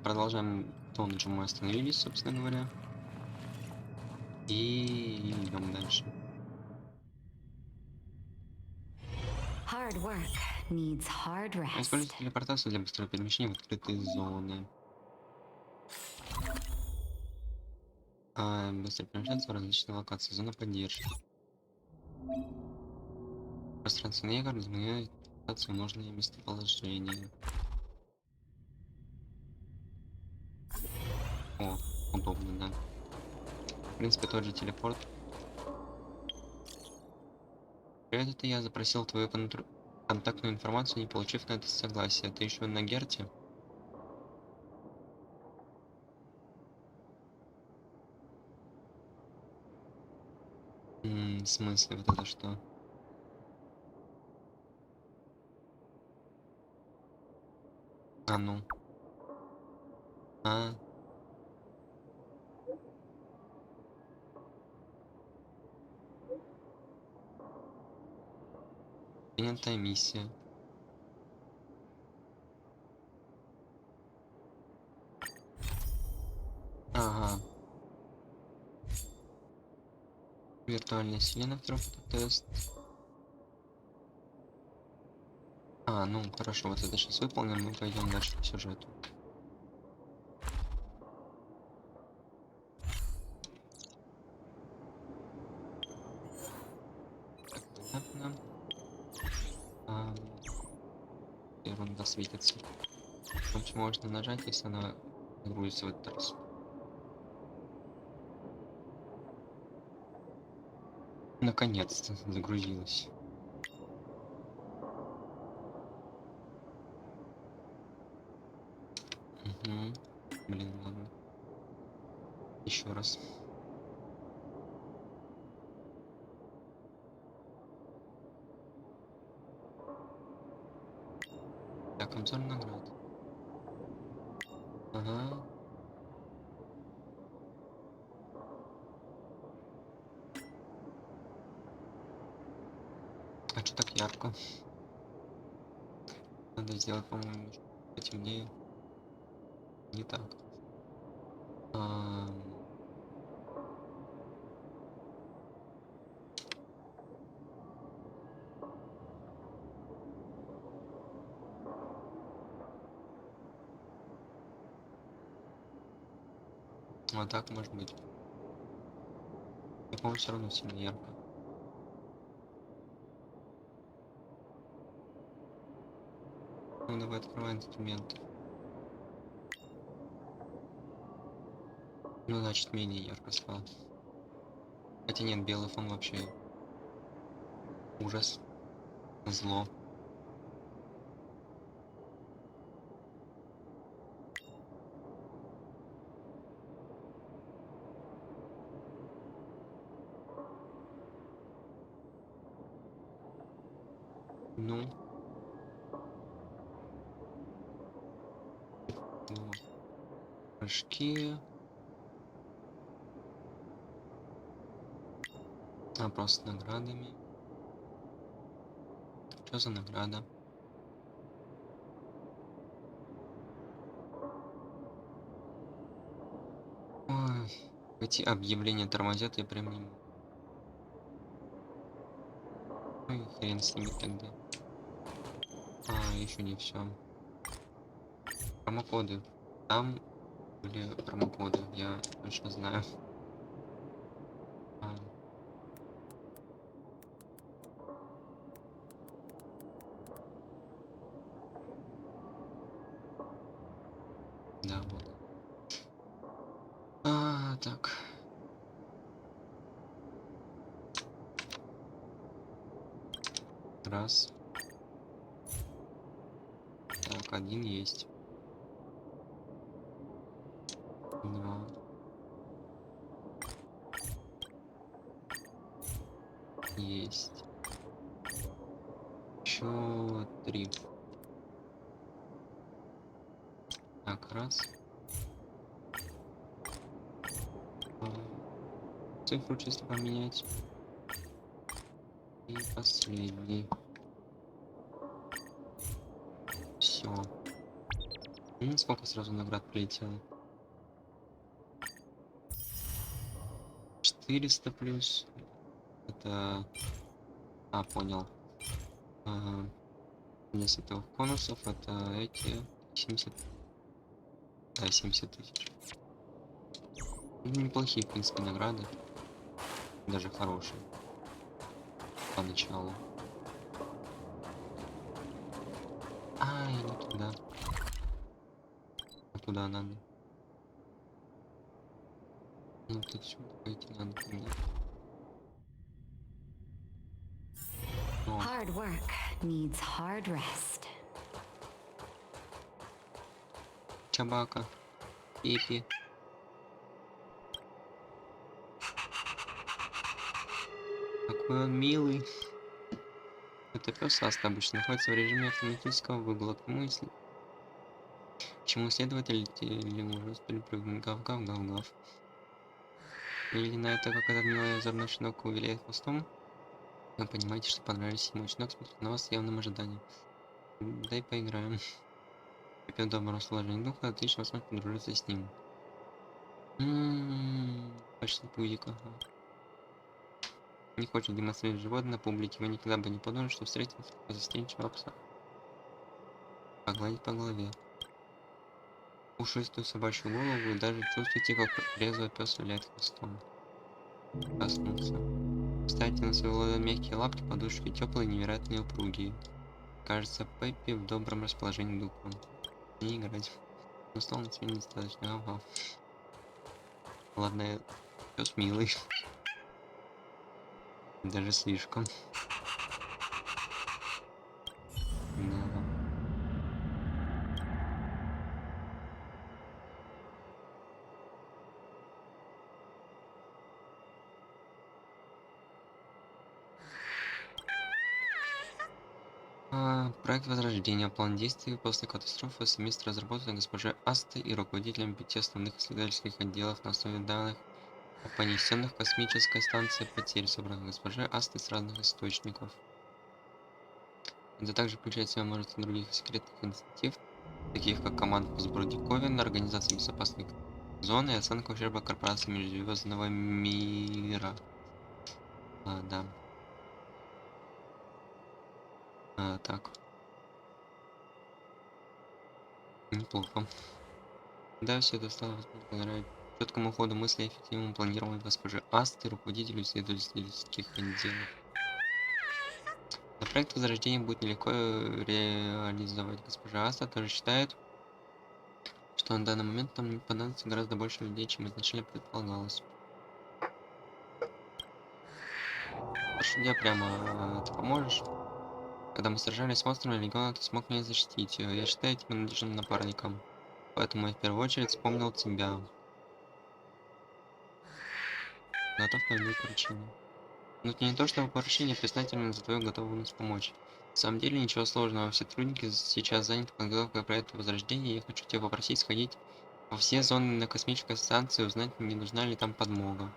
Продолжаем то, на чем мы остановились, собственно говоря. И идем дальше. Hard work needs hard rest. Используйте телепортацию для быстрого перемещения в открытые зоны. Быстро перемещаться в различные локации. Зона поддержки. Пространственный эгор изменяет в нужные местоположения. О, удобно, да. В принципе, тот же телепорт. Привет, это я запросил твою контактную информацию, не получив на это согласие. Ты еще на Герте? В смысле, вот это что? А ну. А, принятая миссия. Ага. Виртуальная вселенная, второй тест. Ну хорошо, вот это сейчас выполним, мы пойдем дальше по сюжету. Так, понятно. Ерунда светится. Короче, можно нажать, если она грузится в этот раз. Наконец-то загрузилась. Угу. Блин, ладно. Еще раз. Так, обзор наград. Ага. А что так ярко? Надо сделать, по-моему, потемнее. Не так. Вот так может быть. Я, по-моему, все равно сильно ярко. Ну, давай открываем документы. Ну, значит, менее ярко стало. Хотя нет, белый фон вообще ужас. Зло. Ну. Вот. Прыжки. Просто наградами. Что за награда? Ой, эти объявления тормозят, я прям не могу. Ой, хрен с ними тогда. Еще не все. Промокоды. Там были промокоды, я точно знаю. А, да, вот. Так. Раз. Так, один есть. Два. Есть. Еще три. Так, раз. Цифру чисто поменять. И последний. Все. Сколько сразу наград прилетело? 400 плюс. Это... А, понял. Ага. 10 этого конусов, это эти 70... Да, 70 тысяч. Неплохие, в принципе, награды. Даже хорошие. Поначалу. Ай, не туда. А туда надо. Ну, вот отсюда пойти надо туда. О, Hard work needs hard rest. Чабака. Пепи. Какой он милый. Это пес Аста обычно находится в режиме автоматического выгула. Чему следователь или уже успели прыгнуть? Гав-гав-гав-гав. Или на это, как этот милый озорной щенок виляет хвостом? Вы понимаете, что понравились ему. Щенок смотрит на вас с явным ожиданием. Дай поиграем. Пепе в добром расположении духа, отлично возможность подружиться с ним. Почти пузик, ага. Не хочет демонстрировать животное на публике. Вы никогда бы не подумали, что встретите застенчивого пса. Погладить по голове. Пушистую собачью голову, вы даже чувствуете, как резвый пес виляет хвостом. Коснуться. Вставьте на свои мягкие лапки, подушки теплые, невероятные упругие. Кажется, Пеппи в добром расположении духа. Не играть. Но стол на тебе недостаточно. Ага. Ладно, пес милый. Даже слишком. Да. Проект Возрождения. План действий после катастрофы совместно разработан госпожой Астой и руководителем 5 основных исследовательских отделов на основе данных о понесенных в космической станции потерь, собранных госпожой Астой с разных источников. Это также включает в себя множество других секретных инициатив, таких как команда по сбору диковин, организация безопасных зон и оценка ущерба корпорации межзвездного мира. Да. Так. Неплохо. Да, все это стало возможно благодаря четкому ходу мысли и эффективному планированию госпожи Асты, руководителю исследовательских отделов. Но проект Возрождения будет нелегко реализовать. Госпожа Аста тоже считает, что на данный момент нам понадобится гораздо больше людей, чем изначально предполагалось. Прошу тебя прямо, ты поможешь? Когда мы сражались с монстрами Легиона, ты смог меня защитить. Я считаю тебя надежным напарником. Поэтому я в первую очередь вспомнил тебя. Готов на любые поручения. Но это не то, что поручение, признательно за твою готовность помочь. На самом деле ничего сложного. Все трудники сейчас заняты подготовкой проекта Возрождения. Я хочу тебя попросить сходить во все зоны на космической станции, узнать, не нужна ли там подмога.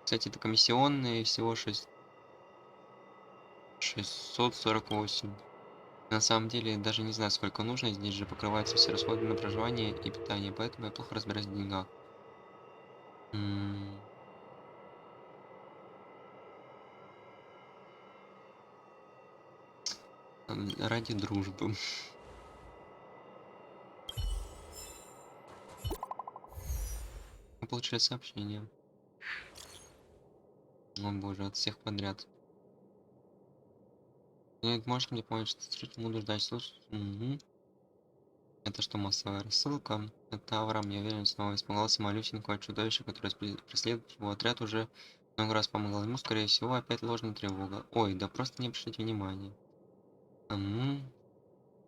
Кстати, это комиссионные, всего 648. На самом деле, я даже не знаю, сколько нужно. Здесь же покрываются все расходы на проживание и питание, поэтому я плохо разбираюсь в деньгах. М, Ради дружбы. Получаю сообщение. О боже, от всех подряд. Нет, можешь мне помочь? Буду ждать. Слушай. Мгм. Это что, массовая рассылка? Это Авраам, я уверен, снова испугался малюсенького чудовища, которое преследует его отряд уже много раз помогал ему, скорее всего, опять ложная тревога. Ой, да просто не обращайте внимания.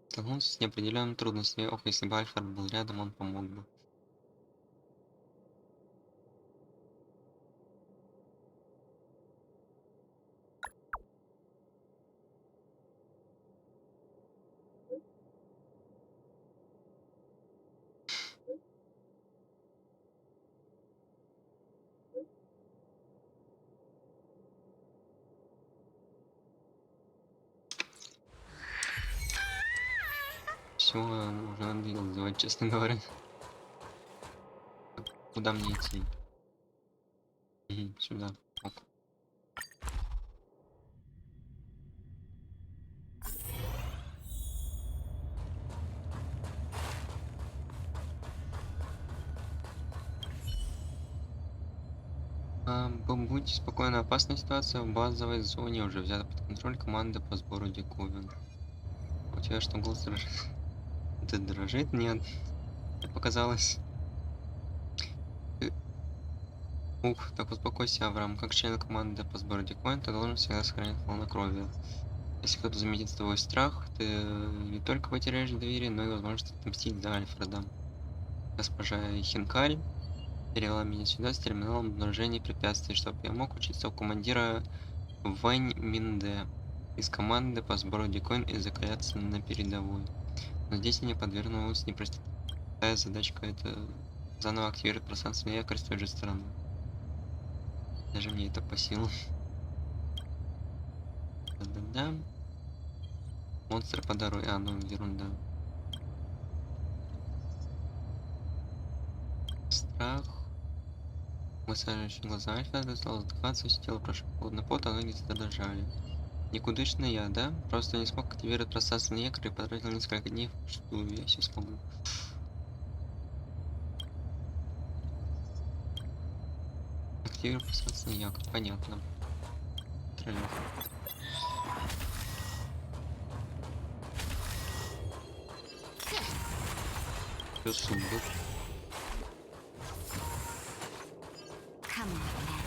Столкнулся с неопределенными трудностями. Ох, если бы Альфред был рядом, он помог бы. Все, всего уже надоело сделать, честно говоря. Куда мне идти? Сюда. Оп. Будь спокойно, опасная ситуация в базовой зоне уже взята под контроль команда по сбору диковин. У тебя что, голос дрожит? Да дрожит? Нет, мне показалось. Э, Ух, так успокойся, Авраам. Как член команды по сбору диковин, ты должен всегда сохранять хладнокровие. Если кто-то заметит твой страх, ты не только потеряешь доверие, но и возможность отомстить за Альфреда. Госпожа Хинкаль перевела меня сюда с терминалом обнаружения препятствий, чтобы я мог учиться у командира Вань Минде из команды по сбору дикоин и закаляться на передовой. Но здесь мне подвернулась непростая задачка, это заново активировать пространственный якорь с той же стороны. Даже мне это по силам. Да-да-да. Монстр по дороге. Ну ерунда. Страх. Высаживающие глаза Альфа стал задыхаться, все тело прошло холодный пот, а ноги задрожали. Никудышный я, да? Просто не смог активировать пространственный якорь и потратил несколько дней впустую. Я все смогу. Активировать пространственный якорь. Понятно. Троллёв. Всё, сундук. Come on, then.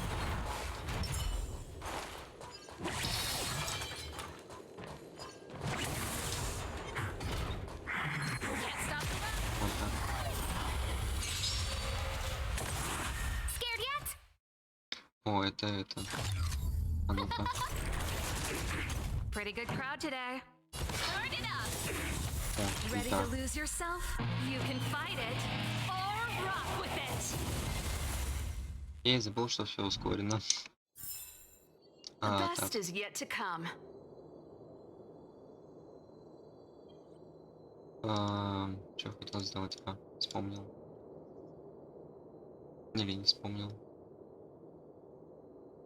Вот так. Scared yet? О, это. А ну-ка. Pretty good crowd today. Start it up. О, Ready да. to lose yourself? You can fight it or rock with it. Я и забыл, что все ускорено. The Так. best is yet to come. Что хотел сделать? Вспомнил. Или не вспомнил.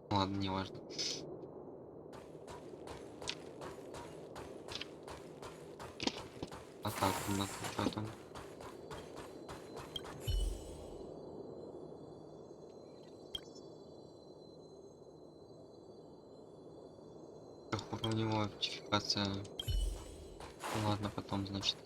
Ладно, неважно. А так, что там? У него фортификация. Ладно, потом, значит.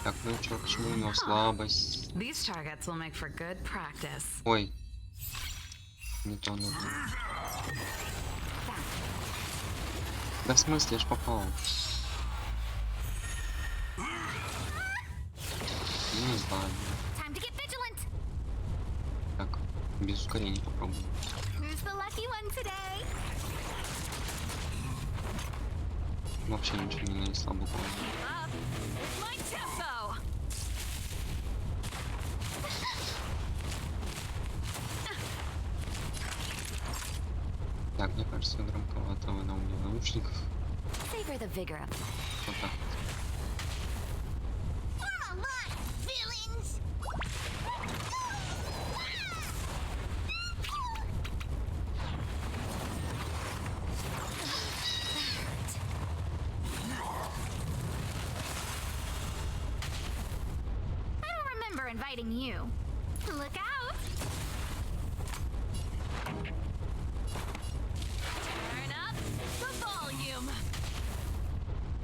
Так, ну чё, почему у него слабость? These targets will make for good practice. Ой. Не то нужно. Да в смысле, я ж попал. Не знаю. Time to get vigilant. Так, без ускорения попробуем. Who's the lucky one today? Вообще ничего не нанесла буквально. Up. It's my tempo. Так, мне кажется, громковато на уровне наушников. Savor the vigor of Вот так. I don't remember inviting you. Look out! Turn up the volume.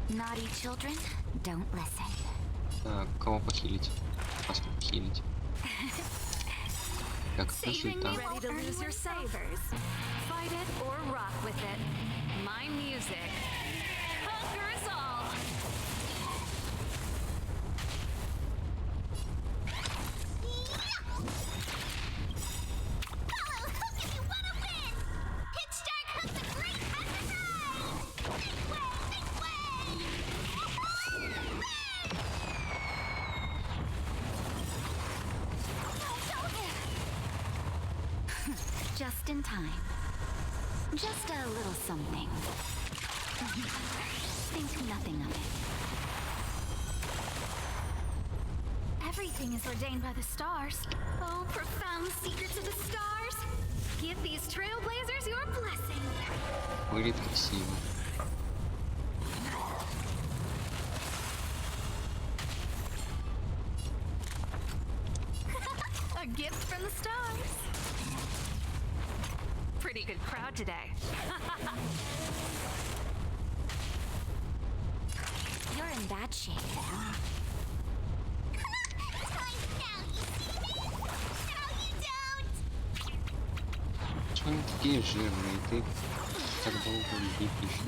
Naughty children, don't listen. Так, кого похилить? Вас похилить. Так, Saving да. me ready to lose your savers. Fight it or rock with it. My music conquers all. Just in time. Just a little something. Think nothing of it. Everything is ordained by the stars. Oh, profound secrets of the stars. Give these trailblazers your blessing. Выглядит красиво. A gift from the stars. Pretty good crowd today. You're in bad shape. Что они такие жирные? Ты так долго не пишешь.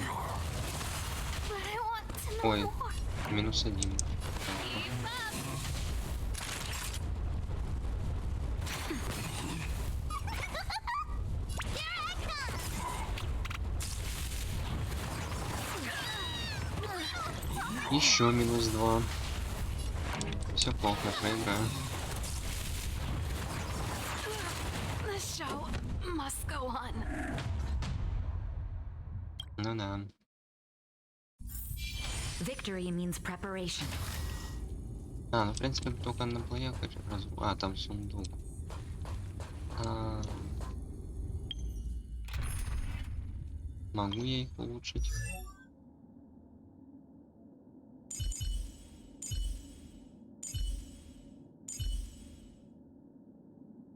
Ой, -1. Еще -2. Все плохо, проиграю. The show must go on. Ну да. Victory means preparation. Ну в принципе только на поехать раз. Там сундук. Могу я их улучшить?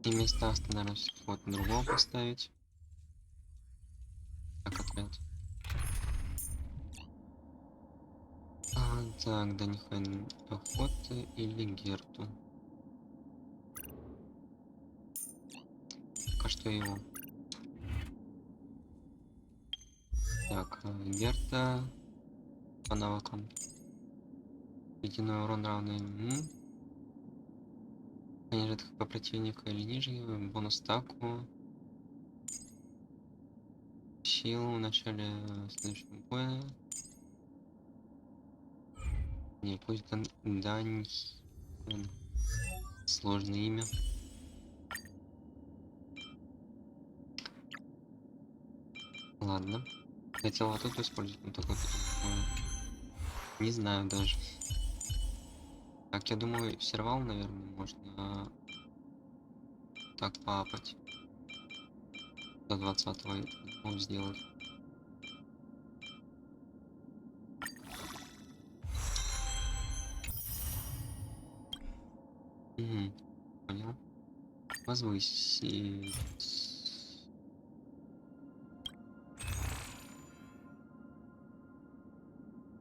И места остановлюсь. Вот другого поставить. Так, отряд. Так, да нихуя охоты или Герту. Пока что его. Так, Герта по навыкам. Ледяной урон равный понижает хп противника или ниже, бонус стаку. Силу в начале следующего боя. Не, пусть дань. Сложное имя. Ладно. Хотел вот эту использовать, но такой не знаю даже. Так, я думаю, сервал, наверное, можно так поапать. До 20-го сделать. Понял. Возвысить.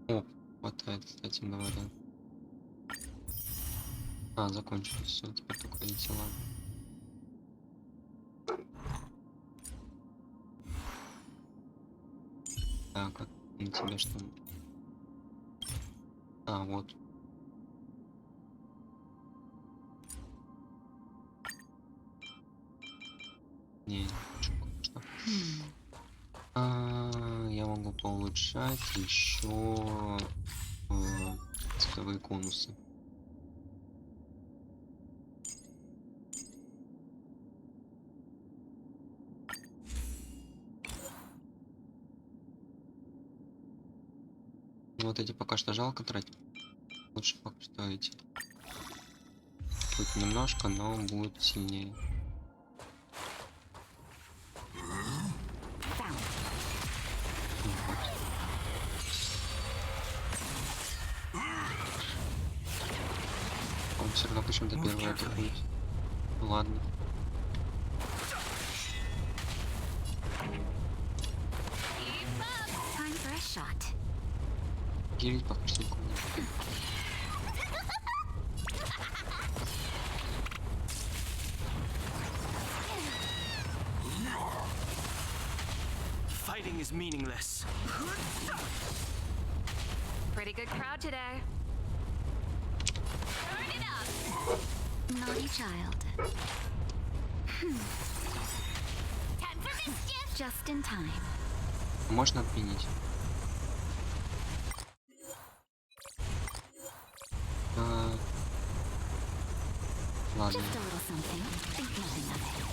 О, хватает, кстати говоря. Закончилось все, теперь только эти ладно. Так, как на тебе что? Вот. Не хочу пока что. Я могу поулучшать еще цветовые конусы. Вот эти пока что жалко тратить. Лучше пока что эти. Хоть немножко, но будет сильнее. Он все равно почему-то первый атакует. Ну ладно. Гилить пока что никого не будет. Fighting is meaningless. Pretty good crowd today. Turn it up. Naughty child. Time for mischief. Just in time. Можно отменить. Ладно. Just a little something. Think nothing of it.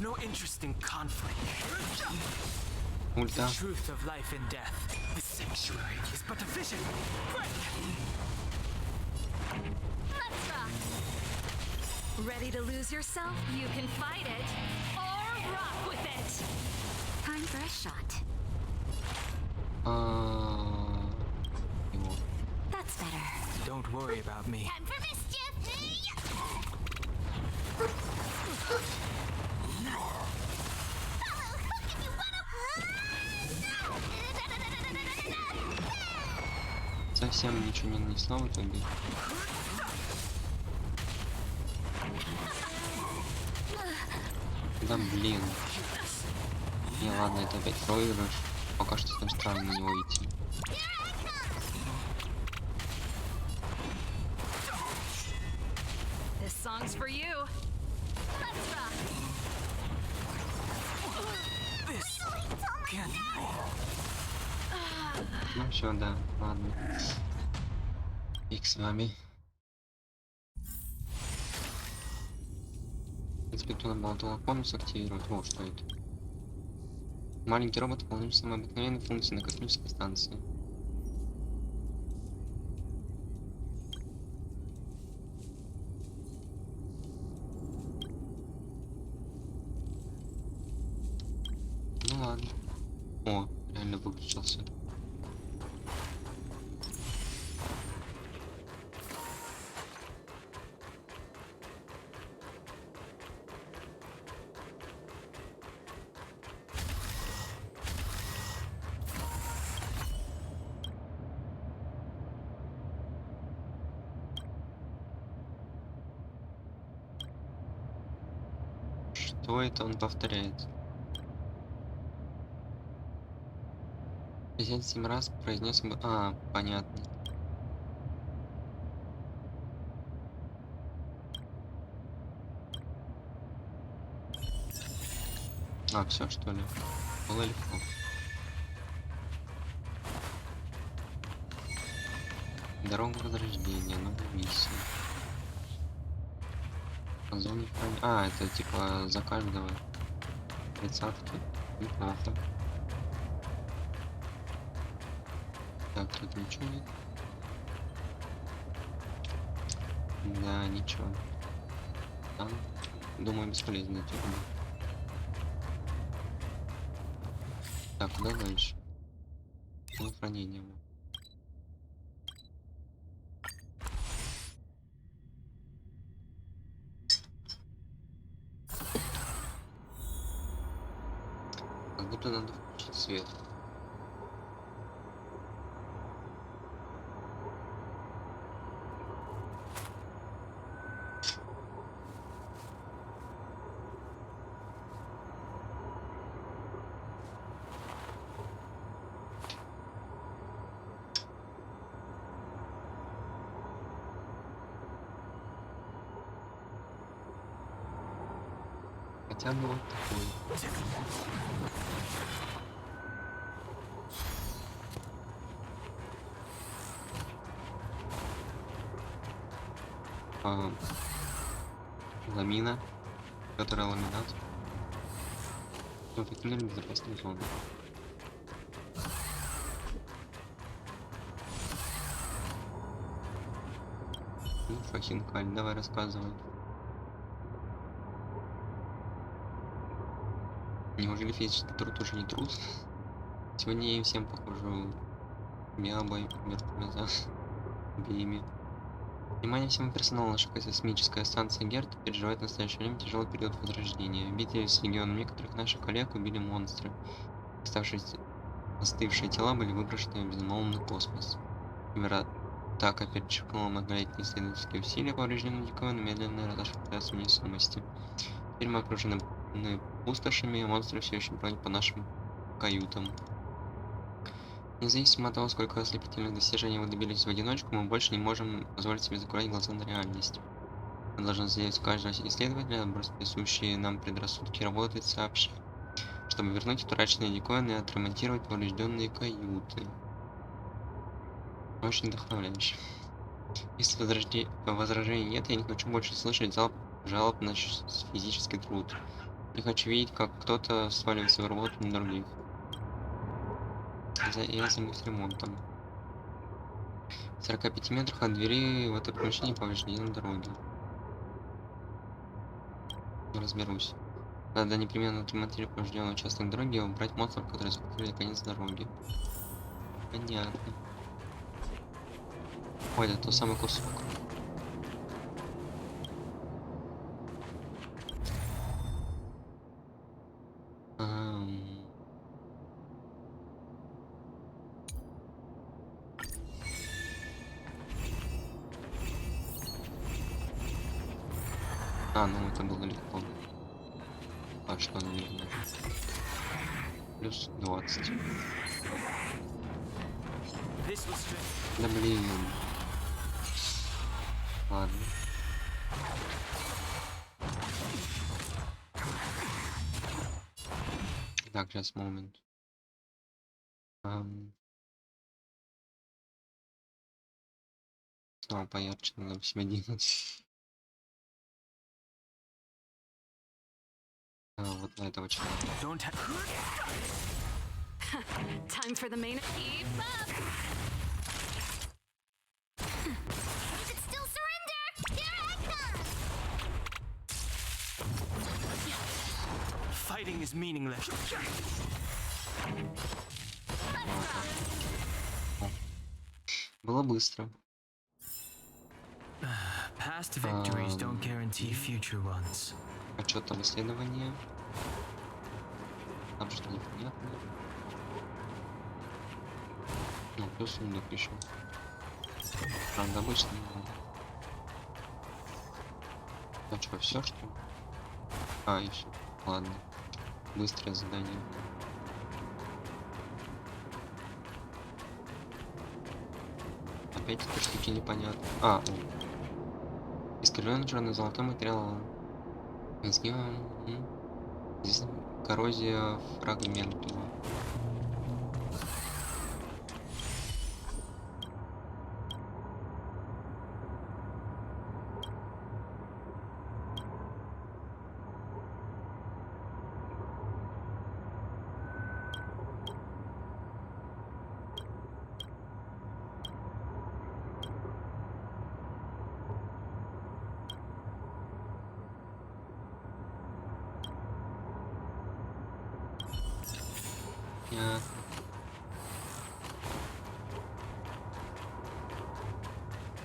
no interest in conflict. Ульта. Truth of life and death. The sanctuary is but a vision. Break! Let's rock. Ready to lose yourself? You can fight it or rock with it. Time for a shot. Его. That's better. Don't worry about me. Time for mischief. Совсем ничего не нанесла в итоге. Да блин. Не, ладно, это опять проигрыш. Пока что там странно на него идти. This song's for you. Let's rock. This can Ну все, да, ладно. Фиг с вами. В принципе, тут надо было толоконус активировать. Вот что это. Маленький робот выполняет самые обыкновенные функции на космической станции. Ну ладно. О, реально выключился. Что это он повторяет? 57 раз произнес бы. А, понятно. А, все что ли? Было легко. Дорога возрождения, новая миссия. По зоне храни- А, это типа за каждого 30-ки. Неплохо. Так, тут ничего нет. Да, ничего. Там, думаю, бесполезная тюрьма. Так, куда дальше? Ну, хранение. Как будто надо включить свет. Хотя бы вот такой. Ламина, которая ламинат. Мы покинули безопасную зону. Ну, Honkai, давай рассказывай. Неужели физический труд уже не труд? Сегодня я им всем похожу. Мябой, мертвыми за обеими. Внимание всему персоналу, наша космическая станция Герт переживает в настоящее время тяжелый период возрождения. В битве с легионом некоторых наших коллег убили монстры. Оставшиеся остывшие тела были выброшены в безмолвный космос. Так перечеркнула многолетние исследовательские усилия, поврежденные диковинно медленно разошли в невесомости. Теперь мы окружены пустошами, а монстры все еще бродят по нашим каютам. Независимо от того, сколько ослепительных достижений вы добились в одиночку, мы больше не можем позволить себе закрыть глаза на реальность. Мы должны заставить каждого исследователя отбросить присущие нам предрассудки и работать сообща, чтобы вернуть утраченные диковины и отремонтировать поврежденные каюты. Очень вдохновляюще. Если возражений нет, я не хочу больше слышать жалоб на физический труд. Не хочу видеть, как кто-то сваливается в работу на других. Я займусь ремонтом. В 45 метрах от двери в это помещение повреждены дороги. Разберусь. Надо непременно отремонтировать поврежденный участок дороги и убрать монстров, которые захватили конец дороги. Понятно. Ой, это тот самый кусок. Ам. Ну это было легко. А что, наверное? Плюс 20. This was strange. Да блин. Ладно. Так, сейчас момент. Снова поярче, надо себя делать. Вот на этого человека. Don't have. Time for the main. Keep up! You can still surrender! Here I come! Fighting is meaningless. Было быстро. Past victories don't guarantee future ones. Отчет об исследовании. Там что непонятно. Ну, плюс сундук еще. Правда, обычно не надо. Ну что, все что ли? Еще. Ладно. Быстрое задание. Опять эти штуки непонятны. Искривленный черный золотой материал. Из него здесь коррозия фрагменту.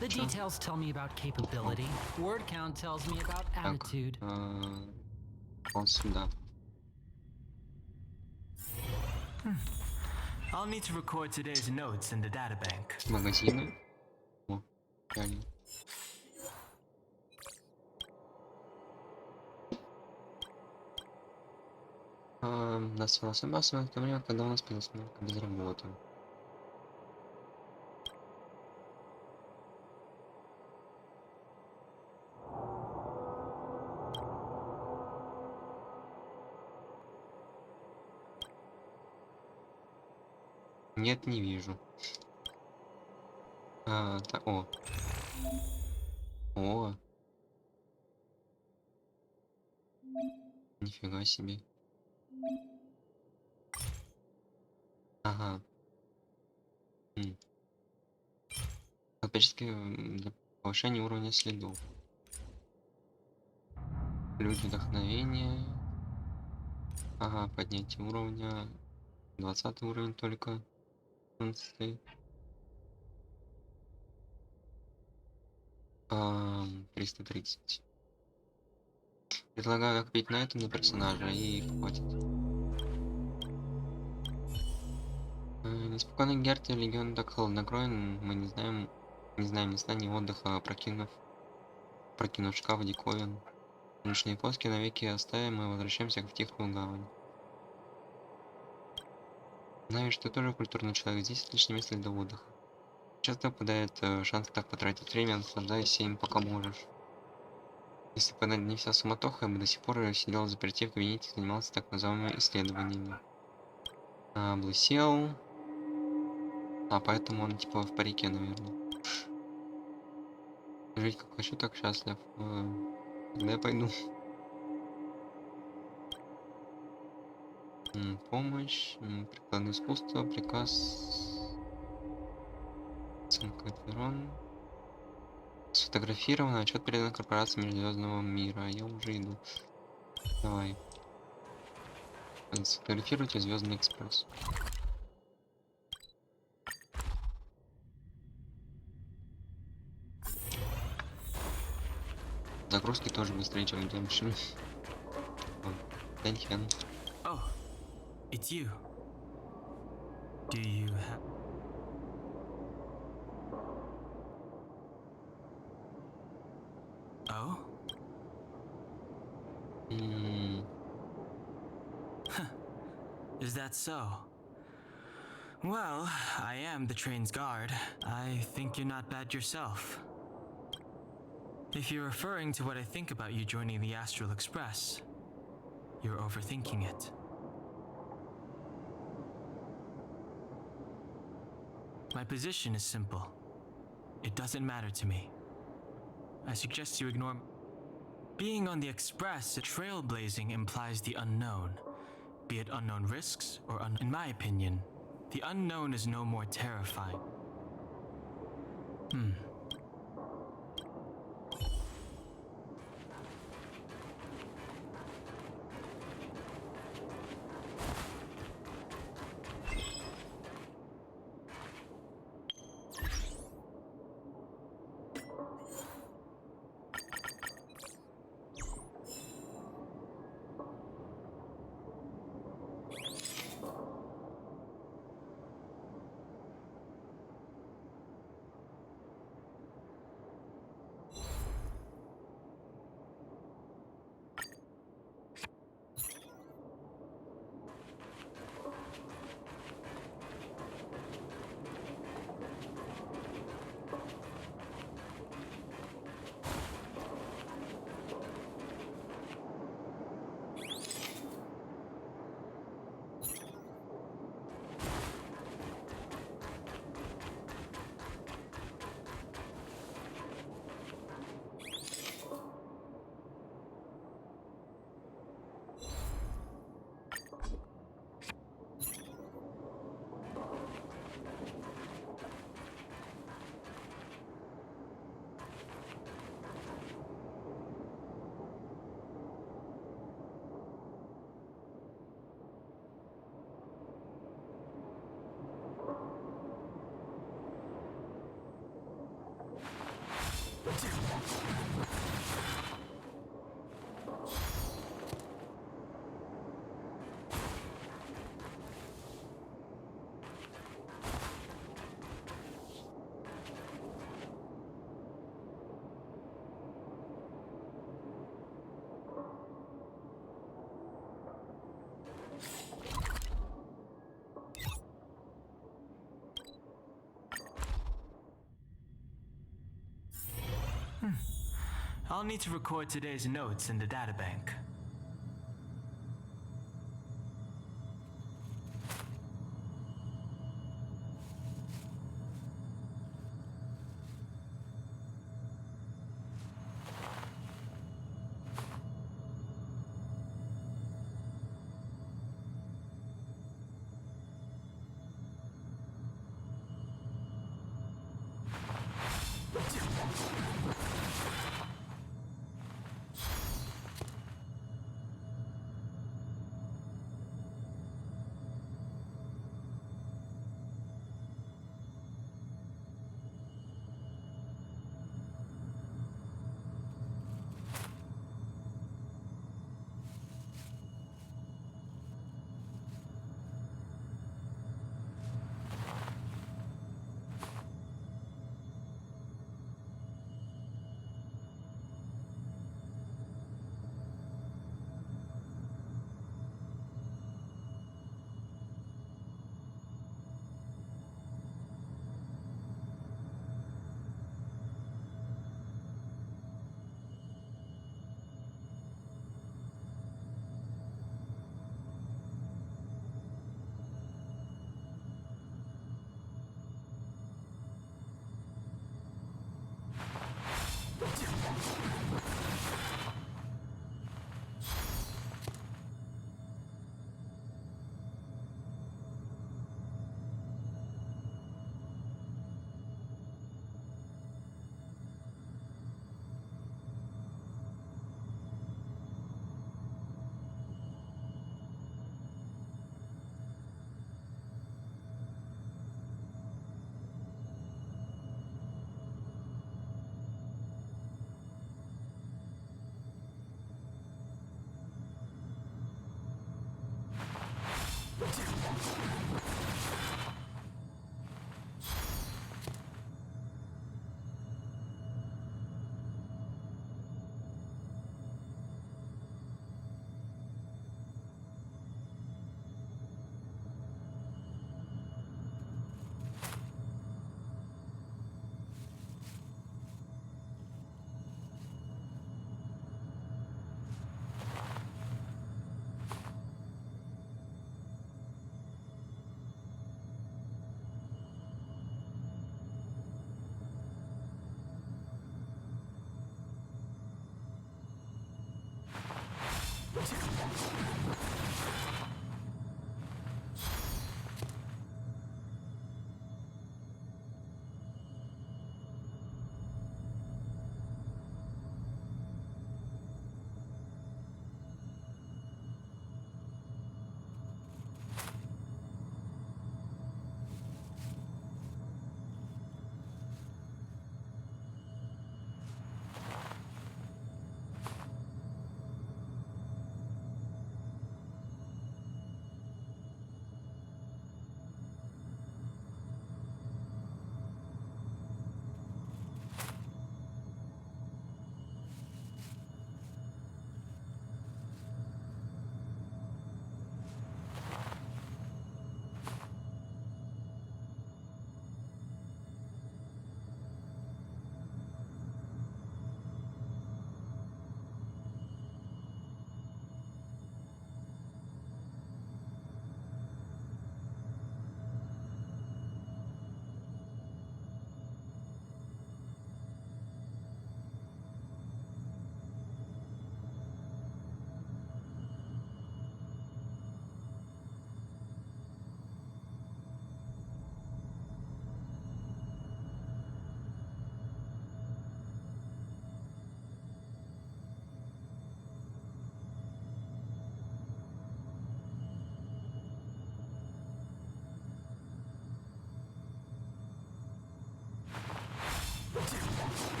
The details tell me about capability. Word count tells me about Так, attitude. он сюда. I'll need to record today's notes in the databank. Магазины. О, реально. Нас массово в то время, когда у нас перестановка без работы. Нет, не вижу. Так, о, нифига себе. Ага. Опять-таки для повышения уровня следов. Люди вдохновения. Ага, поднятие уровня. 20 уровень только. 15. 330. Предлагаю купить на это на персонажа и хватит. Неспокойный Герти, легион так холоднокроен, мы не знаем места ни отдыха, прокинув шкаф диковин. Ночные поиски навеки оставим и возвращаемся в тихую гавань. Знаю, что ты тоже культурный человек, здесь отличное место для отдыха. Часто выпадает шанс так потратить время, наслаждаясь им пока можешь. Если бы не вся суматоха, я бы до сих пор сидел заперти в кабинете и занимался так называемыми исследованиями. Облысел. Поэтому он типа в парике, наверное. Жить как хочу, так счастлив. Когда я пойду? Помощь, прикладное искусство, приказ, оценка Верон. Сфотографировано, отчет передан корпорации Межзвездного мира. Я уже иду. Давай. Сфотографируйте Звездный экспресс. Загрузки тоже быстрее, чем Redemption. Дэнхен. Oh, it's you. Do you have... Oh? Is that so? Well, I am the train's guard. I think you're not bad yourself. If you're referring to what I think about you joining the Astral Express, you're overthinking it. My position is simple. It doesn't matter to me. I suggest you ignore... Being on the Express, trailblazing implies the unknown. Be it unknown risks or in my opinion, the unknown is no more terrifying. I'll need to record today's notes in the databank.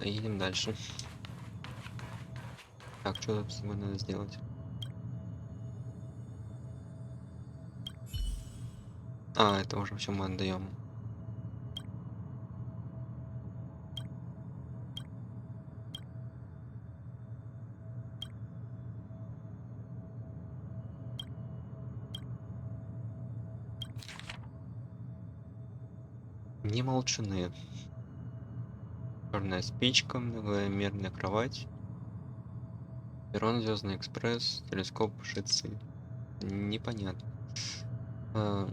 Едем дальше. Так, что тут с тобой надо сделать? Это уже все мы отдаем. Не молчаны. Черная спичка, многомерная кровать, перрон, звездный экспресс, телескоп, шицы. Непонятно. А,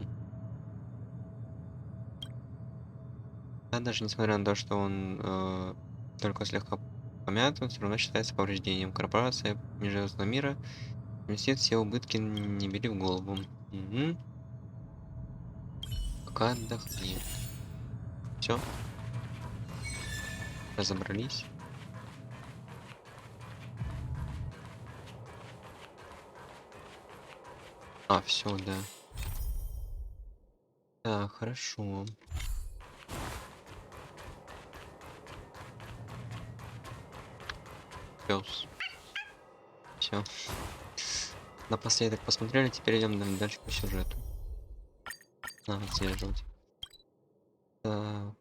Да, даже несмотря на то, что он только слегка помят, он все равно считается повреждением. Корпорация Межзвездного мира несет все убытки, не бери в голову. Мгм. Пока отдохни. Все, разобрались. Все, да. Так, хорошо. Пес. Все. Напоследок посмотрели, теперь идем дальше по сюжету. Отслеживать. Так.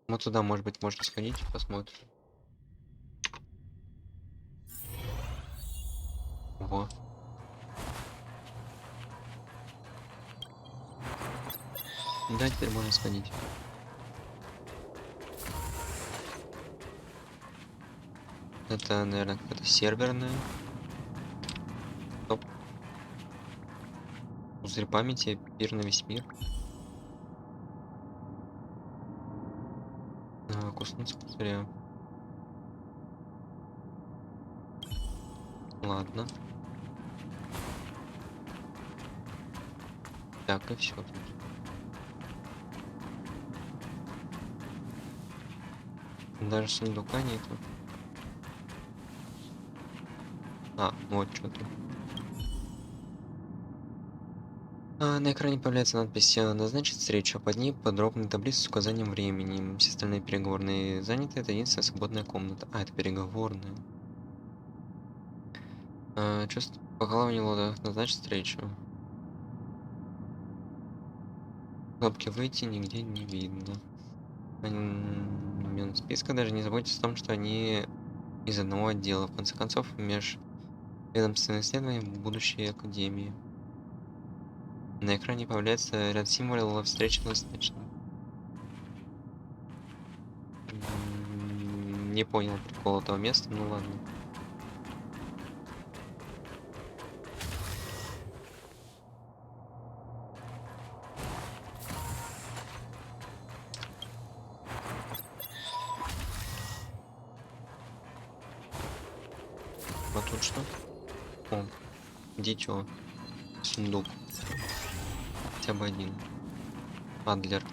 Вот туда, может быть, можно сходить, посмотрим. Ого. Да, теперь можно сходить. Это, наверное, какая-то серверная. Топ. Пузырь памяти, пир на весь мир. Коснуться пузыря. Ладно. Так, и все тут. Даже сундука нету. Вот что-то. На экране появляется надпись «Назначить встречу», а под ней подробная таблица с указанием времени. Все остальные переговорные заняты, это единственная свободная комната. Это переговорная. Чувство покалывания лода. Назначить встречу. Кнопки «Выйти» нигде не видно. Момент списка, даже не заботьтесь о том, что они из одного отдела. В конце концов, межведомственные исследования будущей академии. На экране появляется ряд символов встречи назначена. Не понял прикол этого места, ну ладно. А тут что? О, дитё. Сундук. Хотя бы один. Адлер.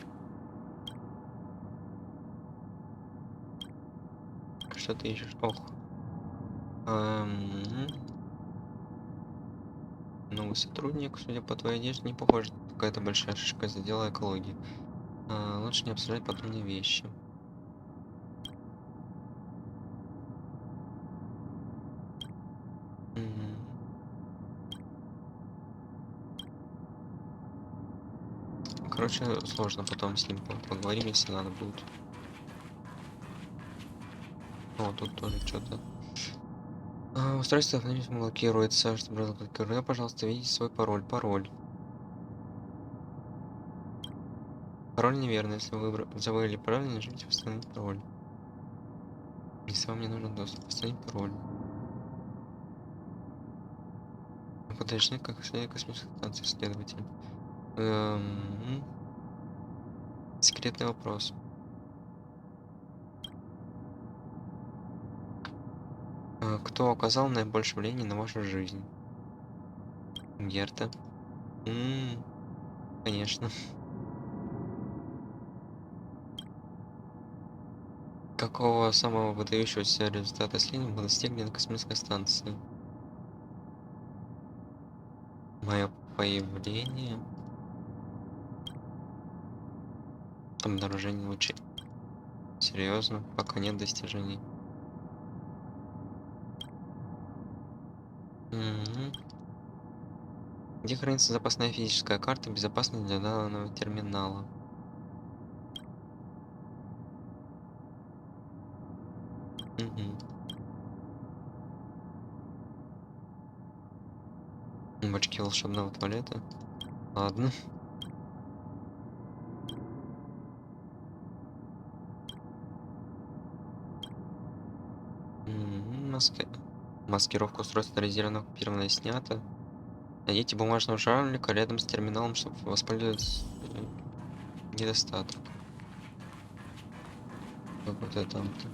Что ты ищешь? Ох. Эм, Новый сотрудник, судя по твоей одежде, не похоже, какая-то большая шишка из отдела экологии. Лучше не обсуждать подобные вещи. Мгм. Короче, сложно потом с ним поговорим, если надо будет. Тут тоже что-то. Устройство автоматически блокируется. Чтобы разблокировать, пожалуйста, введите свой пароль. Пароль неверный. Если вы забыли пароль, нажмите «Восстановить пароль». Если вам не нужен доступ, восстановить пароль. Подожди, как исследователь космической станции исследователь. Эм, Секретный вопрос. Кто оказал наибольшее влияние на вашу жизнь? Герта. Конечно. Какого самого выдающегося результата исследования был достигнут на космической станции? Мое появление. Обнаружение лучей. Серьезно? Пока нет достижений. Мгм. Где хранится запасная физическая карта, безопасная для данного терминала? Мгм. В очке волшебного туалета. Ладно. Маскировка устройства стабилизировано оккупировано и снято. Найдите бумажного жарлика рядом с терминалом, чтобы воспользоваться недостаток. Какой-то там-то.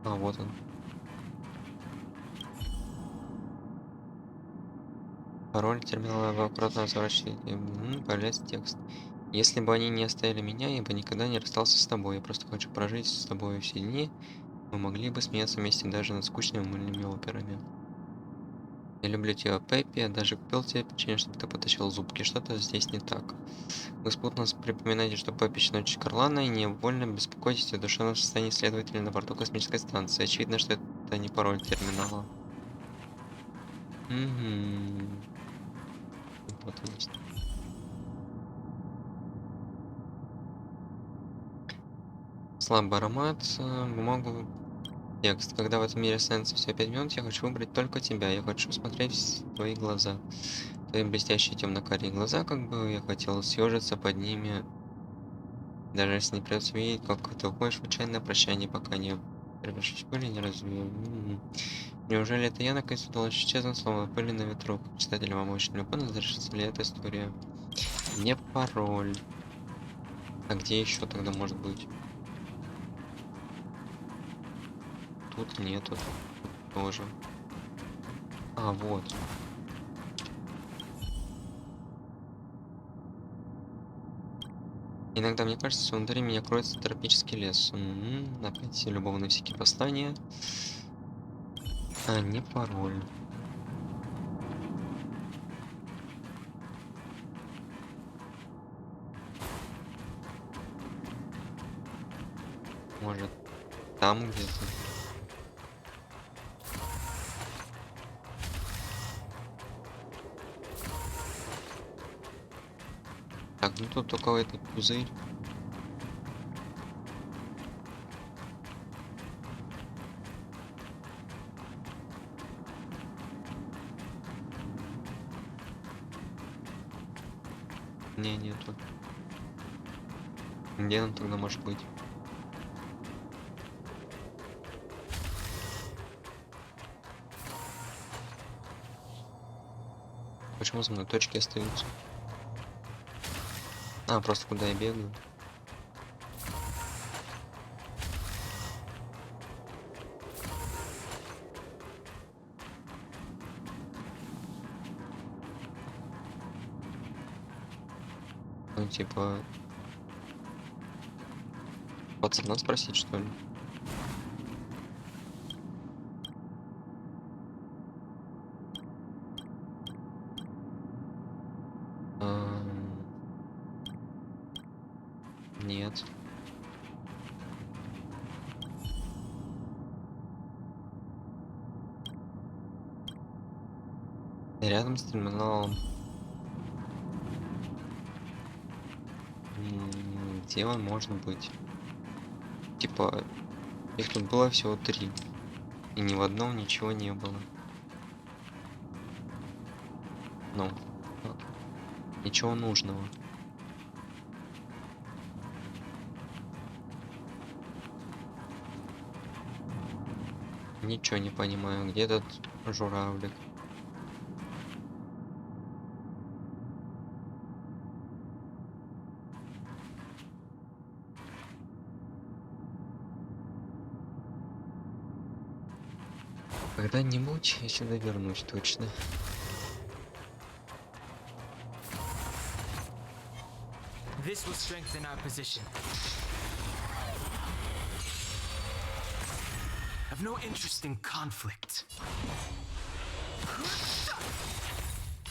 А, вот он. Пароль терминала вы аккуратно разворачиваете. Появляется текст. Если бы они не оставили меня, я бы никогда не расстался с тобой. Я просто хочу прожить с тобой все дни. Мы могли бы смеяться вместе даже над скучными мыльными операми. Я люблю тебя, Пеппи. Я даже купил тебе печенье, чтобы ты потащил зубки. Что-то здесь не так. Вы спутно припоминаете, что Пеппи дочь Карлана, и невольно беспокойтесь о душевном состоянии исследователя на борту космической станции. Очевидно, что это не пароль терминала. Угу. Вот он есть. Слабый аромат, бумагу, текст. Когда в этом мире останется все 5 минут, я хочу выбрать только тебя. Я хочу смотреть в твои глаза. Твои блестящие темно-карие глаза, как бы я хотел съежиться под ними. Даже если не придется видеть, как ты уходишь в отчаянное прощание, пока не превращусь в пыль и не развею. Неужели это я наконец удалось исчезнуть, словно пыли на ветру? Как читатель вам очень любопытно, завершится ли эта история? Не пароль. А где еще тогда может быть? Тут нету. Тут тоже. А, вот. Иногда мне кажется, что внутри меня кроется тропический лес. Опять любовные всякие послания. А, не пароль. Может, там где-то. Так, ну тут только этот пузырь. Не, нету. Где он тогда может быть? Почему за мной точки остаются? А, просто куда я бегаю. Ну, типа... Пацана спросить, что ли? Ам, Нет. Рядом с терминалом. Где он можно быть? Типа, их тут было всего 3. И ни в одном ничего не было. Ну, ничего нужного. Ничего не понимаю. Где этот журавлик? Когда-нибудь я сюда вернусь точно. This will strengthen our position. I've no interest in conflict.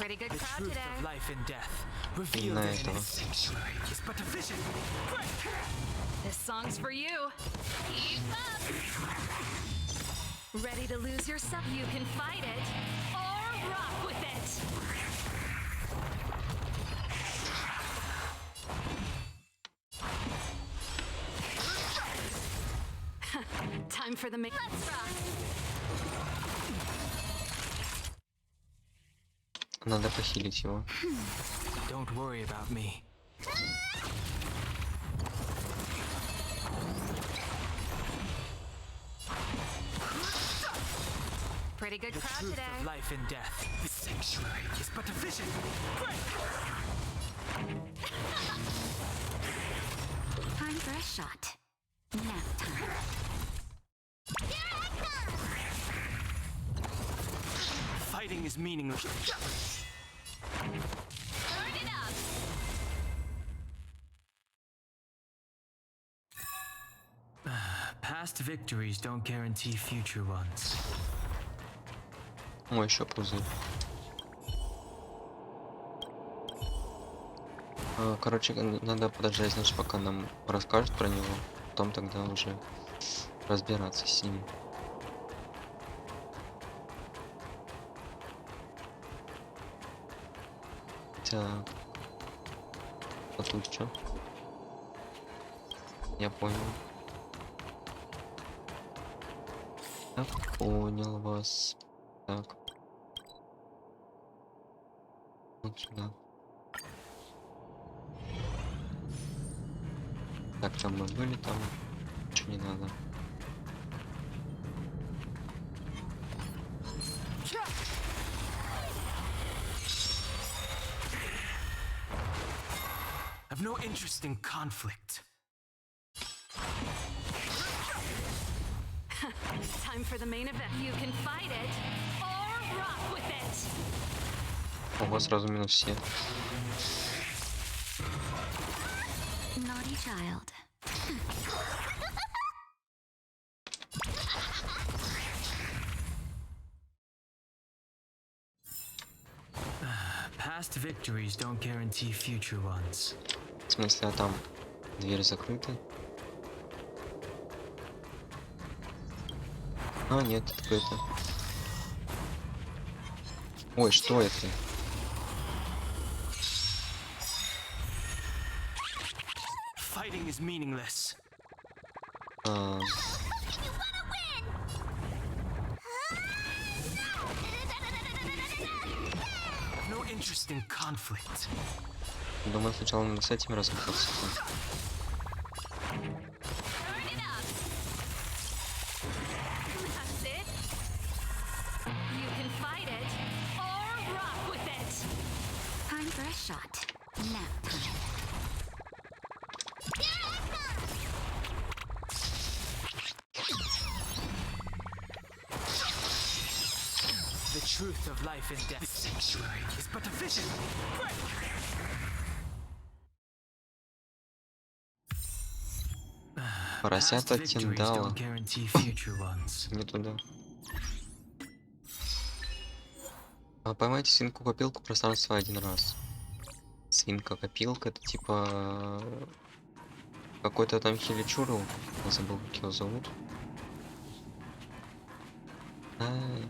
Pretty good The crowd truth today. of life and death, revealed На in этого. its sanctuary, is but a vision. This song's for you. Keep up. Ready to lose yourself? You can fight it or rock with it. Time for the main. Let's rock. Надо похилить его. Don't worry about me. Pretty good The crowd truth today. of life and death, the sanctuary, is but a vision. Time for a shot. Nap time. Here I come! Fighting is meaningless. Turn it up! Past victories don't guarantee future ones. О, еще пузырь. Короче, надо подождать, значит, пока нам расскажут про него. Потом тогда уже разбираться с ним. Так. А тут что? Я понял. Так, понял вас. Так. Вот сюда. Так, там мы были, там ничего не надо. I've no interest in conflict. Time for the main event. You can fight it or rock with it. Ого, сразу минус все. Naughty child. Past victories don't guarantee future ones. В смысле, а там дверь закрыта? А, нет, открыто. Ой, что это? Fighting is meaningless. А, I've no interest in conflict. думаю, сначала надо с этим разобраться. Turn it up. That's it. You can fight it or rock with it. Time for a shot. Nap time. Here I come! The truth of life and death, the sanctuary, is but a vision. Поросята Past victories Тиндала. don't guarantee future ones. Не туда. Поймайте свинку-копилку пространство один раз. Свинка-копилка, это типа какой-то там хиличуру. Я забыл, как его зовут.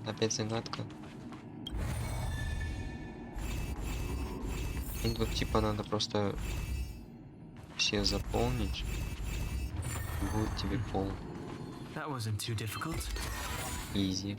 Опять загадка. И тут типа надо просто все заполнить. Будет тебе пол. That wasn't too difficult. Изи.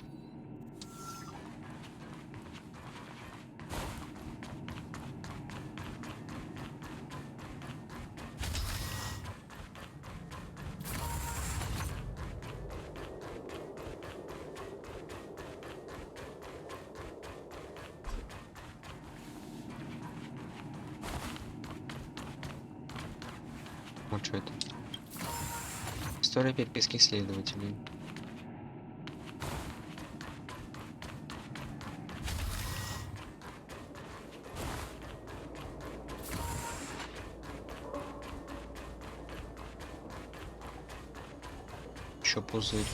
Вот что это? История переписских следователей. Еще пузырь.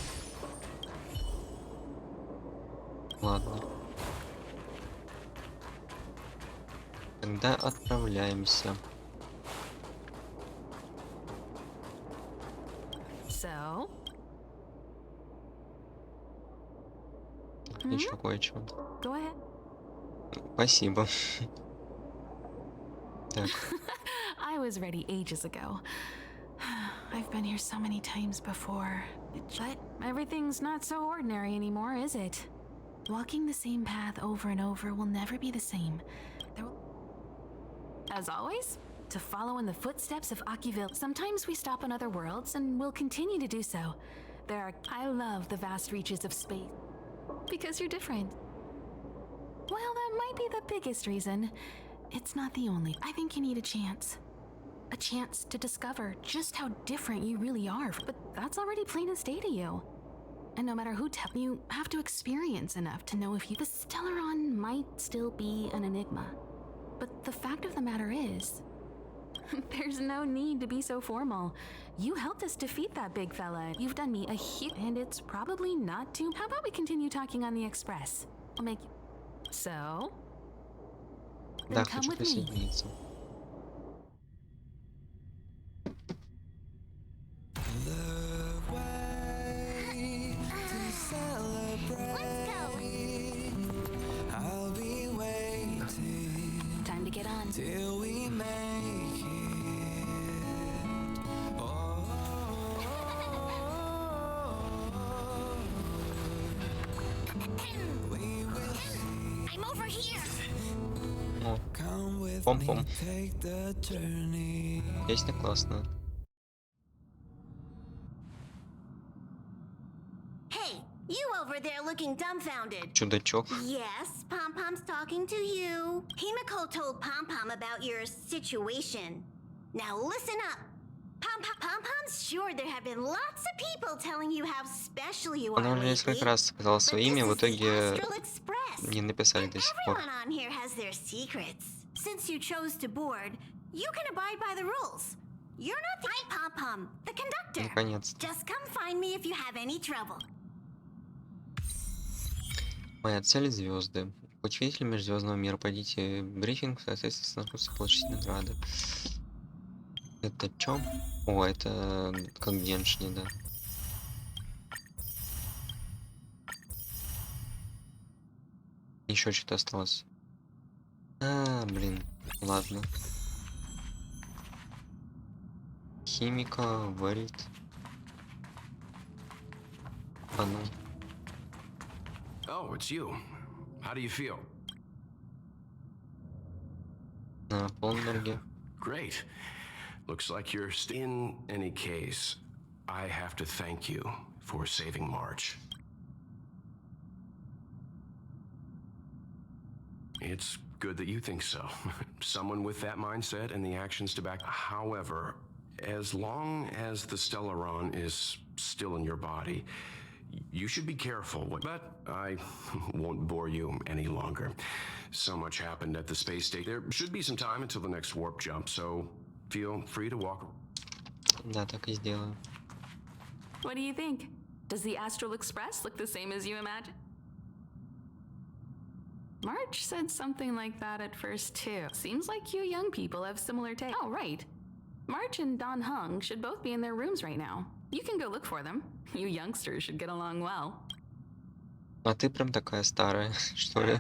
Тогда отправляемся. So, Еще кое-чего. go ahead. Спасибо. Так, I was ready ages ago. I've been here so many times before. But everything's not so ordinary anymore, is it? Walking the same path over and over will never be the same. As always, to follow in the footsteps of Akiville. Sometimes we stop on other worlds, and we'll continue to do so. I love the vast reaches of space. Because you're different. Well, that might be the biggest reason. It's not the only. I think you need a chance. A chance to discover just how different you really are. But that's already plain as day to you. And no matter who tells you, have to experience enough to know if you. The Stellaron might still be an enigma. But the fact of the matter is, there's no need to be so formal. You helped us defeat that big fella. You've done me a huge, and it's probably not too. How about we continue talking on the express? I'll make you. So? да, Then come хочу with me. присоединиться. Let's go. Time to get on. I'm over here. О, пом-пом. Песня классная. Hey, you over there looking dumbfounded. Чудачок. Yes, Pom Pom's talking to you. Himiko told Pom Pom about your situation. Now listen up. Pom Pom's sure there have been lots of people telling you how special you are Она уже lately. несколько раз сказала But свое this имя, в is the итоге Astral Express. не написали до сих пор. Everyone on here has their secrets. Since you chose to board, you can abide by the rules. You're not the Pom Pom, the conductor. Наконец-то. Just come find me if you have any trouble. Моя цель — звезды. Учитель межзвездного мира. Пойдите брифинг, соответственно, снаружи получить награды. Это чё? О, это как Геншни, да. Еще что-то осталось. А, блин. Ладно. Химика, варит. А ну. Oh, it's you. How do you feel? На полнерге. Great. Looks like you're in any case. I have to thank you for saving March. It's good that you think so. Someone with that mindset and the actions to back. However, as long as the Stellaron is still in your body, you should be careful. But I won't bore you any longer. So much happened at the space station. There should be some time until the next warp jump, so feel free to walk. Да, так и сделаю. What do you think? Does the Astral Express look the same as you imagine? March said something like that at first too. Seems like you young people have similar tastes. Oh, right. March and Don Hung should both be in their rooms right now. You can go look for them. You youngsters should get along well. А ты прям такая старая, что ли?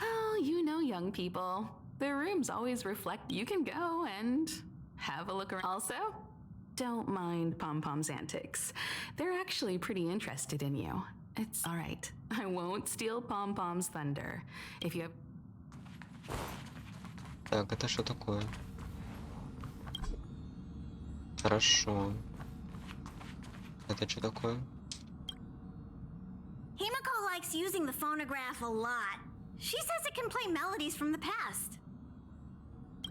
Oh, you know young people. Their rooms always reflect. You can go and have a look around. Also, don't mind Pom Pom's antics. They're actually pretty interested in you. It's all right. I won't steal Pom Pom's thunder. If you have... Так, это что такое? Хорошо. Это что такое? Himiko likes using the phonograph a lot. She says it can play melodies from the past.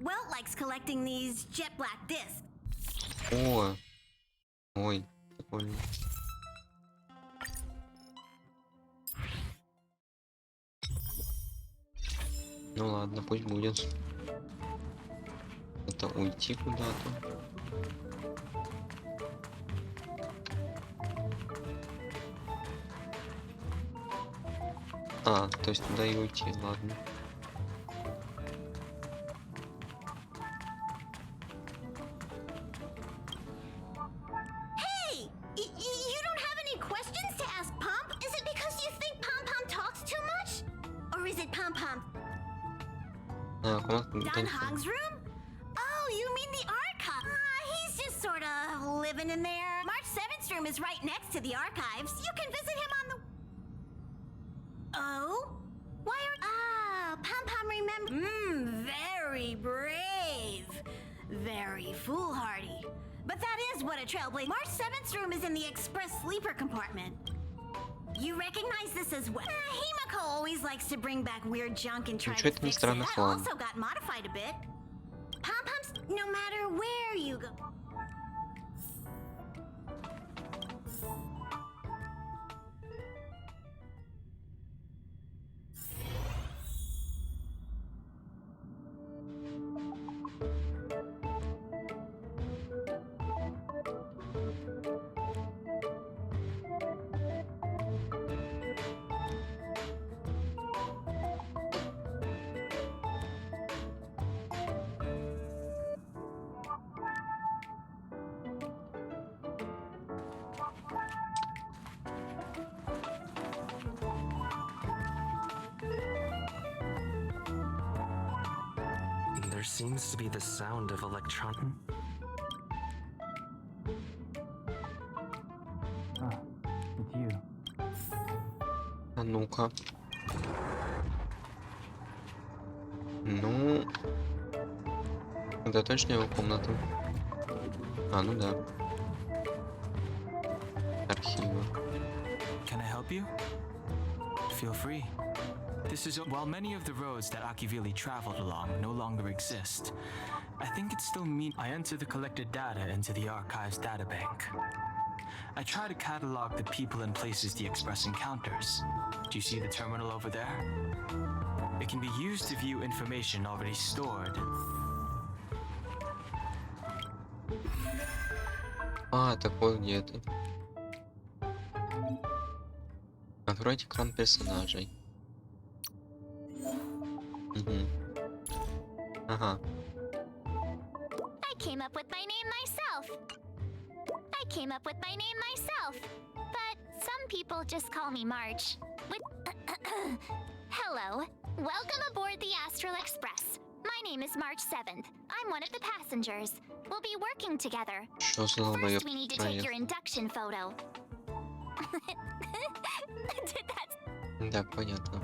Welt likes collecting these jet black discs. О! Ой, прикольно. Ну ладно, пусть будет. Это уйти куда-то. А, то есть туда и уйти, ладно. Комната Don танца. Hong's room? Oh, you mean the archive? He's just sort of living in there. March 7th's room is right next to the archives. You can visit him on the... Oh? Why are... Ah, Pom-Pom remember... very brave. Very foolhardy. But that is what a trailblazer... March 7th's room is in the express sleeper compartment. You recognize this as well? Himiko always likes to bring back weird junk and try Ничего to это не fix it. странно, That хлам. also got modified a bit. Pom-Poms, no matter where you go... There seems to be the sound of electron. It's you. А ну-ка. Ну... Это точно его комната? А, ну да. Архивы. Can I help you? Feel free. This is while many of the roads that Akivili traveled along no longer exist. I think it's still me. I enter the collected data into the archive's databank. I try to catalog the people and places the Express encounters. Do you see the terminal over there? It can be used to view information already stored. А, так вот где это. Откройте экран персонажей. Угу. Ага. I came up with my name myself. I came up with my name myself. But some people just call me March. With Hello. Welcome aboard the Astral Express. My name is March 7th. I'm one of the passengers. We'll be working together. Что за долбоёб First, we need to take your проехал? induction photo. Did that Да, понятно.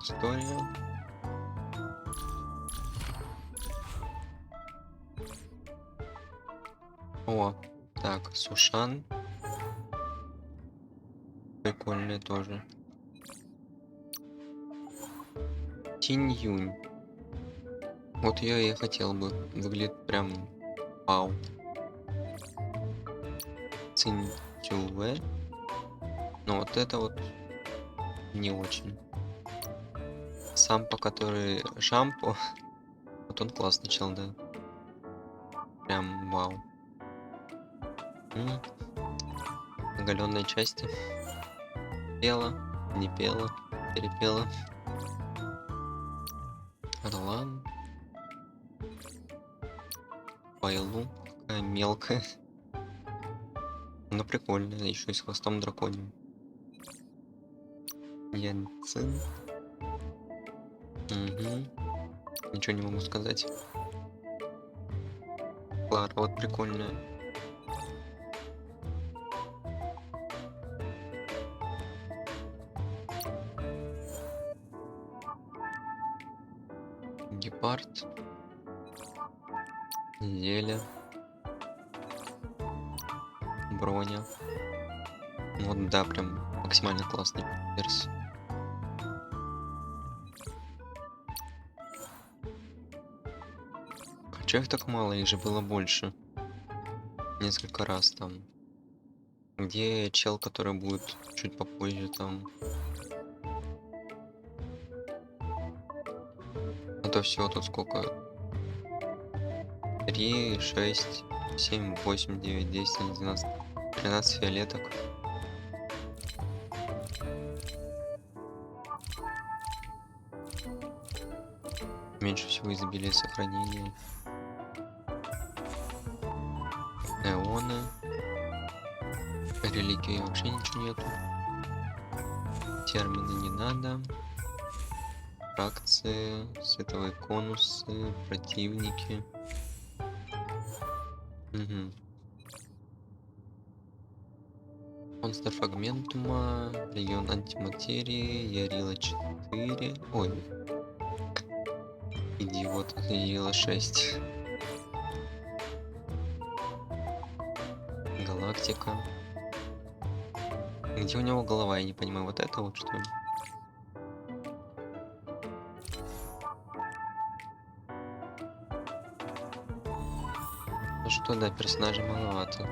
История. О, так, Сушан. Прикольный тоже. Тинь Юнь. Вот ее я хотел бы. Выглядит прям вау. Цинь Тюве. Но вот это вот не очень. Сампо, который шампо. Вот он классный чел, да. Прям вау. Оголенные части. Пела, не пела, перепела. Орлан. Байлу. Какая мелкая. Но прикольная, еще и с хвостом драконьим. Янцин. Угу. Ничего не могу сказать. Клара, вот прикольная. Гепард. Зеля. Броня. Вот да, прям максимально классный перс. А чё их так мало? Их же было больше. Несколько раз там. Где чел, который будет чуть попозже там? А то всего тут сколько? 3, 6, 7, 8, 9, 10, 11, 12, 13 фиолеток. Меньше всего изобилия сохранения. Эоны. Реликвии вообще ничего нету. Термины не надо. фракции, световые конусы, противники. Угу. Монстр фрагментума, легион антиматерии, Ярило-4. Ой, идиот, Ярило-6. Галактика. Где у него голова, я не понимаю, вот это вот что ли? Ну что, да, персонажей маловато.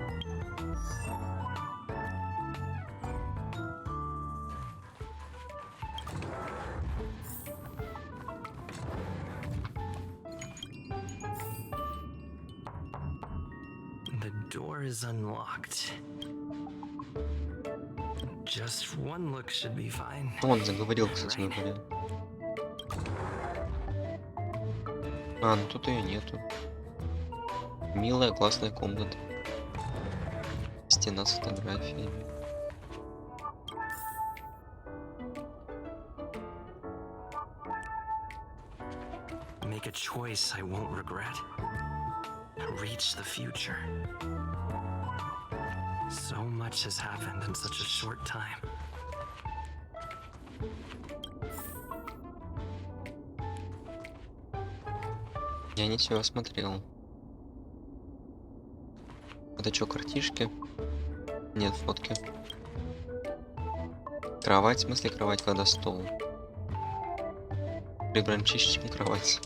The door is unlocked. Just one look should be fine. Он заговорил, кстати Right. говоря. А, ну тут ее нету. Милая, классная комната. Стена с фотографиями. Make a choice I won't regret. Reach the future. So much has happened in such a short time. Я не все осмотрел. Это что, картишки? Нет, фотки. Кровать, в смысле кровать, когда стол? Прибран чище, чем кровать.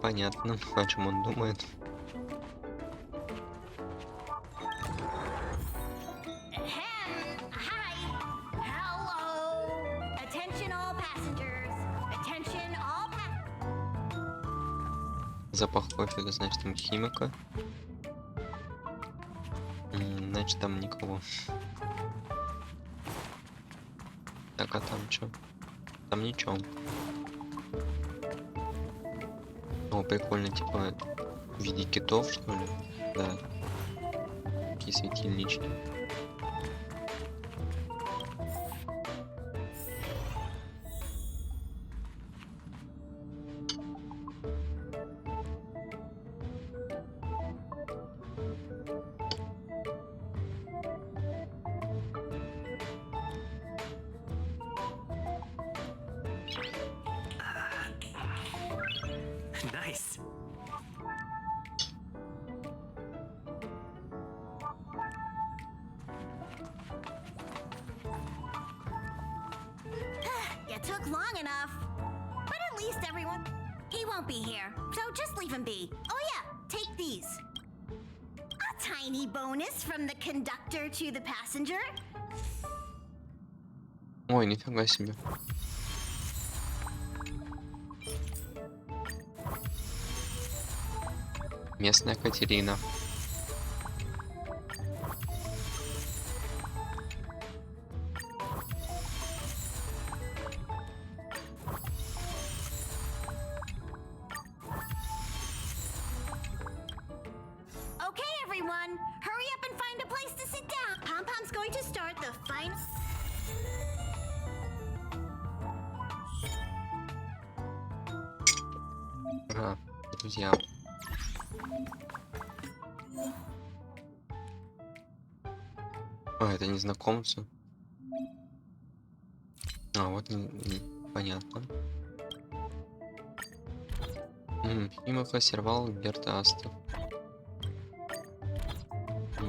Понятно, о чем он думает. Hi. Hello. Attention all passengers. Attention all Запах кофе, это значит там химика. Значит там никого. Так, а там что? Там ничего. О, прикольно, типа в виде китов, что ли? Да. Такие светильнички. Nice. You took long enough. But at least everyone... He won't be here, so just leave him be. Oh yeah, take these. A tiny bonus from the conductor to the passenger. Ой, нифига себе. Местная Катерина. Okay, everyone, hurry up and find a place to sit down. Pom-Pom's going to start the final... Ага, друзья. А, это незнакомцы. А, вот понятно. Имафа, Сервал, Берта, Аста.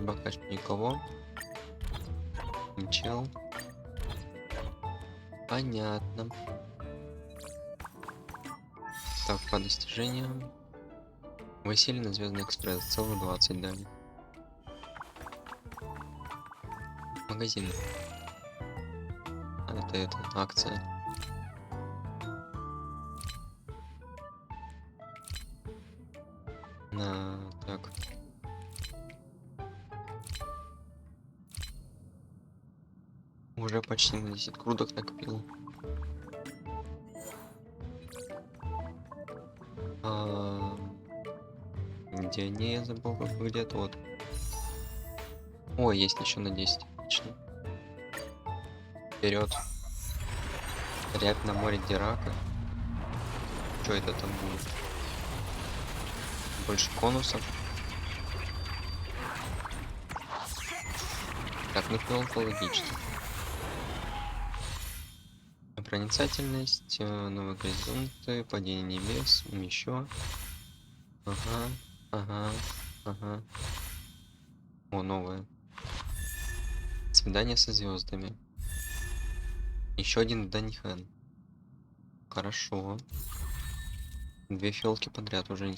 Бакач никого. Чел. Понятно. Так, по достижениям. Василий на Звездный экспресс. Целых 20 дали. Магазин. Это акция. Так. Уже почти на 10 крудок накопил. Где они, я забыл, как выглядят. Вот. Ой, есть еще на 10. Отлично. Вперед. Рябь на море Дирака. Что это там будет? Больше конусов. Так, ну это логично. Проницательность, новые горизонты, падение небес, еще. Ага, ага, ага. О, новое. Свидание со звездами. Еще один Даньхан. Хорошо. 2 фиолки подряд уже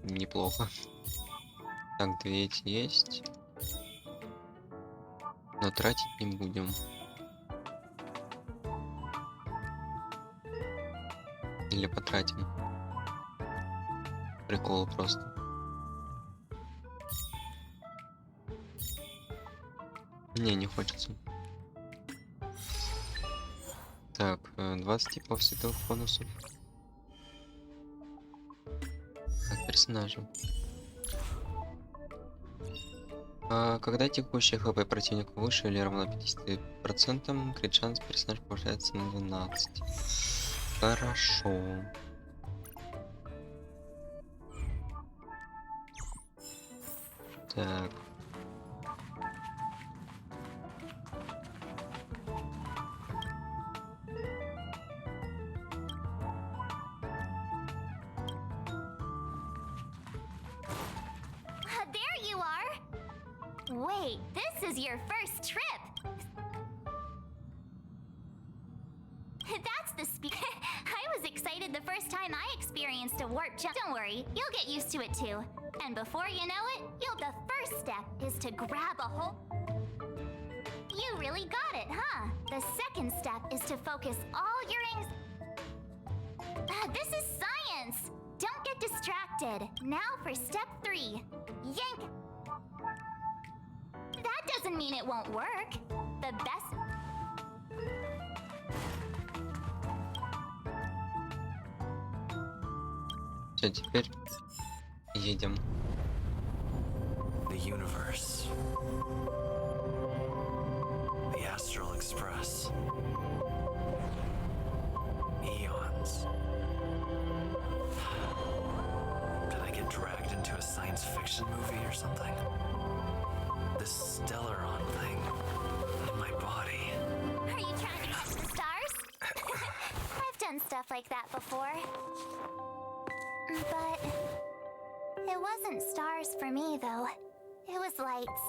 неплохо. Так, 2 эти есть. Но тратить не будем. Или потратим. Прикол просто. Не хочется. Так, 20 типов световых конусов. Так, персонажи. Когда текущий хп противника выше или равно 50%, крит шанс персонаж повышается на 12. Хорошо. Так. There you are! Wait, this is your first trip! That's the I was excited the first time I experienced a warp jump. Don't worry, you'll get used to it too. And before you know it, the first step is to grab a hold. You really got it, huh? The second step is to focus all your This is science! Don't get distracted. Now for step 3. Yank. That doesn't mean it won't work. The best... Все, теперь едем. The universe. The astral express. Eons. Did I get dragged into a science fiction movie or something? This Stellaron thing in my body. Are you trying to get to the stars? I've done stuff like that before. But it wasn't stars for me, though. It was lights.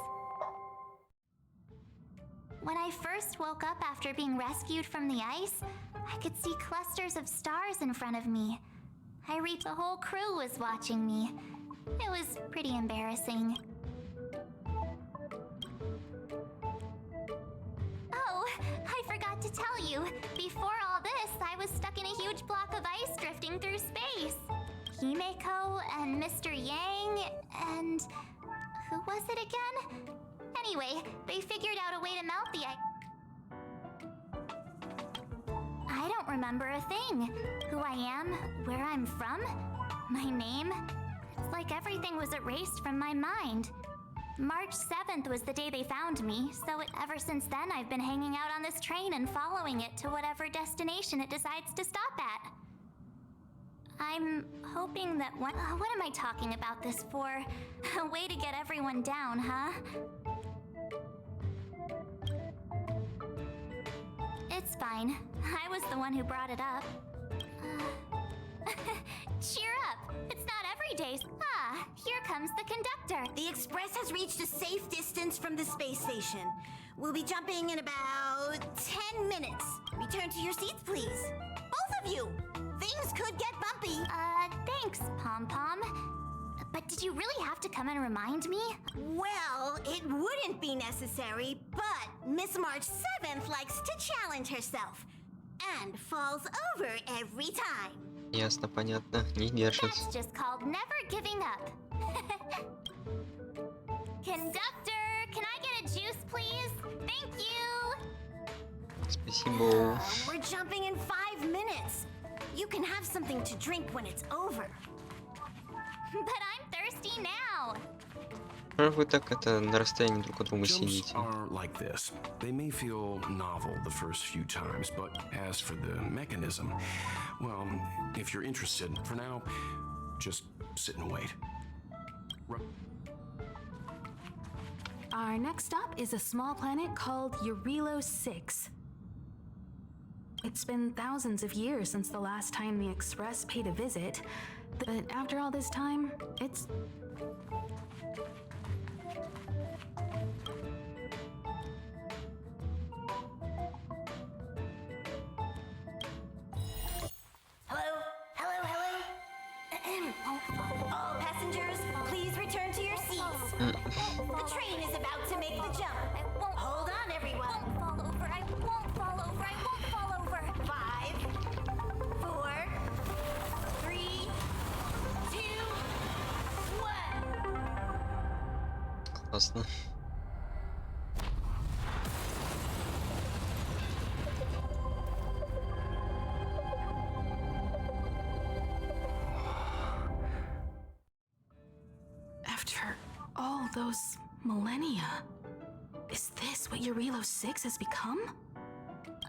When I first woke up after being rescued from the ice, I could see clusters of stars in front of me. I reached the whole crew was watching me. It was pretty embarrassing. Oh, I forgot to tell you. Before all this, I was stuck in a huge block of ice drifting through space. Himeko and Mr. Yang and... who was it again? Anyway, they figured out a way to melt the ice. I don't remember a thing. Who I am, where I'm from, my name. It's like everything was erased from my mind. March 7th was the day they found me, so ever since then I've been hanging out on this train and following it to whatever destination it decides to stop at. I'm hoping that what am I talking about this for? A way to get everyone down, huh? It's fine. I was the one who brought it up. Cheer up! It's not every day. Ah, here comes the conductor. The express has reached a safe distance from the space station. We'll be jumping in about 10 minutes. Return to your seats, please. Both of you! Things could get bumpy. Thanks, Pom Pom. But did you really have to come and remind me? Well, it wouldn't be necessary, but Miss March 7th likes to challenge herself. And falls over every time. Ясно, понятно. Не держится. That's just called never giving up. Conductor, can I get a juice, please? Thank you! Спасибо. We're jumping in 5 minutes. You can have something to drink when it's over. But I'm thirsty now. Вы так это на расстоянии друг от друга Jumps сидите? are like this. They may feel novel the first few times, but as for the mechanism, well, if you're interested, for now, just sit and wait. Our next stop is a small planet called Yarilo-VI. It's been thousands of years since the last time the Express paid a visit, but after all this time, it's... Hello? Hello, hello? All passengers, please return to your seats. The train is about to make the jump. Hold on, everyone. I won't fall over. I won't fall over. 5, 4, 3, 2, 1. Классно. After all those millennia, is this what Yarilo-VI has become?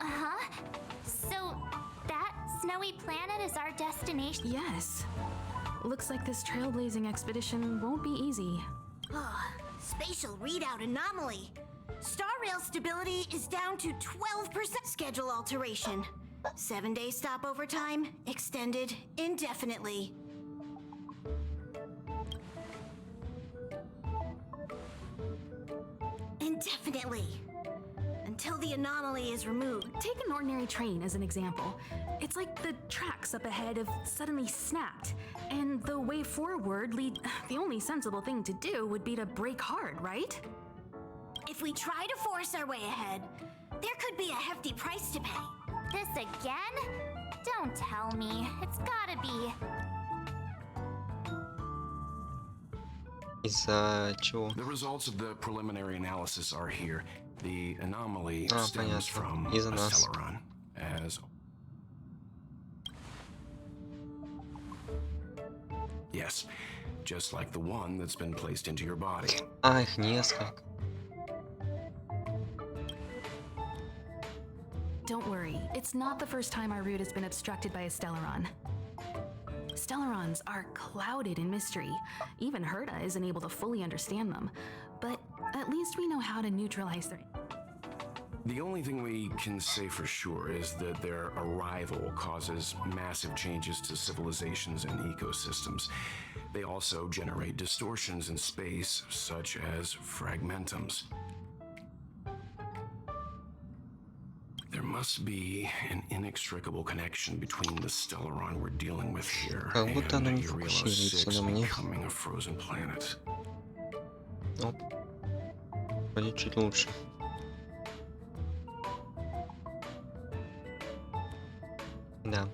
Uh-huh. So, that snowy planet is our destination? Yes. Looks like this trailblazing expedition won't be easy. Spatial readout anomaly. Star rail stability is down to 12%. Schedule alteration. 7-day stopover time extended indefinitely. Indefinitely. Until the anomaly is removed. Take an ordinary train as an example. It's like the tracks up ahead have suddenly snapped, and the way forward the only sensible thing to do would be to brake hard, right? If we try to force our way ahead, there could be a hefty price to pay. This again? Don't tell me. It's gotta be. Из-за чего? The results of the preliminary analysis are here. The anomaly Ah, stems понятно. from Из-за a нас. Stellaron, as... Yes, just like the one that's been placed into your body. А, их несколько. Don't worry, it's not the first time our route has been obstructed by a Stellaron. Stellarons are clouded in mystery. Even Herta isn't able to fully understand them. But at least we know how to neutralize their... The only thing we can say for sure is that their arrival causes massive changes to civilizations and ecosystems. They also generate distortions in space, such as fragmentums. There must be an inextricable connection between the Stellaron we're dealing with here Как and будто оно не фокусируется на Yarilo-VI мне. becoming a frozen planet. Оп. Вроде чуть лучше. Да.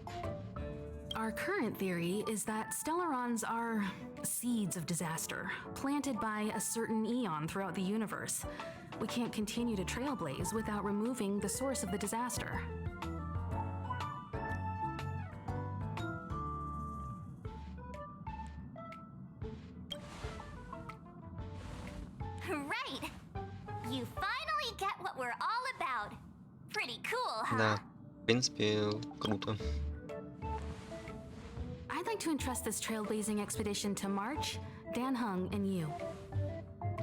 Our current theory is that Stellarons are seeds of disaster, planted by a certain eon throughout the universe. We can't continue to trailblaze without removing the source of the disaster. Right! You finally get what we're all about. Pretty cool, huh? Да. В принципе, круто. I'd like to entrust this trailblazing expedition to March, Dan Hung, and you.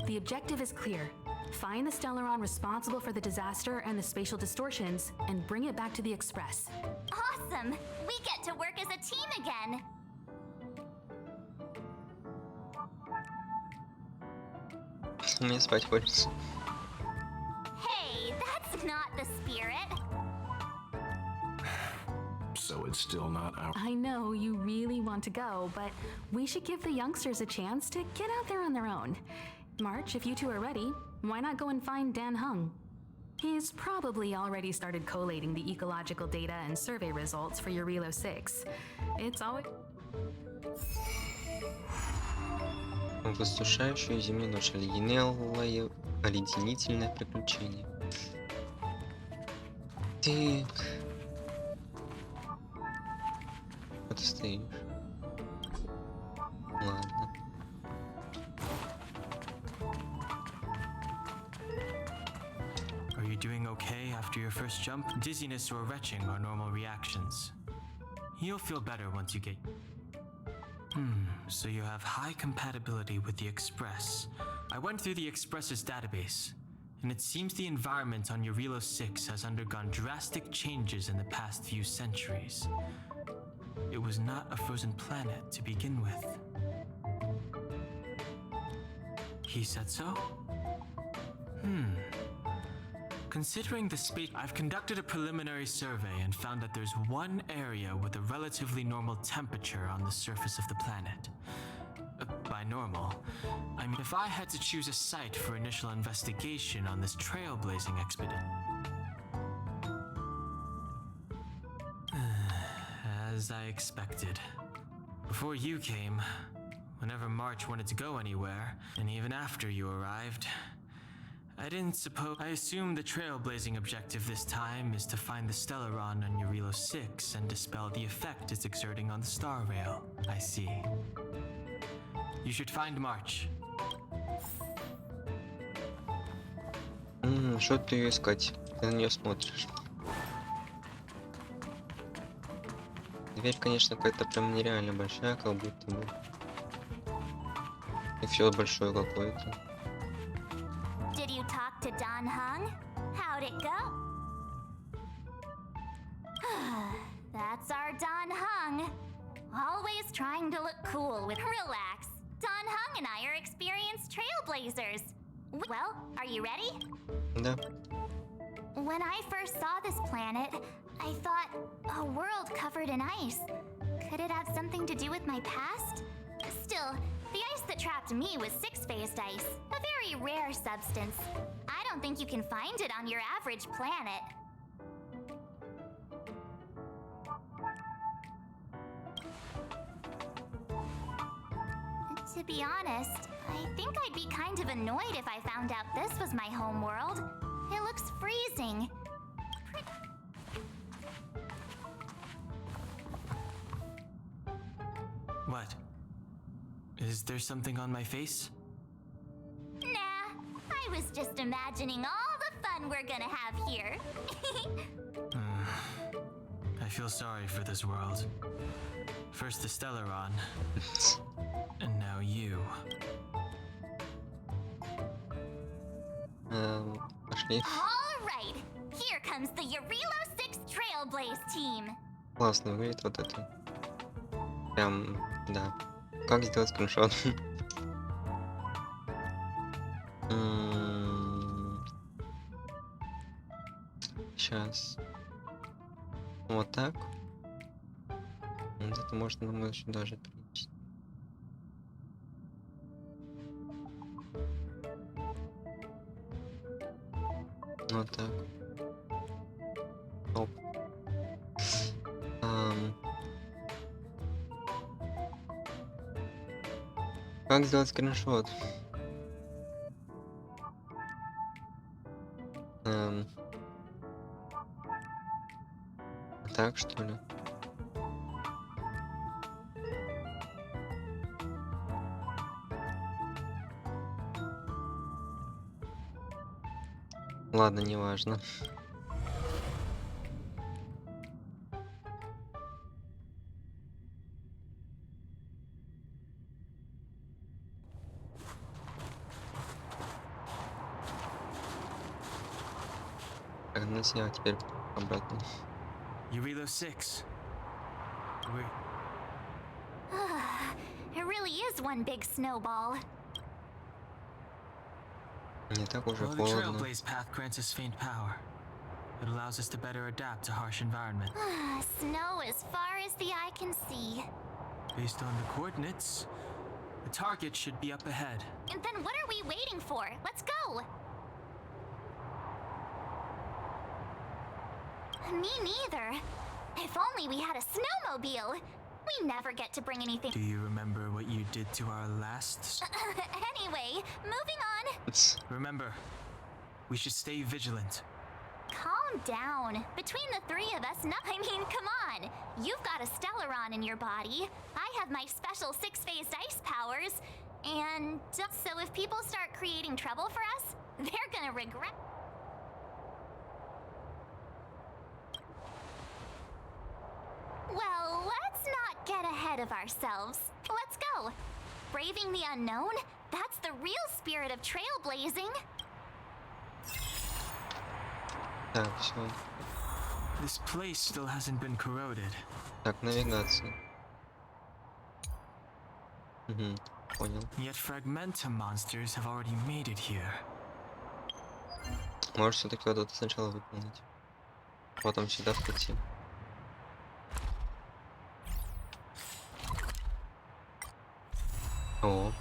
The objective is clear. Find the Stellaron responsible for the disaster and the spatial distortions, and bring it back to the Express. Awesome! We get to work as a team again! Мне спать хочется. Hey, that's not the spirit! So it's still not our... I know you really want to go, but we should give the youngsters a chance to get out there on their own. March, if you two are ready, why not go and find Dan Hung? He's probably already started collating the ecological data and survey results for Yarilo-VI. It's always... В иссушающую зимнюю ночь. Оледенительное приключение. Так. Что ты стоишь? Ладно. you're doing okay after your first jump, dizziness or retching are normal reactions. You'll feel better once you get... So you have high compatibility with the Express. I went through the Express's database, and it seems the environment on Yarilo-VI has undergone drastic changes in the past few centuries. It was not a frozen planet to begin with. He said so? Considering the space, I've conducted a preliminary survey and found that there's one area with a relatively normal temperature on the surface of the planet. By normal, I mean if I had to choose a site for initial investigation on this trailblazing expedition. As I expected. Before you came, whenever March wanted to go anywhere, and even after you arrived, I assumed the trailblazing objective this time is to find the Stellaron on Yarilo-VI and dispel the effect it's exerting on the Star Rail. I see. You should find March. Что ты ее искать? Ты на нее смотришь. Дверь, конечно, какая-то прям нереально большая, как будто бы. И все большое какое-то. Did you talk to Don Hung? How'd it go? That's our Don Hung. Always trying to look cool with relax. Don Hung and I are experienced trailblazers. Well, are you ready? Да. When I first saw this planet, I thought a world covered in ice. Could it have something to do with my past? Still, the ice that trapped me was six-phased ice, a very rare substance. I don't think you can find it on your average planet. To be honest, I think I'd be kind of annoyed if I found out this was my home world. It looks freezing. What? Is there something on my face? Nah, I was just imagining all the fun we're gonna have here. I feel sorry for this world. First the Stellaron, and now you. Пошли. All right, here comes the Yarilo-VI Trailblaze team. Классно выглядит вот это. Прям, да. Как сделать скриншот? Сейчас. Вот так. Вот это можно нам еще даже принести. Вот так. Оп. Как сделать скриншот? Так, что ли? Ладно, неважно. Так, ну я теперь обратно. Yarilo-VI. It really is one big snowball. Не так уже Well, the холодно. Trailblaze path grants us faint power. It allows us to better adapt to harsh environment. Snow as far as the eye can see. Based on the coordinates, the target should be up ahead. And then what are we waiting for? Let's go! Me neither. If only we had a snowmobile. We never get to bring anything. Do you remember what you did to our last? Anyway, moving on. Remember, we should stay vigilant. Calm down. Between the three of us, come on. You've got a Stellaron in your body. I have my special six-phased ice powers. And so if people start creating trouble for us, they're gonna regret. Well, let's not get ahead of ourselves. Let's go. Braving the unknown? That's the real spirit of trailblazing. Так, все. This place still hasn't been corroded. Так, навигация. Угу, понял. Yet fragmentum monsters have already made it here. Может, все-таки вот это сначала выполнить. Потом сюда прийти. О.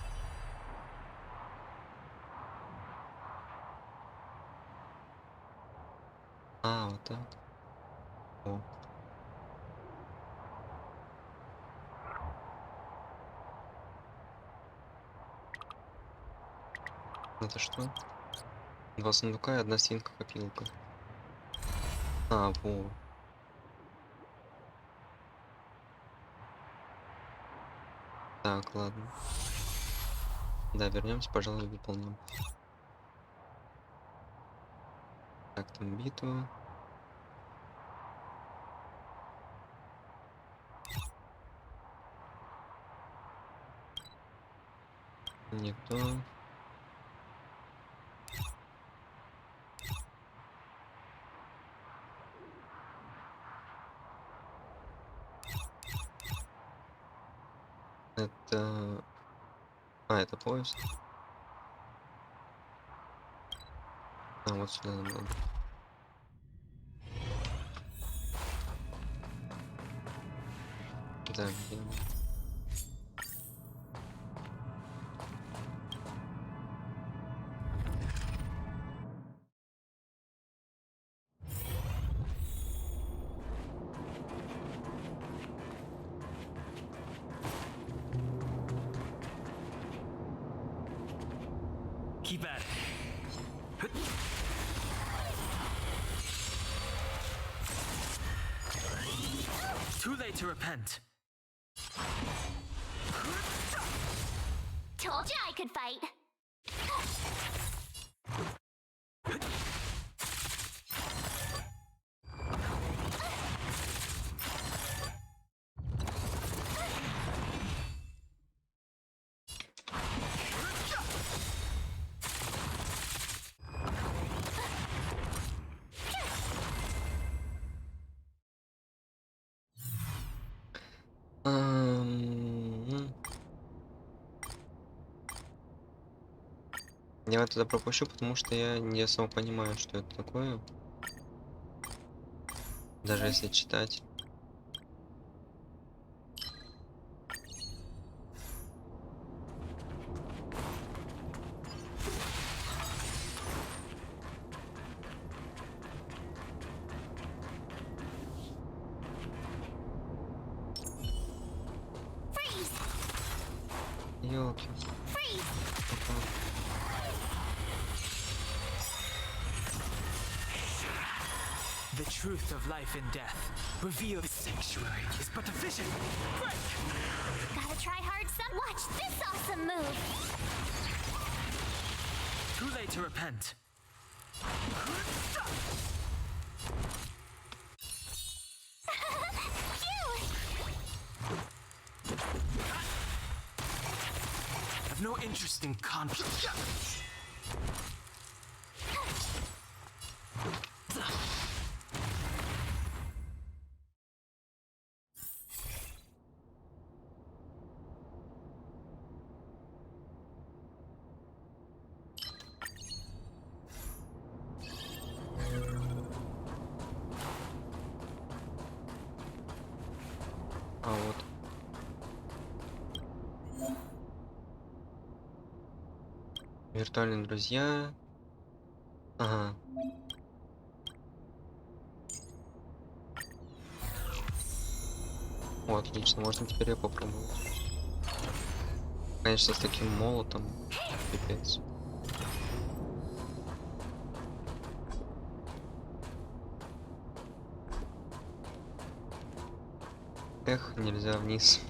А, вот так. О. Это что? 2 сундука и 1 свинка-копилка. А, во. Так, ладно. Да, вернемся, пожалуй, выполним. Так, там битва. Не то. Это... А, это поезд. А, вот сюда нам надо. Да, где он? Keep at it. Too late to repent. Told you I could fight. Я вот это пропущу, потому что я не особо понимаю, что это такое. Даже если читать. Freeze! Ёлки. Freeze! The truth of life and death. Reveal the sanctuary is but a vision. Break! Gotta try hard some. Watch this awesome move! Too late to repent. I've no interest in conflict. А вот. Виртуальные друзья. Ага. О, отлично, можно теперь я попробовать. Конечно, с таким молотом. Пипец. Эх, нельзя вниз.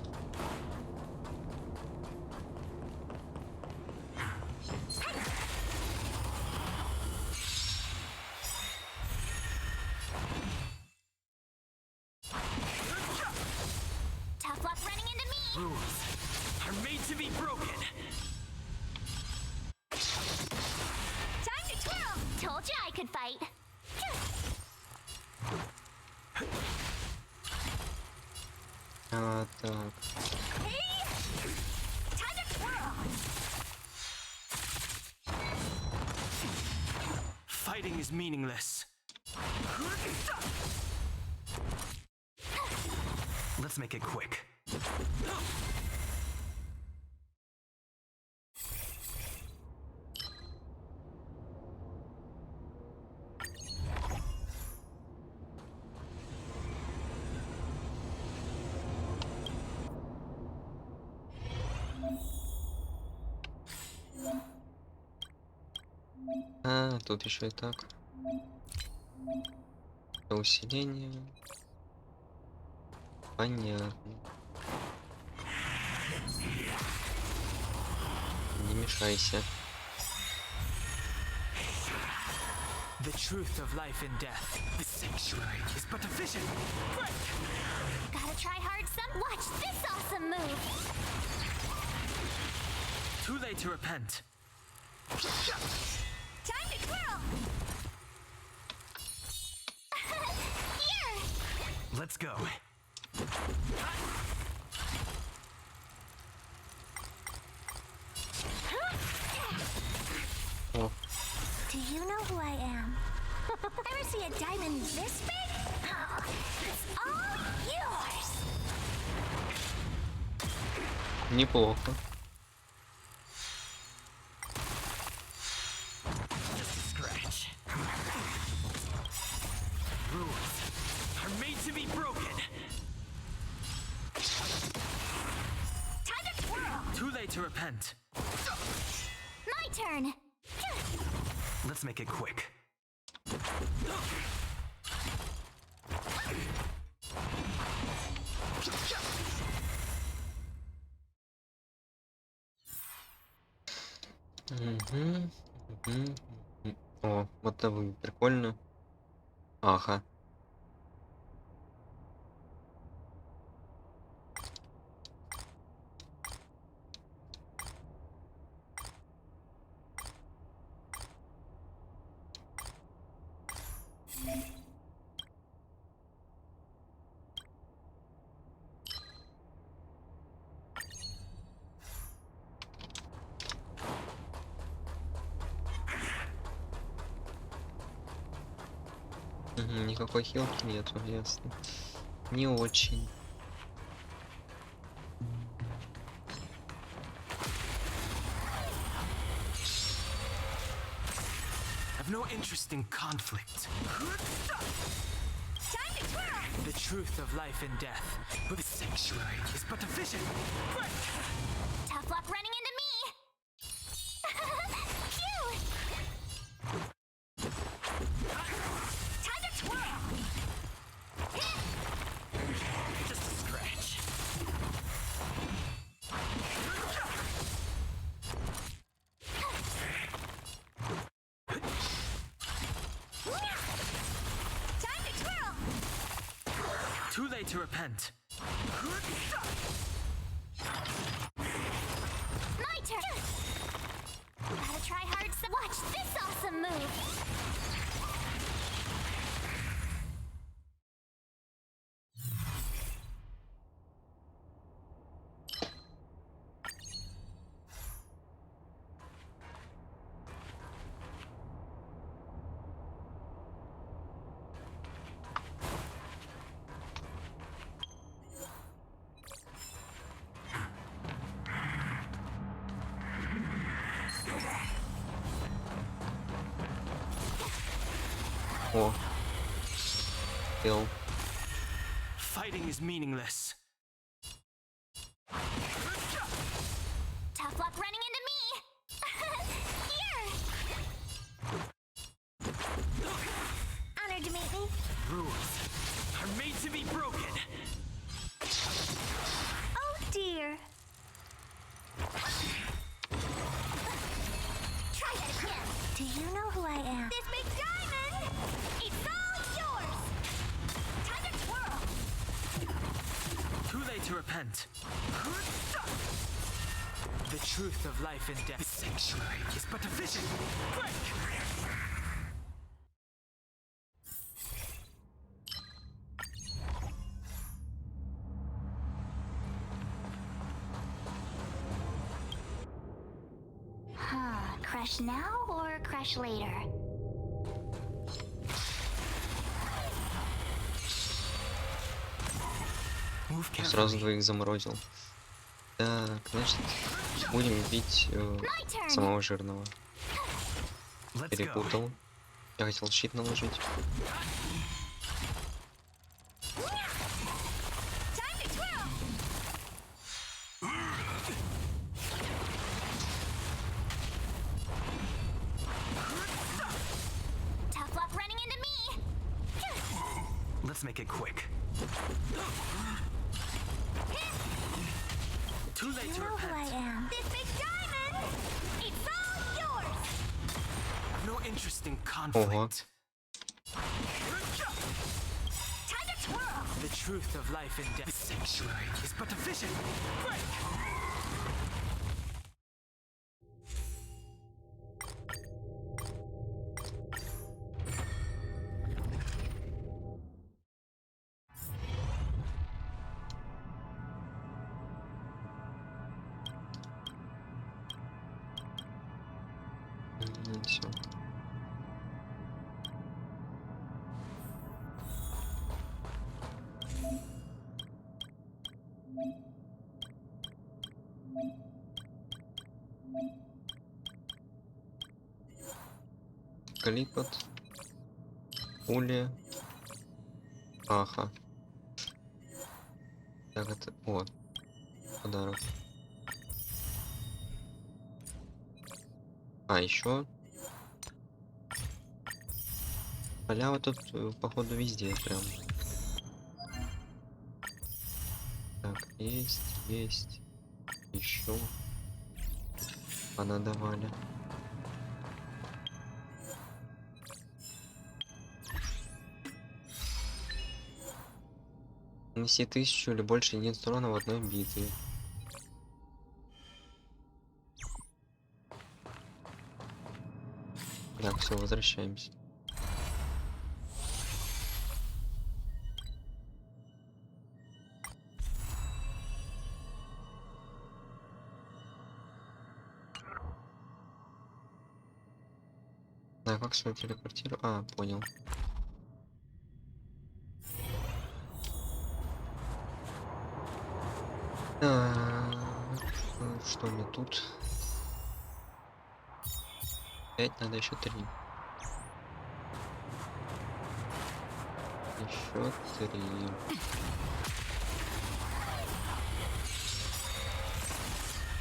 could fight. А, так. Time to twirl. Fighting is meaningless. Let's make it quick. А, тут еще и так. Это усиление. Понятно. Не мешайся. The truth of life and death. The sanctuary is but a vision. Break! Gotta try hard some. Watch this awesome move. Too late to repent. Time to twirl. Here. Let's go. О, Do you know who I am? Ever see a diamond this big? Oh, it's all yours. неплохо. Just a scratch. Rules are made to be broken. Time to twirl. Too late to repent. My turn. Let's make it quick. Мгм, мгм, мгм. О, вот это вы прикольно. Ага. Мгм, никакой хилки нету, ясно. Не очень. I've no interest in conflict. Time to twirl. The truth of life and death. But the sanctuary is but a vision. Break! Tough luck running into me. Phew. Time to twirl. Just a scratch. Time to twirl. Too late to repent. My turn. Gotta try hard some. Watch this awesome move. О. Хил. Fighting is meaningless. Tough luck running into me. Here. Honored to meet me. Rules are made to be broken. Oh dear. Try that again. Do you know who I am? This big diamond! It's all yours! Time to twirl! Too late to repent. The truth of life and death. The sanctuary is but a vision. Break! crash now or crash later? Move Сразу carefully. двоих заморозил. Так, значит, будем бить My turn. самого жирного. Let's go. Перепутал. Я хотел щит наложить. Time to twirl. Tough luck running into me. Let's make it quick. Too late You to know who I repent. am. This big diamond. It's all yours. No interest in conflict. Time to twirl. The truth of life and death. The sanctuary is but a vision. Break! Все. Клипот. Пули. Аха. Так, это... О, подарок. А, еще. Халява тут, походу, везде прям. Так, есть. Еще. Она давали. Нанеси 1000 или больше единиц урона в одной битве. Так, все, возвращаемся. Да, как свою телепортирую? А, понял. Так, что мне тут? 5, надо еще 3. Еще 3.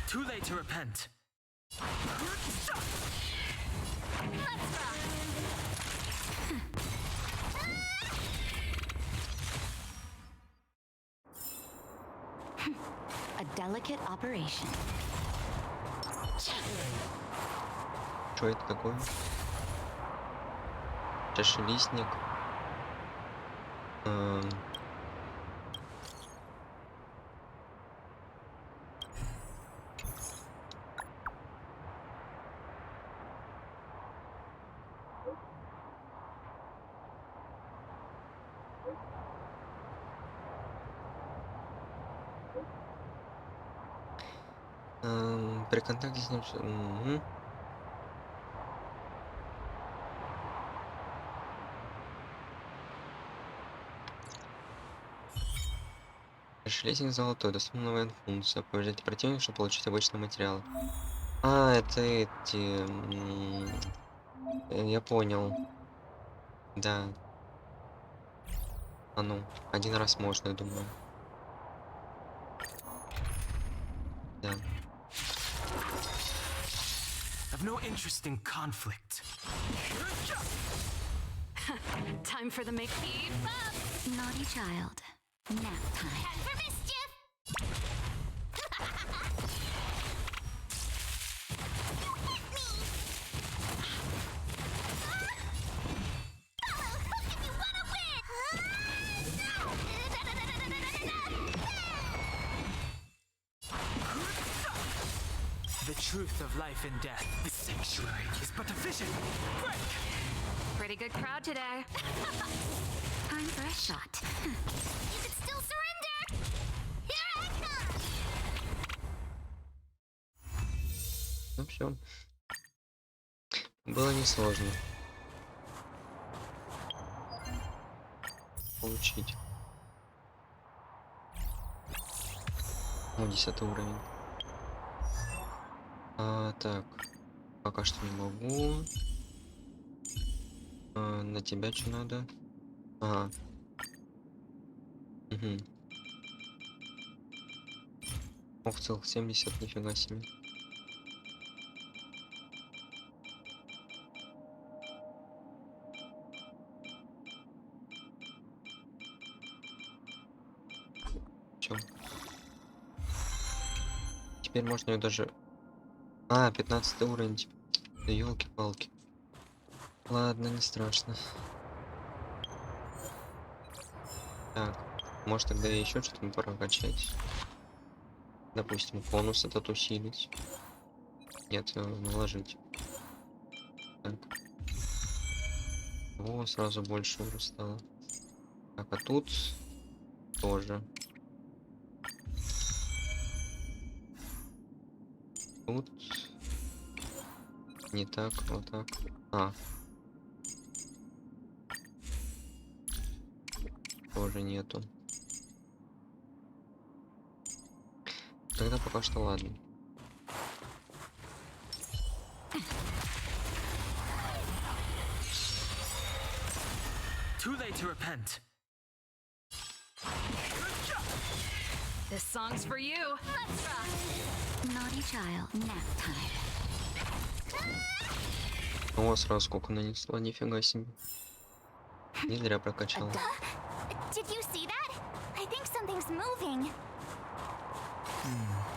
Too late to repent. A delicate operation. Что это такое? Чашелистник. При контакте с ним... Мгм. Шлейсинг золотой, доступна новая функция. Повреждайте противника, чтобы получить обычные материалы. А, это эти... Я понял. Да. А ну, один раз можно, я думаю. Да. I've no interest in conflict. Time for the make. Naughty child. Nap time. Time for mischief. You hit me. Follow hook if you wanna win. The truth of life and death. The sanctuary is but a vision. Break! Pretty good crowd today. Time for a shot. You can still surrender. Here I come. Ну все. Было несложно получить. Ну, 10 уровень. Так. Пока что не могу. На тебя что надо? Ага. Угу. Ох, целых 70, нифига себе. Чё? Теперь можно ее даже... 15 уровень. Да елки-палки. Ладно, не страшно. Так, может тогда еще что-то прокачать. Допустим, конус этот усилить. Нет, наложить. Так. О, сразу больше уже стало. Так, а тут тоже. Тут не так, вот так. Тоже нету. Тогда пока что ладно. Too late to repent. This song's for you. Let's rock. Naughty child, nap time. О, сразу сколько нанесла, нифига себе. Не зря прокачал. Did you see that? I think something's moving.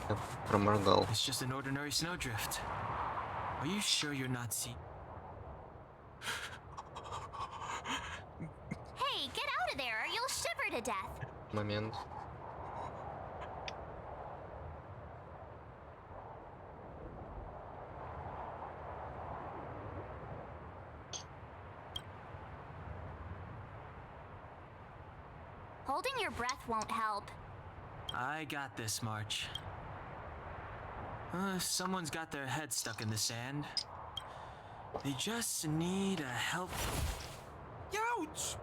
Я проморгал. It's just an ordinary snowdrift. Are you sure you're not seeing? Hey, get out of there or you'll shiver to death. Момент. Holding your breath won't help. I got this, March. Someone's got their head stuck in the sand. They just need a help. Ouch!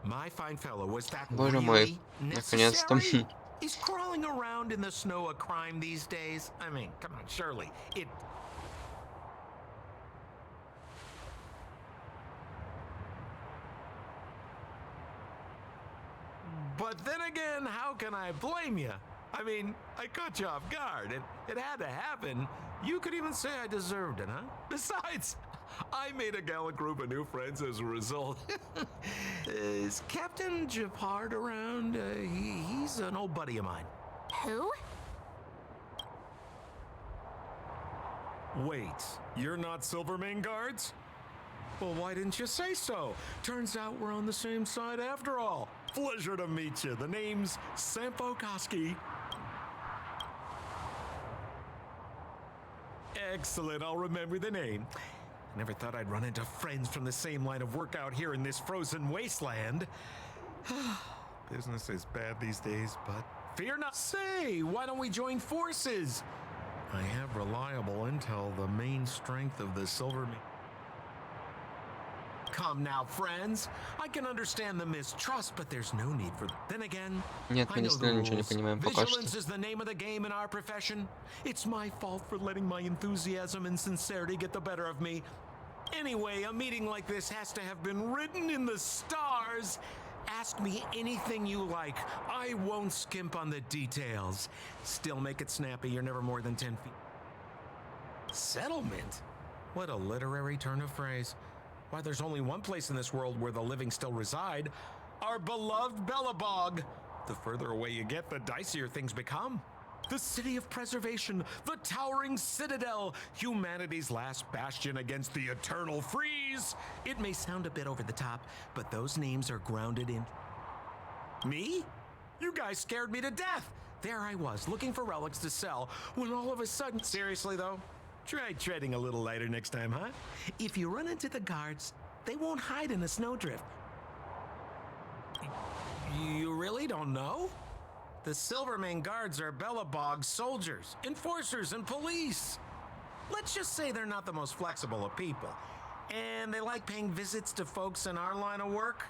My fine fellow, was that Боже мой, really наконец-то. necessary? Is crawling around in the snow a crime these days? I mean, come on, surely it. But then again, how can I blame you? I mean, I caught you off guard. It had to happen. You could even say I deserved it, huh? Besides, I made a gallant group of new friends as a result. Is Captain Japard around? He's an old buddy of mine. Who? Wait, you're not Silvermane guards? Well, why didn't you say so? Turns out we're on the same side after all. Pleasure to meet you. The name's Sampo Koski. Excellent, I'll remember the name. Never thought I'd run into friends from the same line of work out here in this frozen wasteland. Business is bad these days, but fear not. Say, why don't we join forces? I have reliable intel, the main strength of the Silvermane. Come now, friends. I can understand the mistrust, but there's no need for. Then again, Нет, мы I know the действительно ничего не rules. понимаем пока Vigilance что. is the name of the game in our profession. It's my fault for letting my enthusiasm and sincerity get the better of me. Anyway, a meeting like this has to have been written in the stars. Ask me anything you like. I won't skimp on the details. Still make it snappy. You're never more than 10 feet. Settlement? What a literary turn of phrase. Why, there's only one place in this world where the living still reside. Our beloved Bellabog. The further away you get, the dicier things become. The city of preservation, the towering citadel, humanity's last bastion against the eternal freeze. It may sound a bit over the top, but those names are grounded in... Me? You guys scared me to death. There I was, looking for relics to sell, when all of a sudden... Seriously, though? Try treading a little lighter next time, huh? If you run into the guards, they won't hide in a snowdrift. You really don't know? The Silvermane guards are Bellabog's soldiers, enforcers, and police. Let's just say they're not the most flexible of people. And they like paying visits to folks in our line of work.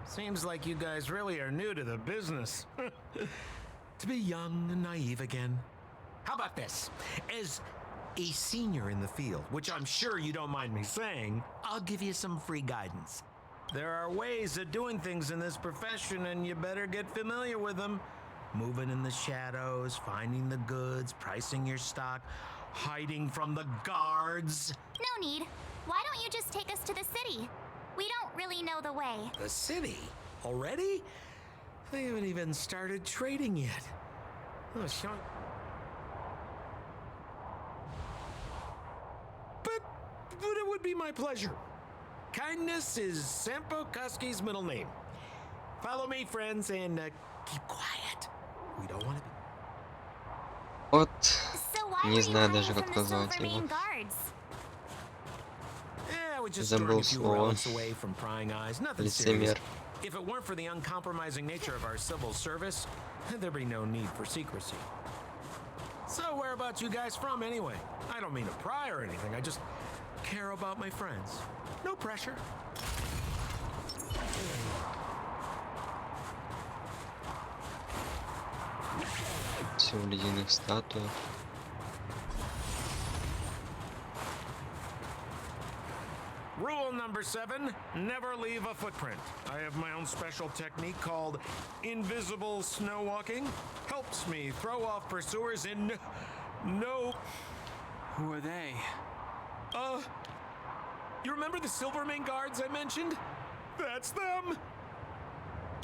Seems like you guys really are new to the business. To be young and naive again. How about this? As a senior in the field, which I'm sure you don't mind me saying, I'll give you some free guidance. There are ways of doing things in this profession, and you better get familiar with them. Moving in the shadows, finding the goods, pricing your stock, hiding from the guards. No need. Why don't you just take us to the city? We don't really know the way. The city? Already? They haven't even started trading yet. Oh, Sean. But it would be my pleasure. Kindness is Sampo Koski's middle name. Follow me, friends, and keep quiet. We don't want to be... Вот. So why Не were you знаю hiding даже, как from the назвать его. Silvermane guards? Yeah, we're just Забыл storing a few слово. relics away from prying eyes. Nothing serious. Лицемер. If it weren't for the uncompromising nature of our civil service, there'd be no need for secrecy. So whereabouts you guys from anyway? I don't mean to pry or anything. I just care about my friends. No pressure. Все в ледяных статуях. Rule number 7, never leave a footprint. I have my own special technique called invisible snow walking. Helps me throw off pursuers in no... Who are they? You remember the Silvermane guards I mentioned? That's them!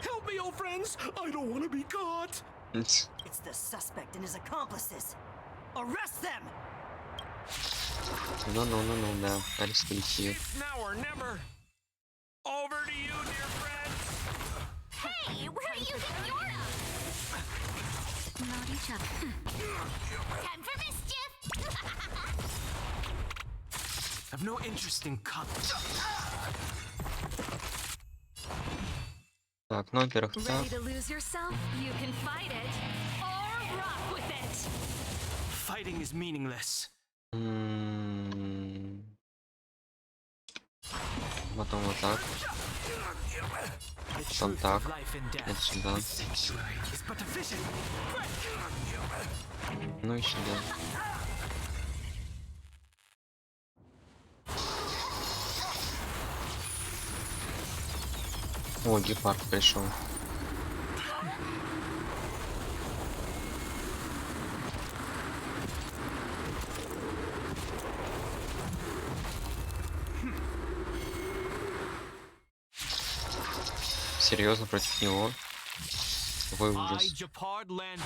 Help me, old friends! I don't want to be caught! It's the suspect and his accomplices. Arrest them! Ну, да, арестуйте их. Now or never! Over to you, dear friend! Hey, where do you think you're Not each other. Time for mischief! I've no interest in Так, ну, во-первых, так. Ready to lose yourself? You can fight it or rock with it. Fighting is meaningless. Потом вот так. The Там truth так. of life and Это death сюда. is but a vision. Ну и сюда. О, гепард пришел. Серьезно, против него? Какой I, ужас. Japard Landau,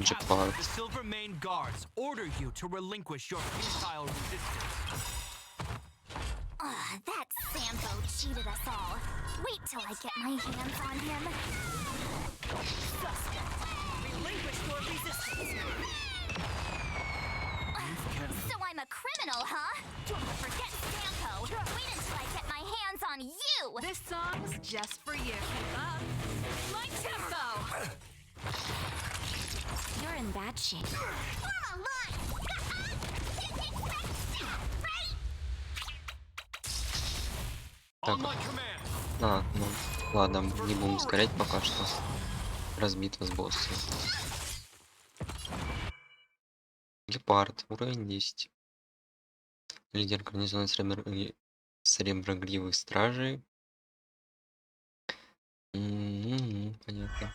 Japard. captain of the Silvermane Guards, order you to relinquish your futile resistance. That Sampo cheated us all. Wait till I get my hands on him. Relinquish your resistance. So I'm a criminal, huh? Forget Sampo. Wait until I get my hands on you. This song's just for you. Keep up. My tempo. You're in bad shape. Form a line. Right? Так. On my command. Ну, ладно, не будем ускорять пока что. Разбитва с боссом. Гепард, уровень 10. Лидер гарнизона среброгривых стражей. Понятно.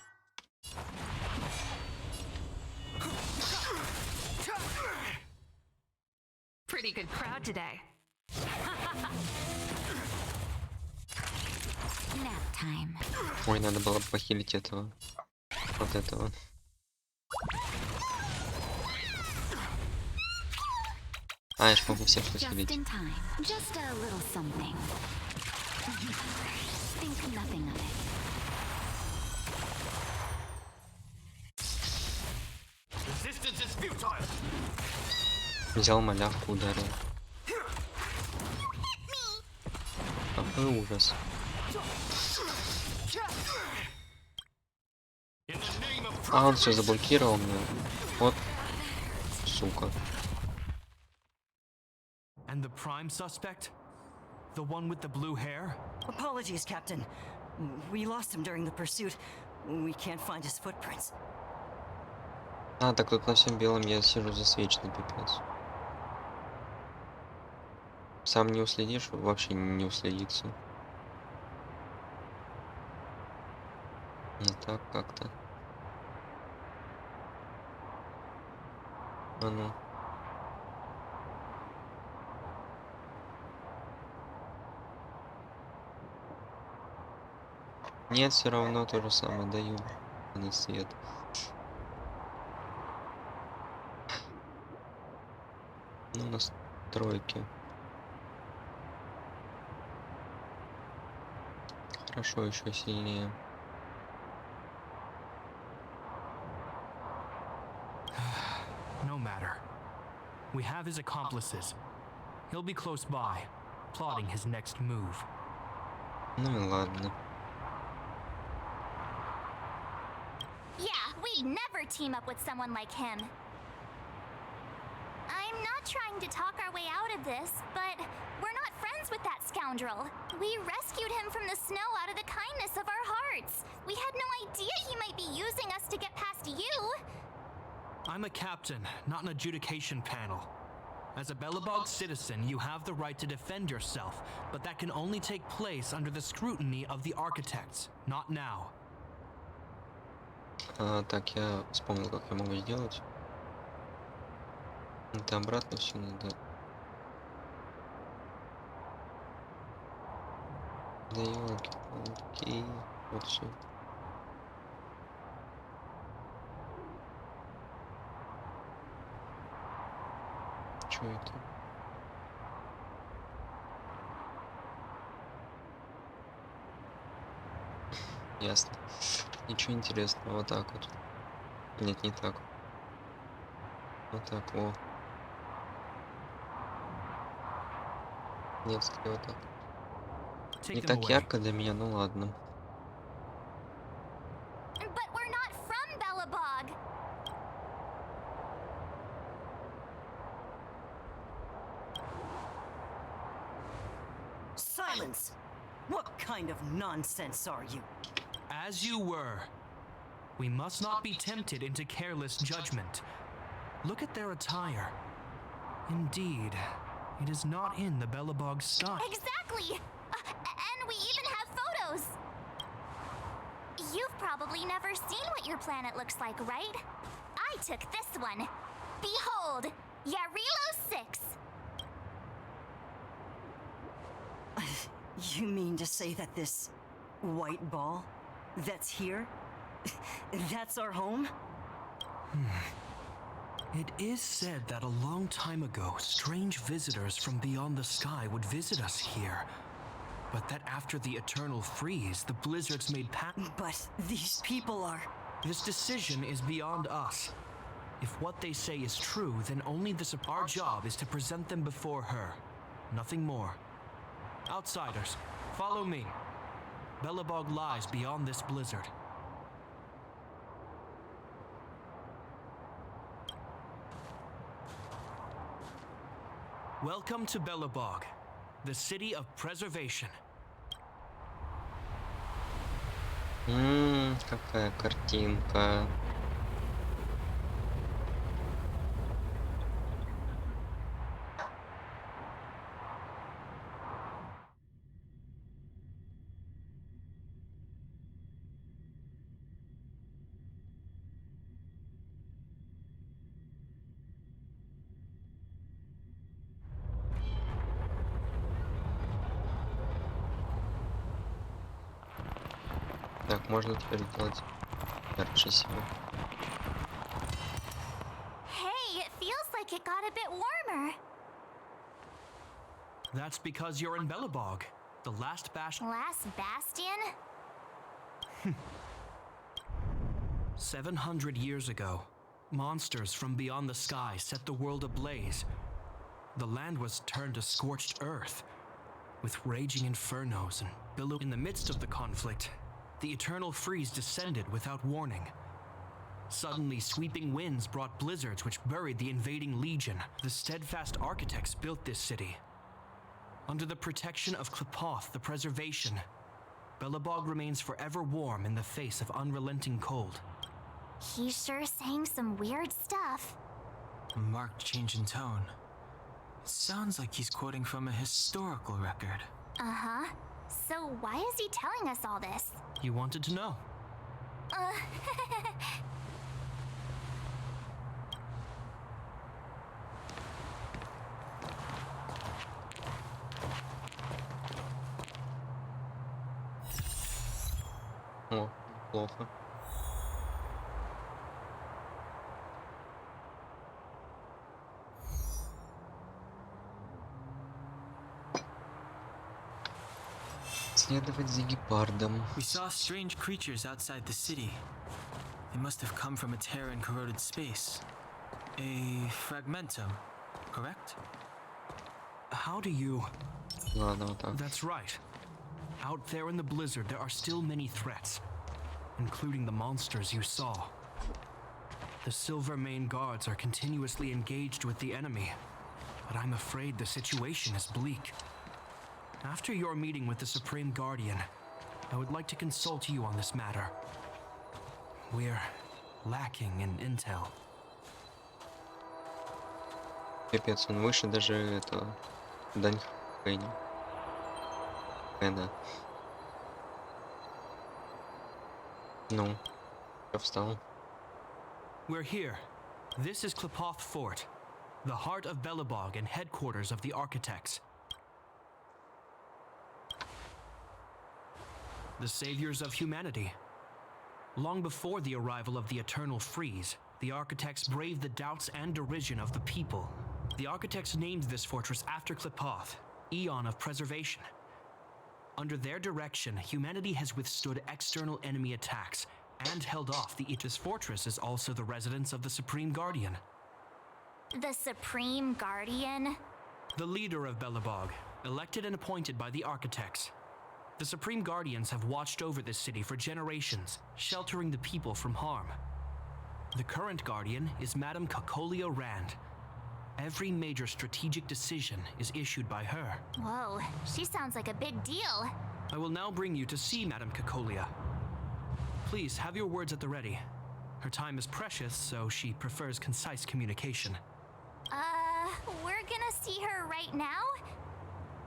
Pretty good crowd today. Nap time. Ой, надо было похилить этого. Вот этого. А, я ж могу всех Just похилить. in time. Just a little something. Think nothing of it. Resistance is futile. Взял малявку, ударил. Какой ужас. In the name of А, он все заблокировал мне. Вот сука. And the prime suspect? The one with the blue hair? Apologies, Captain. We lost him during the pursuit. We can't find his footprints. А, так тут на всем белом я сижу засвеченный, пипец. Сам не уследишь, вообще не уследится. Не так как-то. А ну. Нет, все равно то же самое даю на свет. Ну, настройки. Хорошо, еще сильнее. No matter. We have his accomplices. He'll be close by, plotting his next move. Ну и ладно. Yeah, we'd never team up with someone like him. I'm not trying to talk our way out of this, but we're not friends with that scoundrel. We rescued him from the snow out of the kindness of our hearts. We had no idea he might be using us to get past you. I'm a captain, not an adjudication panel. As a Belobog citizen, you have the right to defend yourself, but that can only take place under the scrutiny of the architects, not now. Так, я вспомнил, как я могу сделать. Это обратно все надо. Да елки-палки. Вот все. Что это? Ясно. Ничего интересного. Вот так вот. Нет, не так. Вот так, о. Нет, скорее вот так. Не так ярко для меня, ну ладно. But we're not from Belobog. Silence! What kind of nonsense are you? As you were. We must not be tempted into careless judgment. Look at their attire. Indeed, it is not in the Belobog style. Exactly! And we even have photos! You've probably never seen what your planet looks like, right? I took this one. Behold, Yarilo-VI. You mean to say that this white ball that's here, that's our home? It is said that a long time ago, strange visitors from beyond the sky would visit us here. But that after the eternal freeze, the blizzards made But these people are... This decision is beyond us. If what they say is true, then only our job is to present them before her. Nothing more. Outsiders, follow me. Belobog lies beyond this blizzard. Welcome to Belobog, the city of preservation. Какая картинка. Так, можно теперь делать ярче себя. Hey, it feels like it got a bit warmer. That's because you're in Belobog, the last bastion. Last bastion? 700 years ago, monsters from beyond the sky set the world ablaze. The land was turned to scorched earth, with raging infernos and billow. In the midst of the conflict, the eternal freeze descended without warning. Suddenly, sweeping winds brought blizzards which buried the invading legion. The steadfast architects built this city. Under the protection of Klepoth, the preservation, Belobog remains forever warm in the face of unrelenting cold. He's sure saying some weird stuff. A marked change in tone. It sounds like he's quoting from a historical record. Uh-huh. So why is he telling us all this? You wanted to know. О, плохо. Следовать за гепардом. We saw strange creatures outside the city. They must have come from a tear in corroded space. A fragmentum, correct? How do you... Ладно, вот так. That's right. Out there in the blizzard, there are still many threats, including the monsters you saw. The Silvermane guards are continuously engaged with the enemy, but I'm afraid the situation is bleak. After your meeting with the Supreme Guardian, I would like to consult you on this matter. We're lacking in intel. Капец, он выше даже этого Дань Хэня. Хэна. Ну, я встал. We're here. This is Klepoth Fort, the heart of Belobog and headquarters of the architects. The saviors of humanity. Long before the arrival of the Eternal Freeze, the architects braved the doubts and derision of the people. The architects named this fortress after Klepoth, Eon of Preservation. Under their direction, humanity has withstood external enemy attacks and held off the This fortress is also the residence of the Supreme Guardian. The Supreme Guardian? The leader of Belobog, elected and appointed by the architects. The Supreme Guardians have watched over this city for generations, sheltering the people from harm. The current Guardian is Madame Kakolia Rand. Every major strategic decision is issued by her. Whoa, she sounds like a big deal. I will now bring you to see Madame Kakolia. Please have your words at the ready. Her time is precious, so she prefers concise communication. We're gonna see her right now?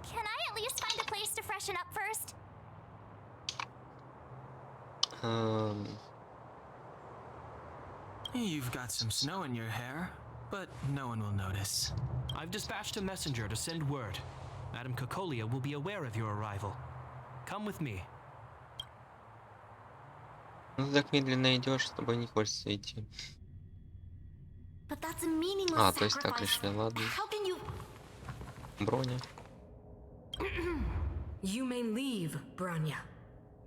Can I at least find a place to freshen up first? You've got some snow in your hair, but no one will notice. I've dispatched a messenger to send word. Madame Kakolia will be aware of your arrival. Come with me. Ну ты так медленно идешь, с тобой не хочется идти. But that's a meaningless А, то есть так sacrifice. решили, ладно. How can you... Броня. You may leave, Branya.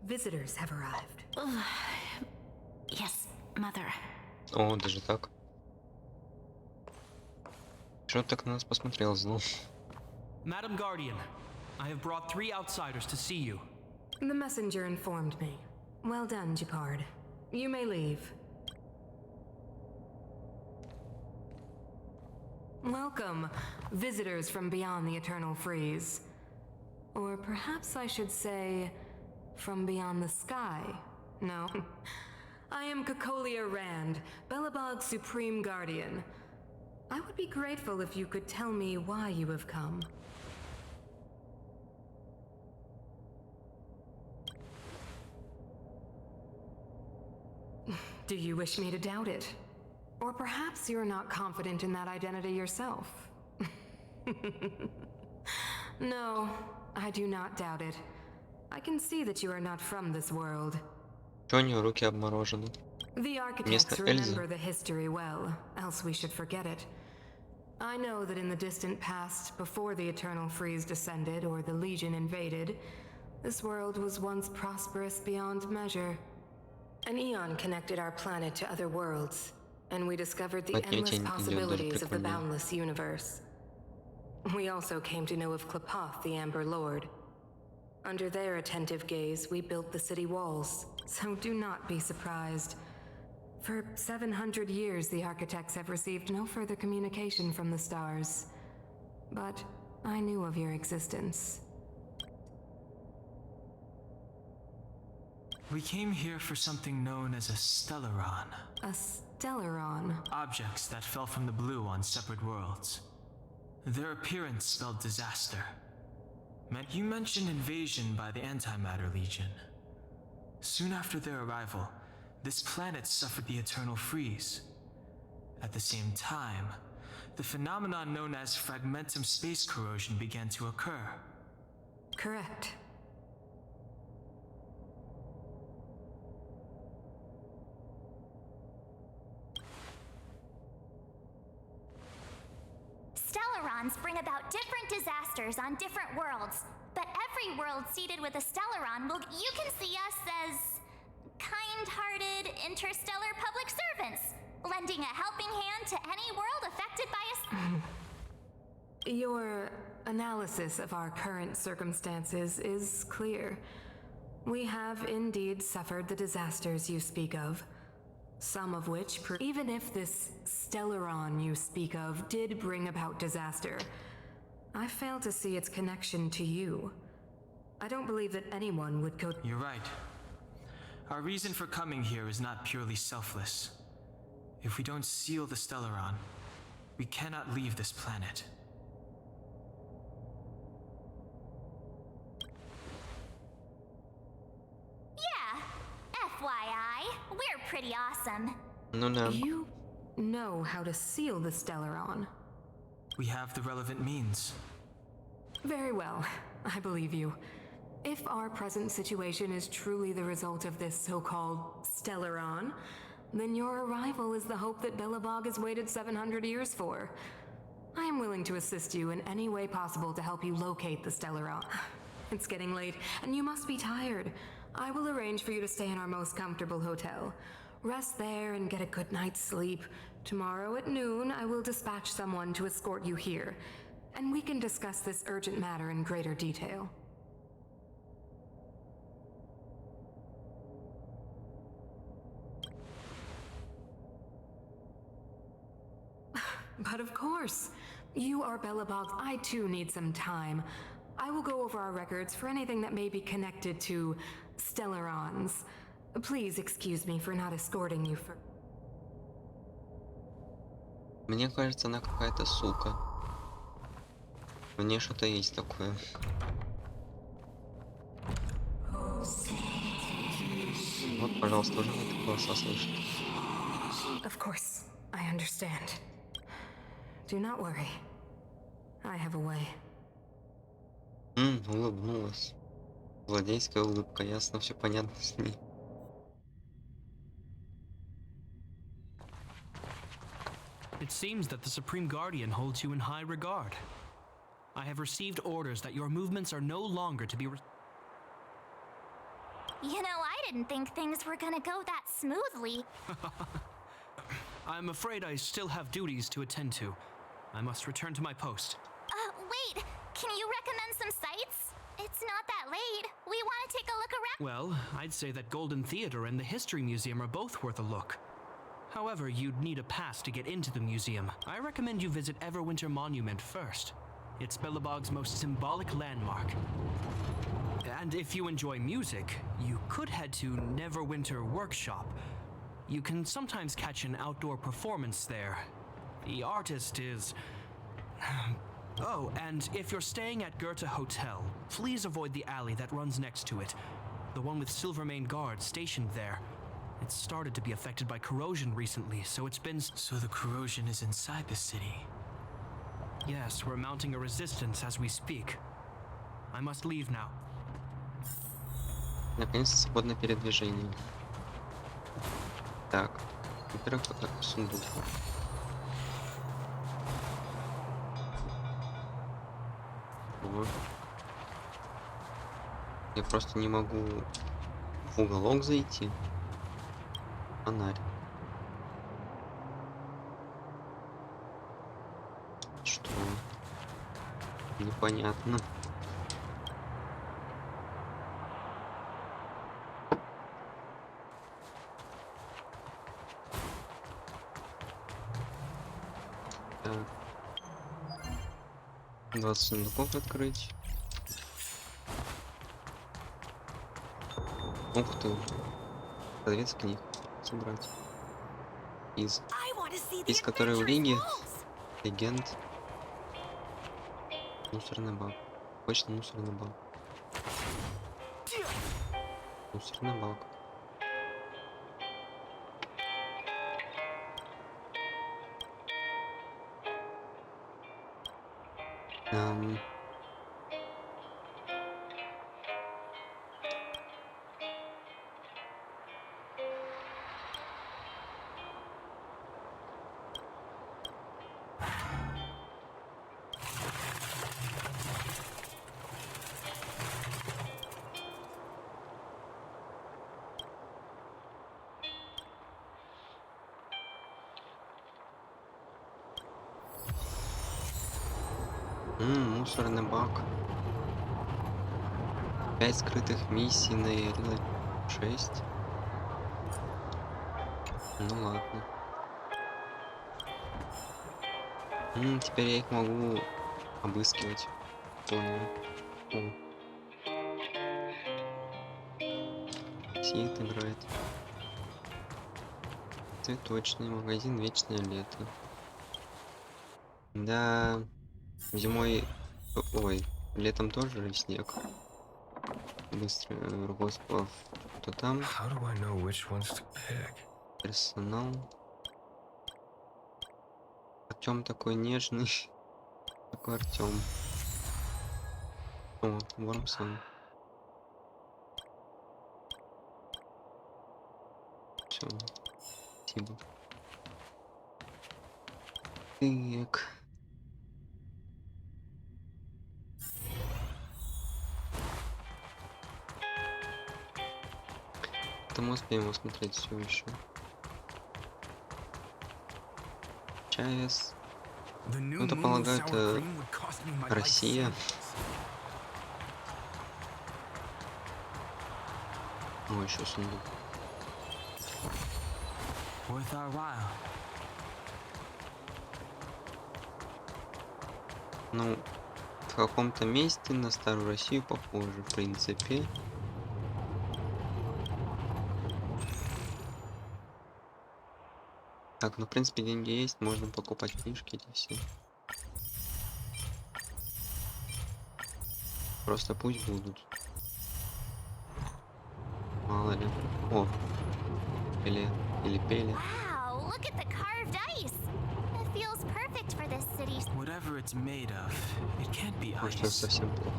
Visitors have arrived. Yes, mother. О, даже так. Чё так на нас посмотрел, зло? Madam Guardian, I have brought 3 outsiders to see you. The messenger informed me. Well done, Gepard. You may leave. Welcome, visitors from beyond the Eternal Freeze. Or perhaps I should say, from beyond the sky. No. I am Kakolia Rand, Belobog's Supreme Guardian. I would be grateful if you could tell me why you have come. Do you wish me to doubt it? Or perhaps you're not confident in that identity yourself? No, I do not doubt it. I can see that you are not from this world. Чё у него руки обморожены? The architects Mr. remember Elsa. the history well, else we should forget it. I know that in the distant past, before the Eternal Freeze descended or the Legion invaded, this world was once prosperous beyond measure. An eon connected our planet to other worlds, and we discovered the Окей, endless тень идёт, даже possibilities of the прикольно. boundless universe. We also came to know of Klepoth, the Amber Lord. Under their attentive gaze, we built the city walls, so do not be surprised. For 700 years, the architects have received no further communication from the stars. But I knew of your existence. We came here for something known as a stellaron. A stellaron? Objects that fell from the blue on separate worlds. Their appearance spelled disaster. You mentioned invasion by the Antimatter Legion. Soon after their arrival, this planet suffered the eternal freeze. At the same time, the phenomenon known as fragmentum space corrosion began to occur. Correct. Stellarons bring about different disasters on different worlds, but every world seeded with a Stellaron you can see us as kind-hearted interstellar public servants, lending a helping hand to any world affected by a Your analysis of our current circumstances is clear. We have indeed suffered the disasters you speak of. Some of which, even if this stellaron you speak of did bring about disaster, I fail to see its connection to you. I don't believe that anyone would go— You're right. Our reason for coming here is not purely selfless. If we don't seal the stellaron, we cannot leave this planet. Yeah, FYI, we're pretty awesome. Ну да. You know how to seal the stellaron. We have the relevant means. Very well, I believe you. If our present situation is truly the result of this so-called stellaron, then your arrival is the hope that Belobog has waited 700 years for. I am willing to assist you in any way possible to help you locate the stellaron. It's getting late, and you must be tired. I will arrange for you to stay in our most comfortable hotel. Rest there and get a good night's sleep. Tomorrow at noon, I will dispatch someone to escort you here, and we can discuss this urgent matter in greater detail. But of course, you are Belobog. I too need some time. I will go over our records for anything that may be connected to stellarons. Please excuse me for not escorting you for— Мне кажется, она какая-то сука. В ней что-то есть такое. Вот, пожалуйста, уже это голоса слышит. Of course, I understand. Do not worry. I have a way. Улыбнулась. Злодейская улыбка, ясно, все понятно с ней. It seems that the Supreme Guardian holds you in high regard. I have received orders that your movements are no longer to be You know, I didn't think things were gonna go that smoothly. I'm afraid I still have duties to attend to. I must return to my post. Wait, can you recommend some sites? It's not that late. We want to take a look around. Well, I'd say that Golden Theater and the History Museum are both worth a look. However, you'd need a pass to get into the museum. I recommend you visit Everwinter Monument first. It's Belobog's most symbolic landmark. And if you enjoy music, you could head to Neverwinter Workshop. You can sometimes catch an outdoor performance there. The artist is... Oh, and if you're staying at Goethe Hotel, please avoid the alley that runs next to it. The one with Silvermane guards stationed there. It's started to be affected by corrosion recently, so it's been... So the corrosion is inside the city. Yes, we're mounting a resistance as we speak. I must leave now. Наконец-то свободное передвижение. Так, во-первых, сундук. О. Я просто не могу в уголок зайти. Фонарь. Что? Непонятно. Так. 20 сундуков открыть. Ух ты. Продавец книг. Собрать. Из которой в лиге легенд. Мусорный бак. Точно мусорный бак. Мусорный бак. Эм, Мусорный бак. 5 скрытых миссий на Ярило-6. Ну ладно. Теперь я их могу обыскивать. Понял. О. Сид играет. Цветочный магазин Вечное лето. Да, зимой... Ой, летом тоже снег. Быстро руководство что там. How do I know which ones to pick? Персонал. Артем такой нежный. Такой Артем. О, Вормсон. Все. Спасибо. Так. Это мы успеем осмотреть все еще. ЧАЭС. Ну, это, полагаю, это Россия. О, еще сундук. Worth our while. Ну, в каком-то месте на Старую Россию похоже, в принципе. Так, ну, в принципе, деньги есть, можно покупать книжки эти все. Просто пусть будут. Мало ли. О, или пели. Wow, look at the carved ice. It feels perfect for this city. Whatever it's made of, it can't be Может, это ice. совсем плохо.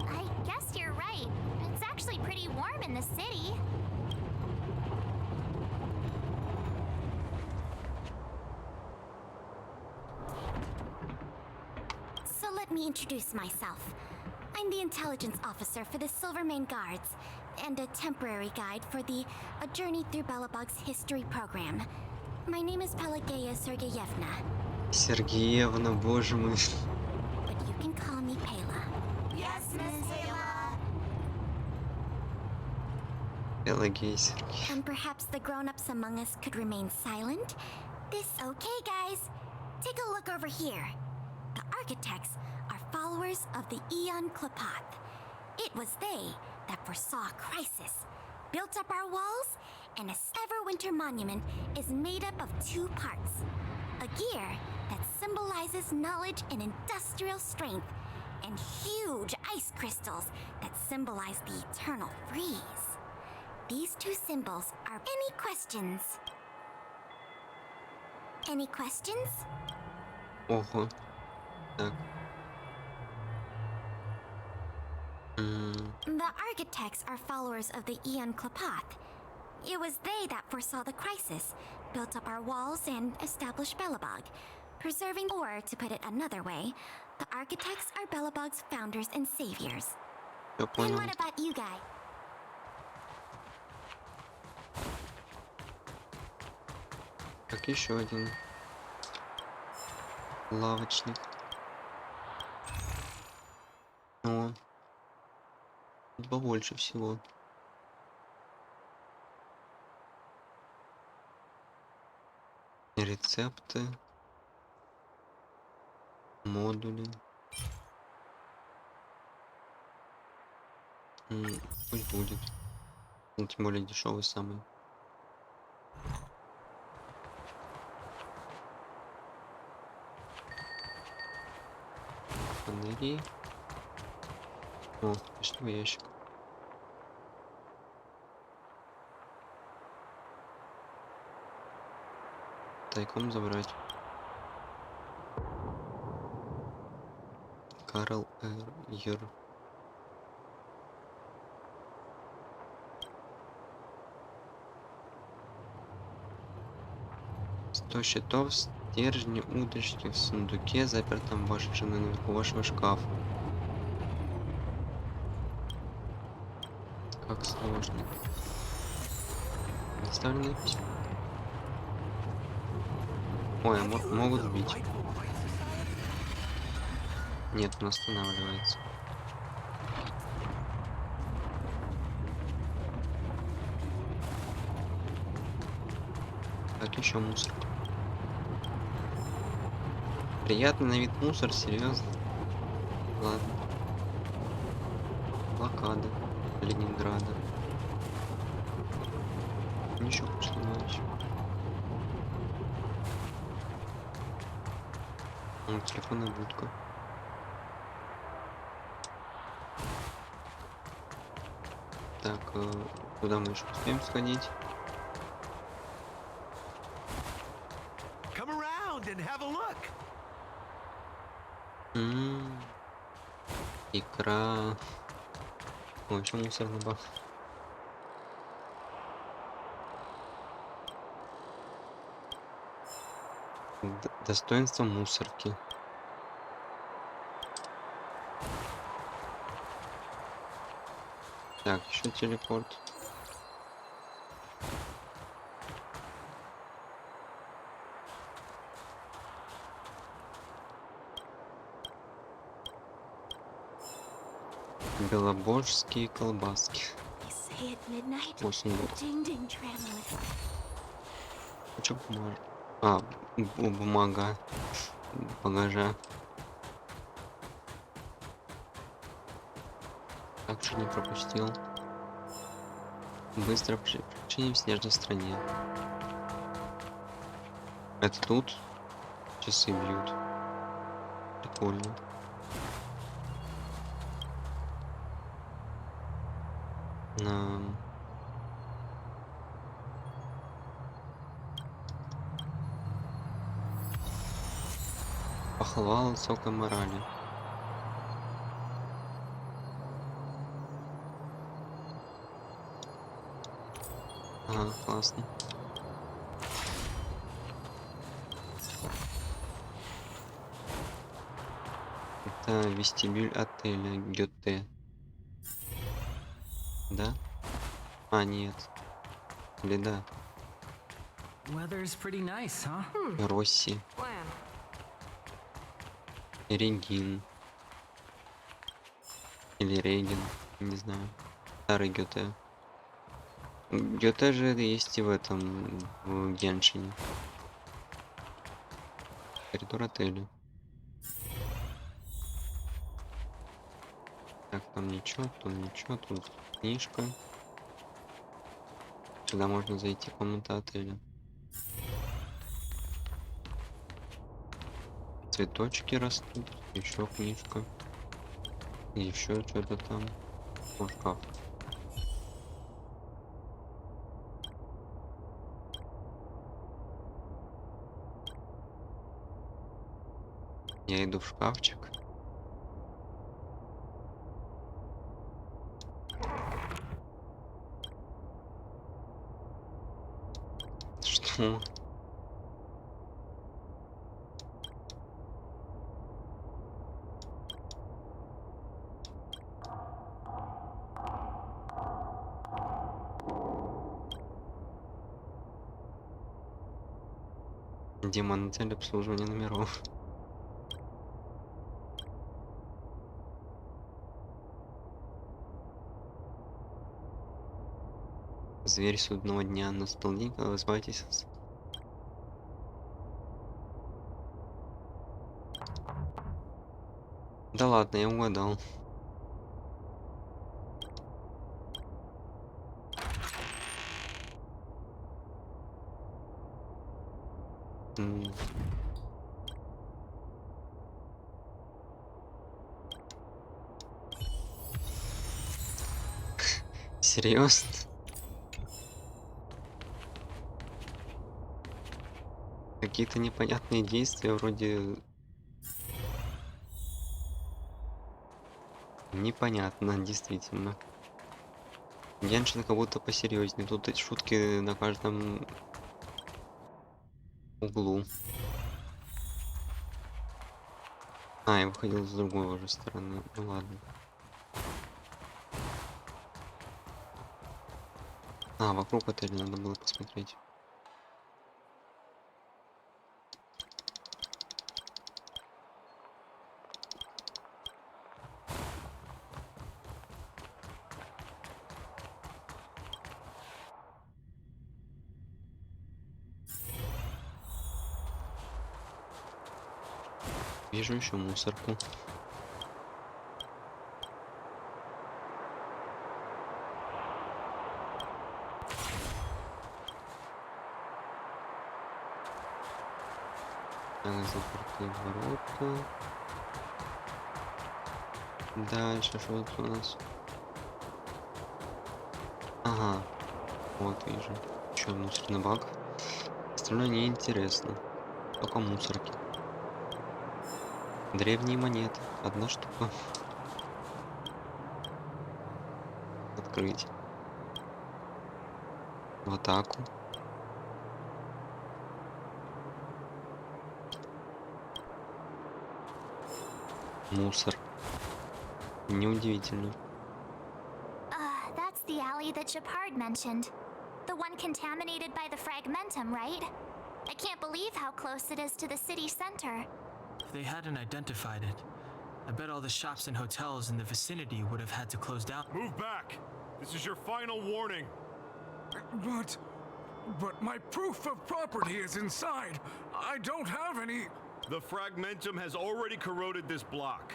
I guess you're right. It's actually pretty warm in the city. So let me introduce myself. I'm the intelligence officer for the Silvermane Guards, and a temporary guide for the A Journey Through Belobog's History program. My name is Pelageya Sergeyevna, Сергеевна, боже мой. but you can call me Pela. Yes, Miss Pela. Пелагея Сергеевна. And perhaps the grown-ups among us could remain silent. Okay, guys. Take a look over here. The architects are followers of the Aeon Klapath. It was they that foresaw a crisis, built up our walls, and this Everwinter monument is made up of 2 parts. A gear that symbolizes knowledge and industrial strength, and huge ice crystals that symbolize the eternal freeze. These 2 symbols are... Any questions? Any questions? Ого. Так. The architects are followers of the Aeon Klapath. It was they that foresaw the crisis, built up our walls, and established Belobog. Preserving, or to put it another way, the architects are Belobog's founders and saviors. Я And понял. what about you guys? Так, еще один. Лавочник. О. Тут побольше всего. Рецепты. Модули. Пусть будет. Ну, тем более дешевый самый. Фонари. О, почтовый ящик. Тайком забрать. Карл Йер. 100 щитов, стержни, удочки в сундуке, запертом в вашей жены наверху вашего шкафа. Как сложно. Доставленное письмо. Ой, могут сбить. Нет, он останавливается. Так, еще мусор. Приятный на вид мусор, серьезно. Ладно. Блокада Ленинграда. Ничего пошлого еще. Телефонная будка. Так, куда мы еще успеем сходить? Come around and have a look. Икра. Ой, еще мусорный бак. Достоинство мусорки. Так, еще телепорт. Белоборжские колбаски. They say at midnight, 8 год. ding ding tremor. Хочу бумажу. А, бумага. Багажа. Так что не пропустил. Быстро приключение в снежной стране. Это тут часы бьют. Прикольно. Похвала высокой морали. Ага, классно. Это вестибюль отеля Гёте. Да? А, нет. Или да? Weather's pretty nice, huh? Росси. Регин. Или Рейген. Не знаю. Старый Гёте. Гёте же есть и в этом, в Геншине. Коридор отеля. Так, там ничего, тут книжка. Сюда можно зайти, комната отеля. Цветочки растут, еще книжка. Еще что-то там. О, шкаф. Я иду в шкафчик. Что? Демон, цель обслуживания номеров. Зверь судного дня. Настал день, когда вы избавитесь Да ладно, я угадал. М. Серьезно? Какие-то непонятные действия вроде непонятно, действительно. Геншин как будто посерьезнее. Тут эти шутки на каждом углу. А, я выходил с другой уже стороны. Ну ладно. А, вокруг отеля надо было посмотреть. Вижу еще мусорку. Так, запертые ворота. Дальше что тут у нас? Ага, вот вижу. Еще мусорный бак. Остальное неинтересно. Только мусорки. Древние монеты. Одна штука. Открыть. В атаку. Мусор. Неудивительно. That's the alley that Shepard mentioned. The one contaminated by the fragmentum, right? I can't believe how close it is to the city center. If they hadn't identified it, I bet all the shops and hotels in the vicinity would have had to close down. Move back! This is your final warning. But my proof of property is inside. I don't have any. The fragmentum has already corroded this block.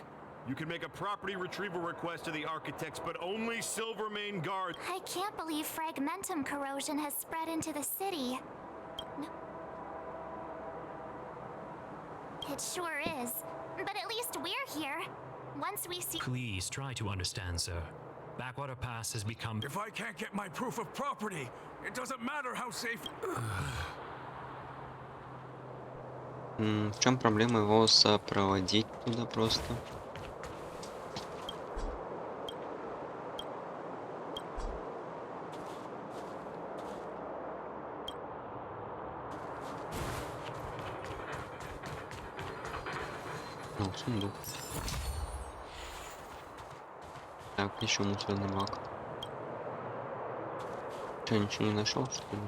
You can make a property retrieval request to the architects, but only Silvermane Guard. I can't believe fragmentum corrosion has spread into the city. No. It sure is. But at least we're here. Once we see— Please try to understand, sir. Backwater Pass has become— If I can't get my proof of property, it doesn't matter how safe. В чем проблема его сопроводить туда просто? Ну, сундук. Так, еще мусорный бак. Че, ничего не нашел, что ли?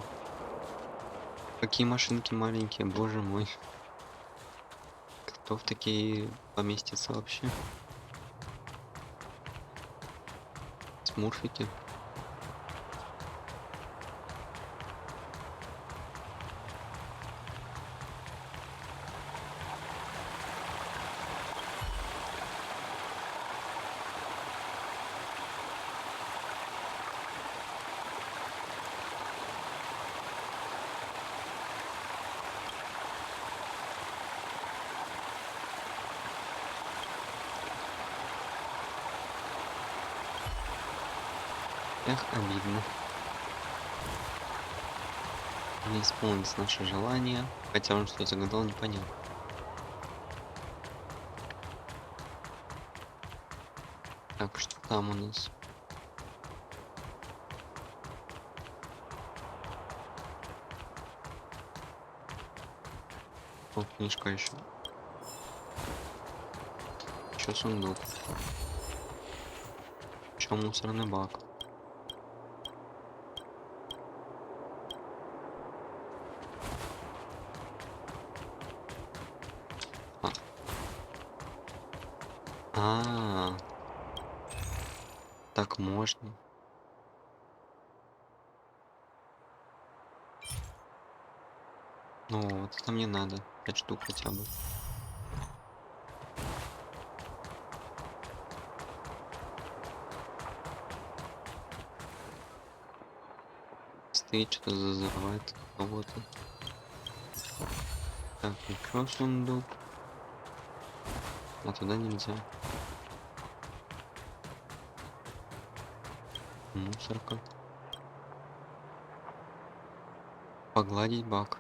Какие машинки маленькие, боже мой. Кто в такие поместится вообще? Смурфики. Эх, обидно. Не исполнилось наше желание, хотя он что загадал, непонятно. Так, что там у нас? О, книжка еще. Еще сундук. Еще мусорный бак. Так можно. Ну вот, это мне надо. 5 штук хотя бы. стоит, что-то зазывает кого-то. Так, еще сундук. А туда нельзя. Мусорка. Погладить бак.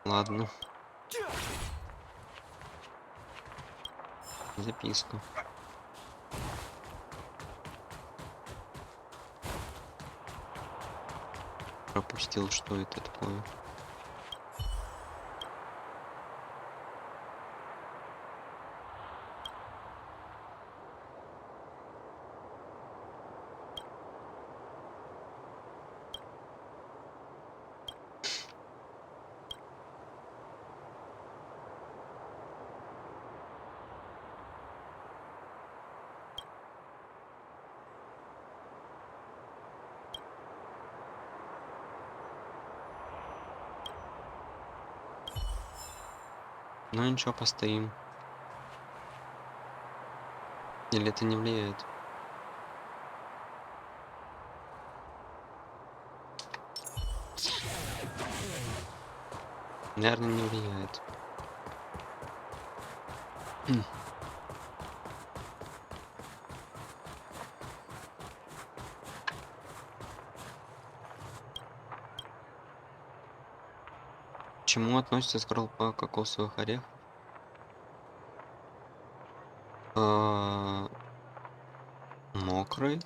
Ладно. Записка. Пропустил, что это такое. Ну ничего, постоим. Или это не влияет? Наверное, не влияет. К чему относится скорлупа кокосовых орехов? Мокрый.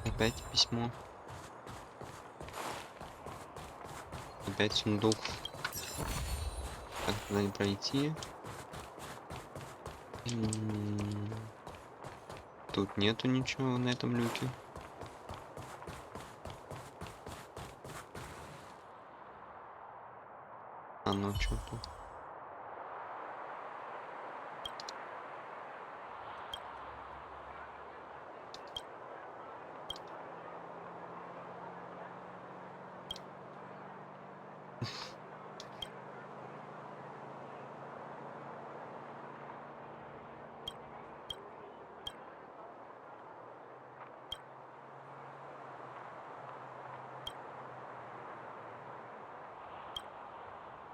Опять письмо. Опять сундук. Как туда не пройти? Тут нету ничего на этом люке. А ну что тут?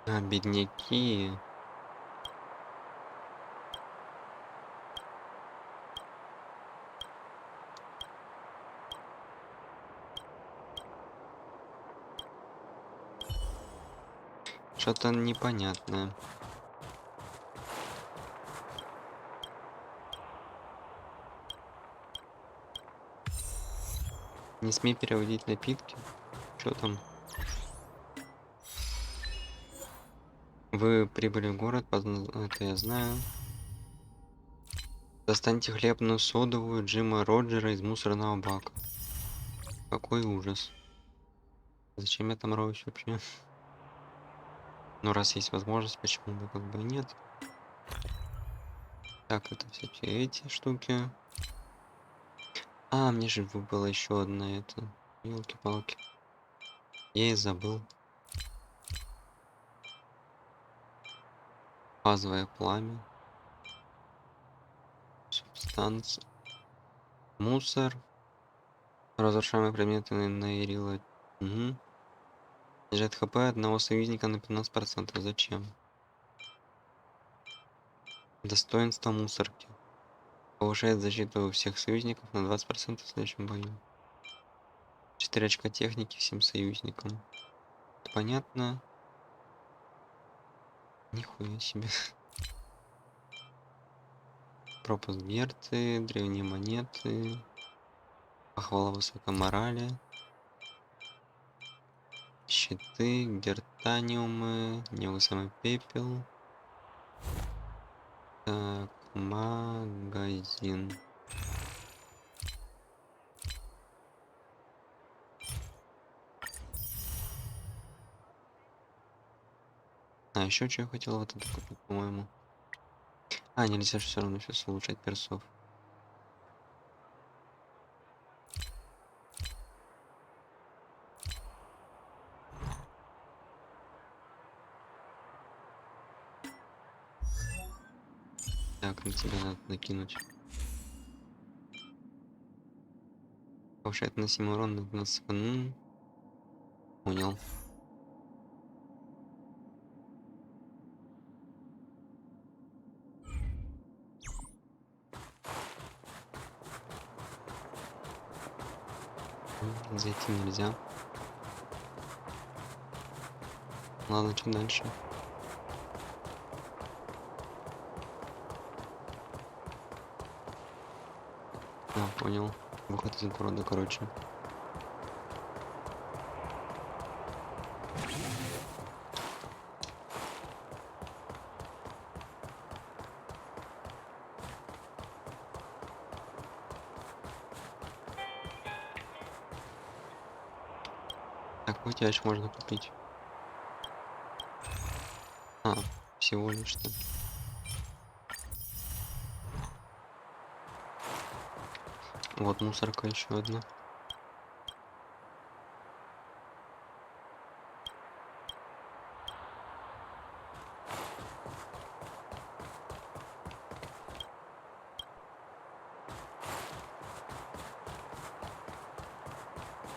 А, бедняки. Что-то непонятное. Не смей переводить напитки. Что там? Вы прибыли в город, это я знаю. Достаньте хлебную содовую Джима Роджера из мусорного бака. Какой ужас. Зачем я там роюсь вообще? Ну, раз есть возможность, почему бы как бы и нет. Так, это всякие эти штуки. А, мне же выпала еще одна это. Ёлки-палки. Я и забыл. Фазовое пламя. Субстанция. Мусор. Разрушаемые предметы на Ярило. Угу. Снижает ХП одного союзника на 15%. Зачем? Достоинство мусорки. Повышает защиту всех союзников на 20% в следующем бою. 4 очка техники всем союзникам. Это понятно. Нихуя себе. Пропуск Герты, древние монеты. Похвала высокой морали. Щиты, гертаниумы, невысомый пепел. Так, магазин. А еще что я хотел вот это купить, по-моему. А, нельзя же все равно сейчас улучшать персов. Так, на тебя надо накинуть. Повышает наносимый урон на 12 секунд. Понял. Зайти нельзя. Ладно, что дальше? А, понял. Выход из города, короче. Так, утяж можно купить. А, всего лишь-то. Вот мусорка еще одна.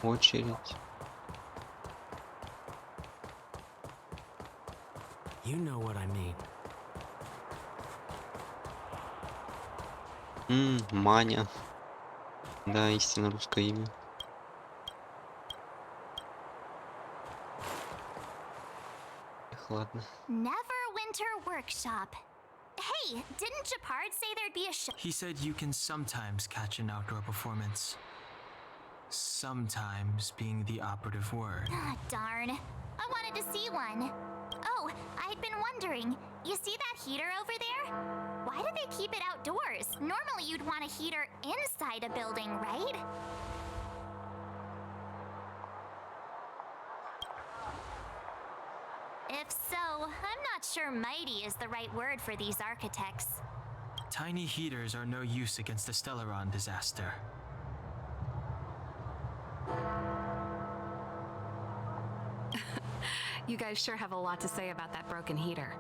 Очередь. You know what I mean. Маня. Да, истинно русское имя. Эх, ладно. Neverwinter Workshop. Hey, didn't Japard say there'd be a show? He said you can sometimes catch an outdoor performance. Sometimes being the operative word. Ah, darn. I wanted to see one. Oh, I'd been wondering. You see that heater over there? Why do they keep it outdoors? Normally you'd want a heater inside a building, right? If so, I'm not sure mighty is the right word for these architects. Tiny heaters are no use against the Stellaron disaster. You guys sure have a lot to say about that broken heater.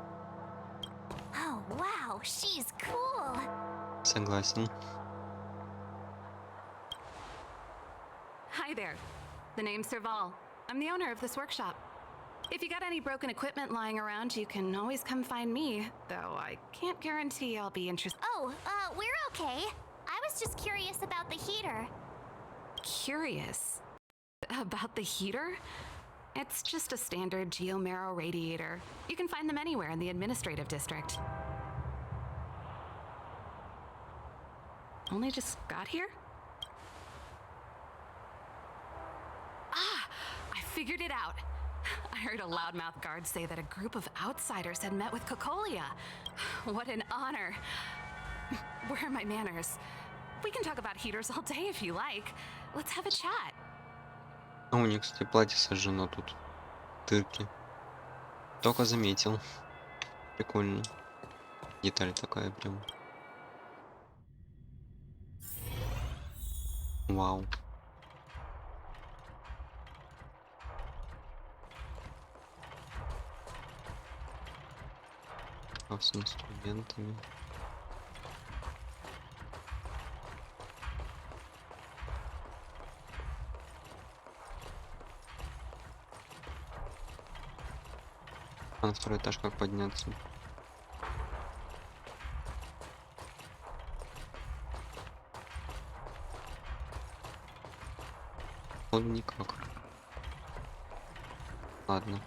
Oh, wow, she's cool. Согласен. Hi there. The name's Serval. I'm the owner of this workshop. If you got any broken equipment lying around, you can always come find me, though I can't guarantee I'll be interested. Oh, we're okay. I was just curious about the heater. Curious? About the heater? It's just a standard geomarrow radiator. You can find them anywhere in the administrative district. Only just got here? Ah! I figured it out! I heard a loudmouth guard say that a group of outsiders had met with Cocolia. What an honor. Where are my manners? We can talk about heaters all day if you like. Let's have a chat. А у нее, кстати, платье сожжено тут. Дырки. Только заметил. Прикольно. Деталь такая прям. Вау. А с инструментами. А на второй этаж как подняться? Он никак. Ладно.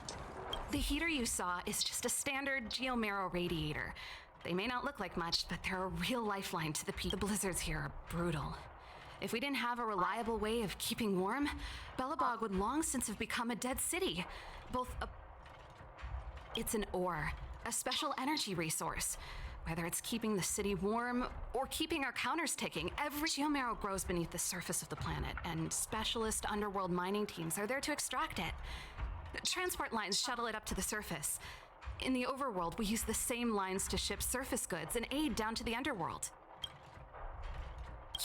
The heater you saw is just a standard geomarrow radiator. They may not look like much, but they're a real lifeline to the people. The blizzards here are brutal. If we didn't have a reliable way of keeping warm, Belobog would long since have become a dead city. It's an ore, a special energy resource. Whether it's keeping the city warm or keeping our counters ticking, every geomarrow grows beneath the surface of the planet, and specialist underworld mining teams are there to extract it. Transport lines shuttle it up to the surface. In the overworld, we use the same lines to ship surface goods and aid down to the underworld.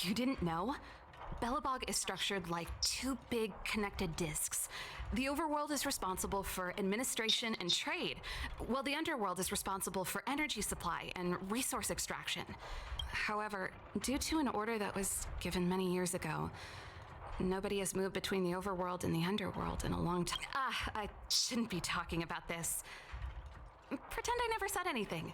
You didn't know? Belobog is structured like two big connected discs. The overworld is responsible for administration and trade, while the underworld is responsible for energy supply and resource extraction. However, due to an order that was given many years ago, nobody has moved between the overworld and the underworld in a long time. I shouldn't be talking about this. Pretend I never said anything.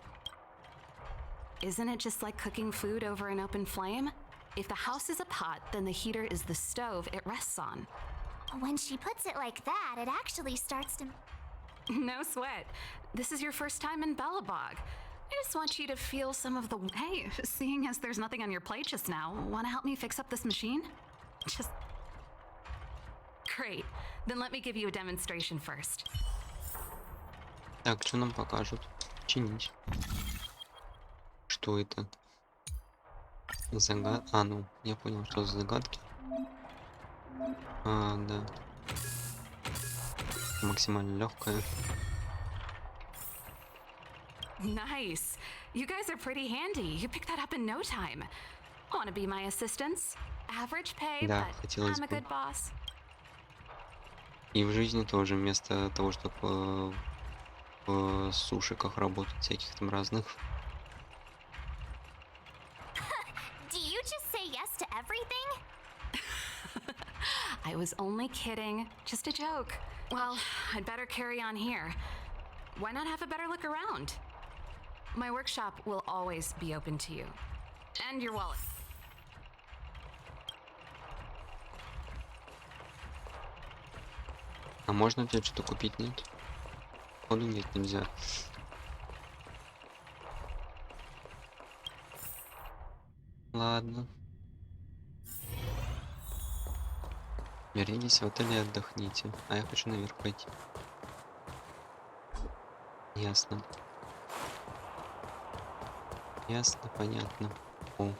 Isn't it just like cooking food over an open flame? If the house is a pot, then the heater is the stove it rests on. When she puts it like that, it actually starts to... No sweat. This is your first time in Belobog. I just want you to feel some of the... Hey, seeing as there's nothing on your plate just now, want to help me fix up this machine? Just... Great. Then let me give you a demonstration first. Так, что нам покажут? Чинить. Что это? Ну, я понял, что за загадки. Да. Максимально легкая. Nice. You guys are pretty handy. You picked that up in no time. Want to be my assistants? Average pay, Да, but хотелось I'm a бы. good boss. И в жизни тоже, вместо того, чтобы в сушиках работать, всяких там разных. Do you just say yes to everything? I was only kidding. Just a joke. Well, I'd better carry on here. Why not have a better look around? My workshop will always be open to you. And your wallet. А можно тебе что-то купить, нет? Походу нет, нельзя. Ладно. Вернитесь в отель и отдохните. А я хочу наверх пойти. Ясно. Ясно, понятно. О,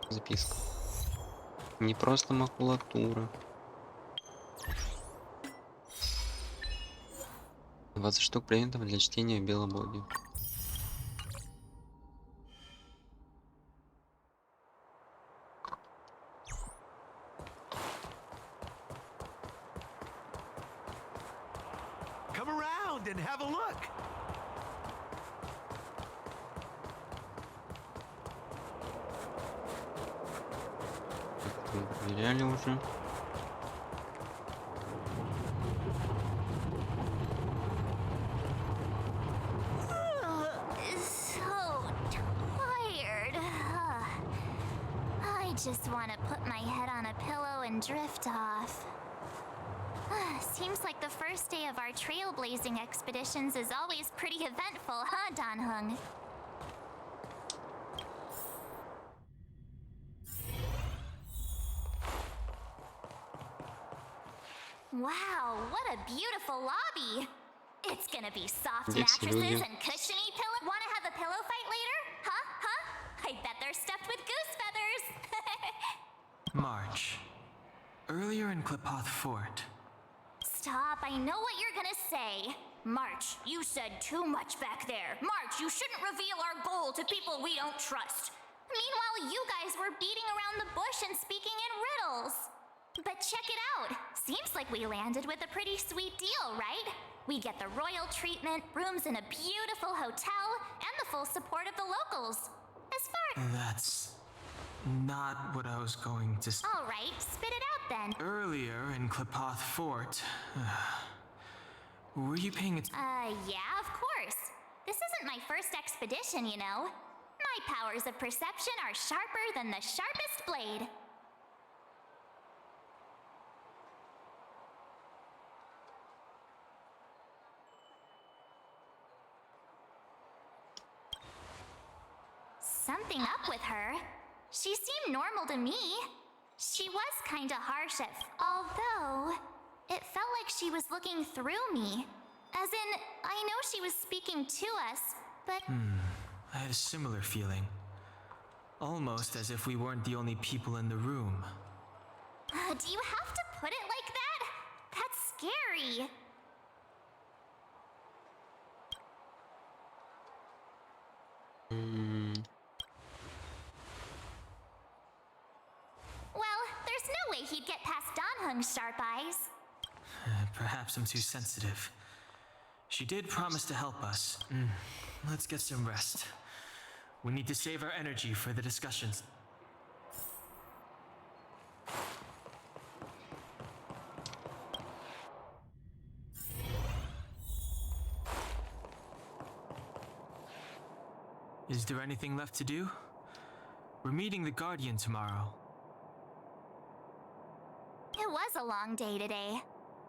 записка. Не просто макулатура. 20 штук предметов для чтения в Белобоге. Come around and have a look. Проверяли уже. So tired. I just want to put my head on a pillow and drift off. Seems like the first day of our trailblazing expeditions is always pretty eventful, huh, Dan-hung? Wow, what a beautiful lobby! It's gonna be soft Здесь mattresses люди. and cushiony pillows. Wanna have a pillow fight later? Huh? I bet they're stuffed with goose feathers! March. Earlier in Klipoth Fort. Stop, I know what you're gonna say. March, you said too much back there. March, you shouldn't reveal our goal to people we don't trust. Meanwhile, you guys were beating around the bush and speaking in riddles. But check it out. Seems like we landed with a pretty sweet deal, right? We get the royal treatment, rooms in a beautiful hotel, and the full support of the locals. As far... That's not what I was going to say. All right, spit it out then. Earlier in Klipoth Fort, were you paying attention? Yeah, of course. This isn't my first expedition, you know. My powers of perception are sharper than the sharpest blade. Something up with her. She seemed normal to me. She was kinda harsh although it felt like she was looking through me. As in, I know she was speaking to us, but... I had a similar feeling. Almost as if we weren't the only people in the room. Do you have to put it like that? That's scary. way he'd get past Danhung's sharp eyes. Perhaps I'm too sensitive. She did promise to help us. Let's get some rest. We need to save our energy for the discussions. Is there anything left to do? We're meeting the Guardian tomorrow. It was a long day today.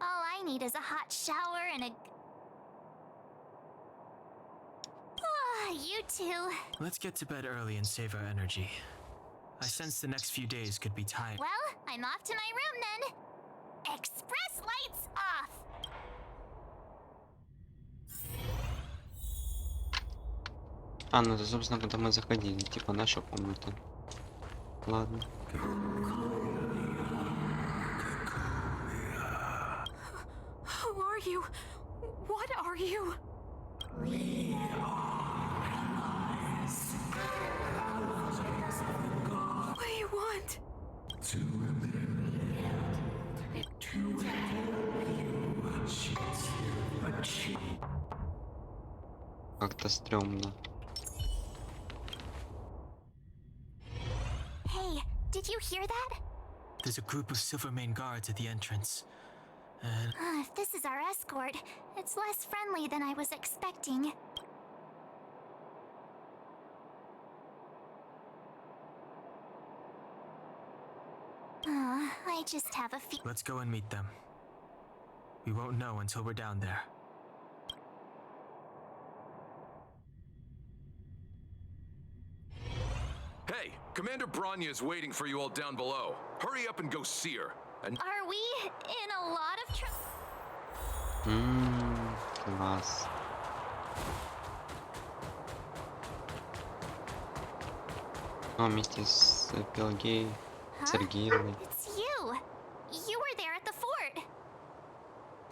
All I need is a hot shower and a... you two. Let's get to bed early and save our energy. I sense the next few days could be tight. Well, I'm off to my room then. Express lights off! А, ну это, собственно, куда мы заходили. Типа наша комната. Ладно. Who are you? What are you? We What do you want? Как-то стрёмно. Hey, did you hear that? There's a group of Silvermane guards at the entrance. And If this is our escort, it's less friendly than I was expecting. I just have a few. let's go and meet them. We won't know until we're down there. Hey, Commander Bronya is waiting for you all down below. Hurry up and go see her. And Are we in a lot of trouble? Класс. Ну, вместе с Пелагеей, Сергеевной. It's you. You were there at the fort.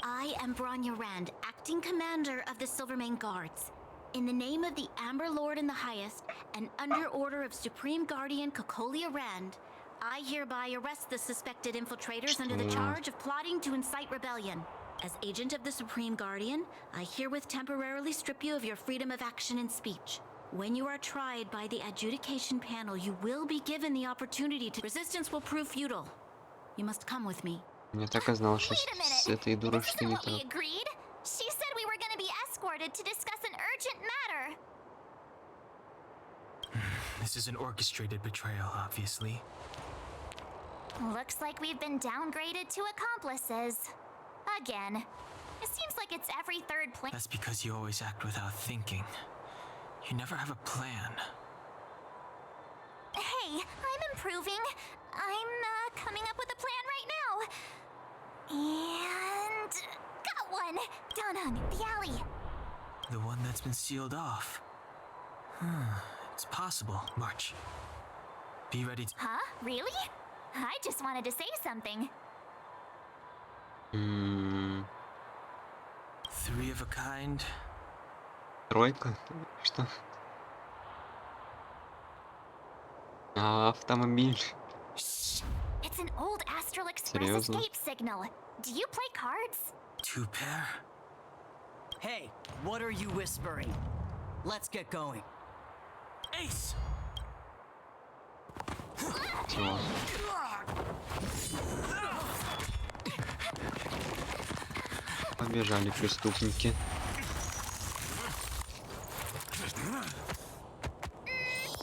I am Bronya Rand, acting commander of the Silvermane Guards. In the name of the Amber Lord in the Highest, and under order of Supreme Guardian Cocolia Rand, I hereby arrest the suspected infiltrators under the charge of plotting to incite rebellion. As agent of the Supreme Guardian, I herewith temporarily strip you of your freedom of action and speech. When you are tried by the adjudication panel, you will be given the opportunity to... Resistance will prove futile. You must come with me. Я так и знал, что с этой дурочкой не What we так. agreed? She said we were going to be escorted to discuss an urgent matter. This is an orchestrated betrayal, obviously. Looks like we've been downgraded to accomplices. Again. It seems like it's every third plan. That's because you always act without thinking. You never have a plan. Hey, I'm improving. I'm coming up with a plan right now. And... got one! Danhung, the alley. The one that's been sealed off. It's possible. March. Be ready to... Huh? Really? I just wanted to say something. Three of a kind. Тройка? Что? Автомобиль. Shh! It's an old Astral Express Серьезно? escape signal. Do you play cards? Two pair? Hey, what are you whispering? Let's get going. Ace! Всё. Побежали преступники.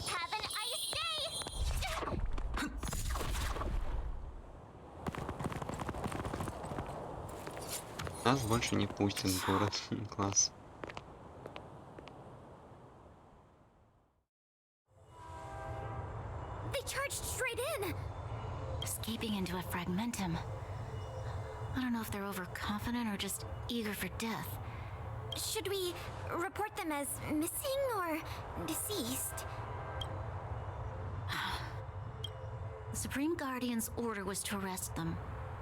Have an ice day! Нас больше не пустят в город. Класс. They charged straight in! Escaping into a fragmentum. I don't know if they're overconfident or just eager for death. Should we report them as missing or deceased? The Supreme Guardian's order was to arrest them.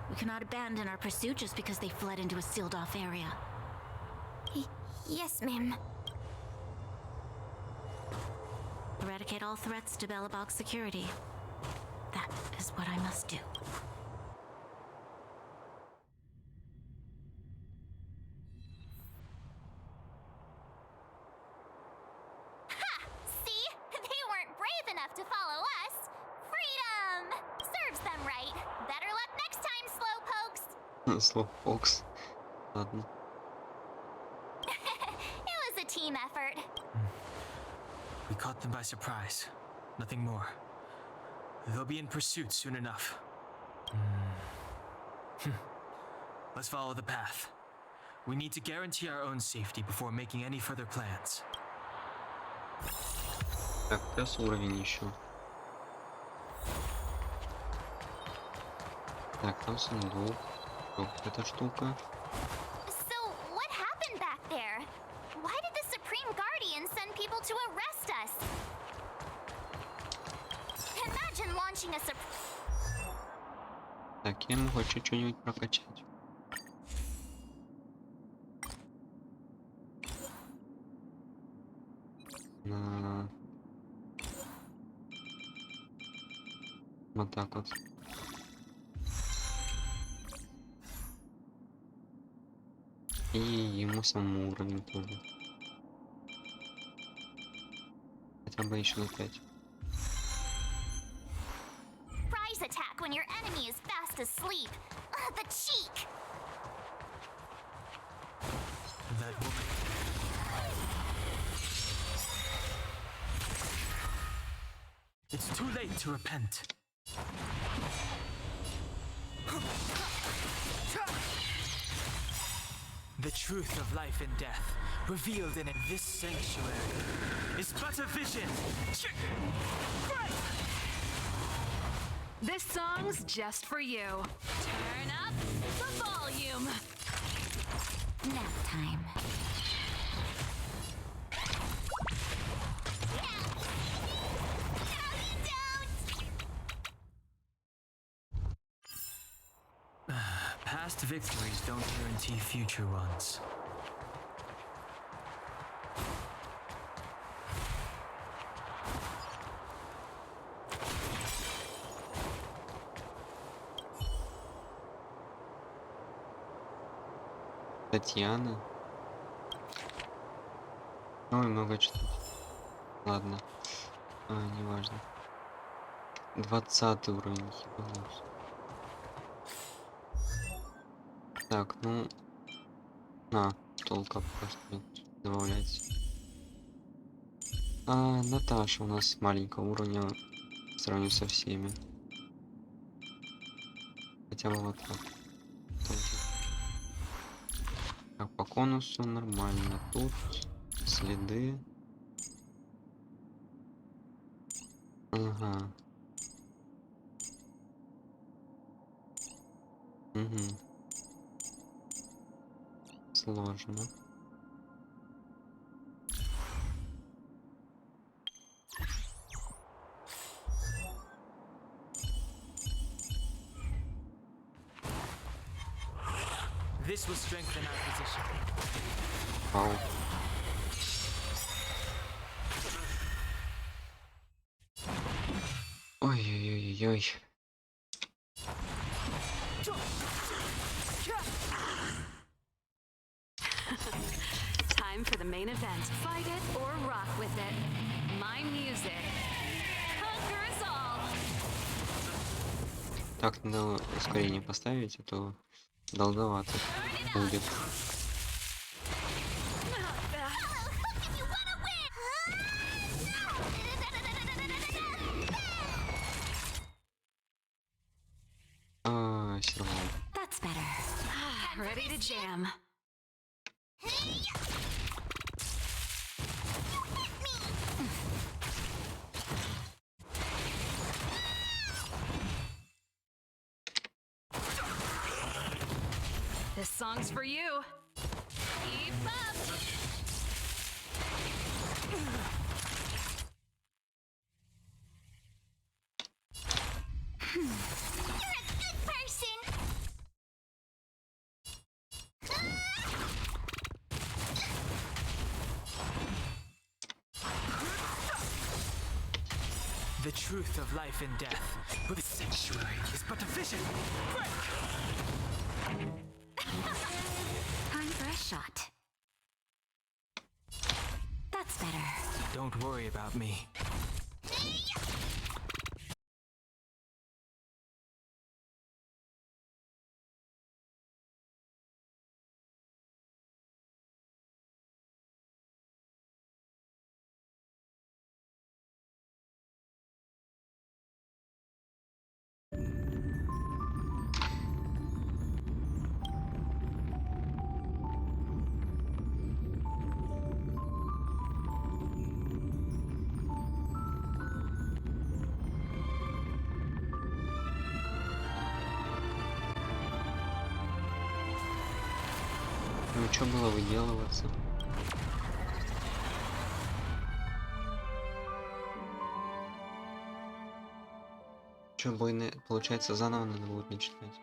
We cannot abandon our pursuit just because they fled into a sealed-off area. Yes, ma'am. Eradicate all threats to Belobog's security. That is what I must do. Слово Фокс. Ладно. It was a team effort. We caught them by surprise. Nothing more. They'll be in pursuit soon enough. Let's follow the path. We need to guarantee our own safety before making any further plans. Так, плюс уровень еще. Так, там сундук. Вот эта штука. So, what happened back there? Why did the Supreme Guardian send people to arrest us? Imagine launching a Так, я могу чуть-чуть прокачать. Вот так вот. И ему самому уровень тоже. Хотя бы еще на 5. surprise attack when your enemy is fast asleep. The cheek! That woman. It's too late to repent. The truth of life and death, revealed in this sanctuary, is but a vision. This song's just for you. Turn up the volume. Nap time. Past victories don't guarantee future ones. Татьяна. Ой, много читать. Ладно. Неважно. 20 уровень. Ебанулся. Так, ну... толка просто нет. Добавляется. Наташа у нас маленького уровня в сравнении со всеми. Хотя бы вот так. Тоже. Так, по конусу нормально. Тут следы. Ага. Угу. Сложно. This will strengthen our position. Вау. Ой-ой-ой-ой. Time for the main event. Fight it or rock with it. My music. Conquer us all. Так, надо ускорение поставить, а то долговато будет. Сервал. That's better. Ready to jam. This song's for you. Keep up. You're a good person. The truth of life and death, with sanctuary, is but a vision. Break! Time for a shot. That's better. Don't worry about me. Ну что было выделываться? Что, бойны, получается, заново надо будет начинать?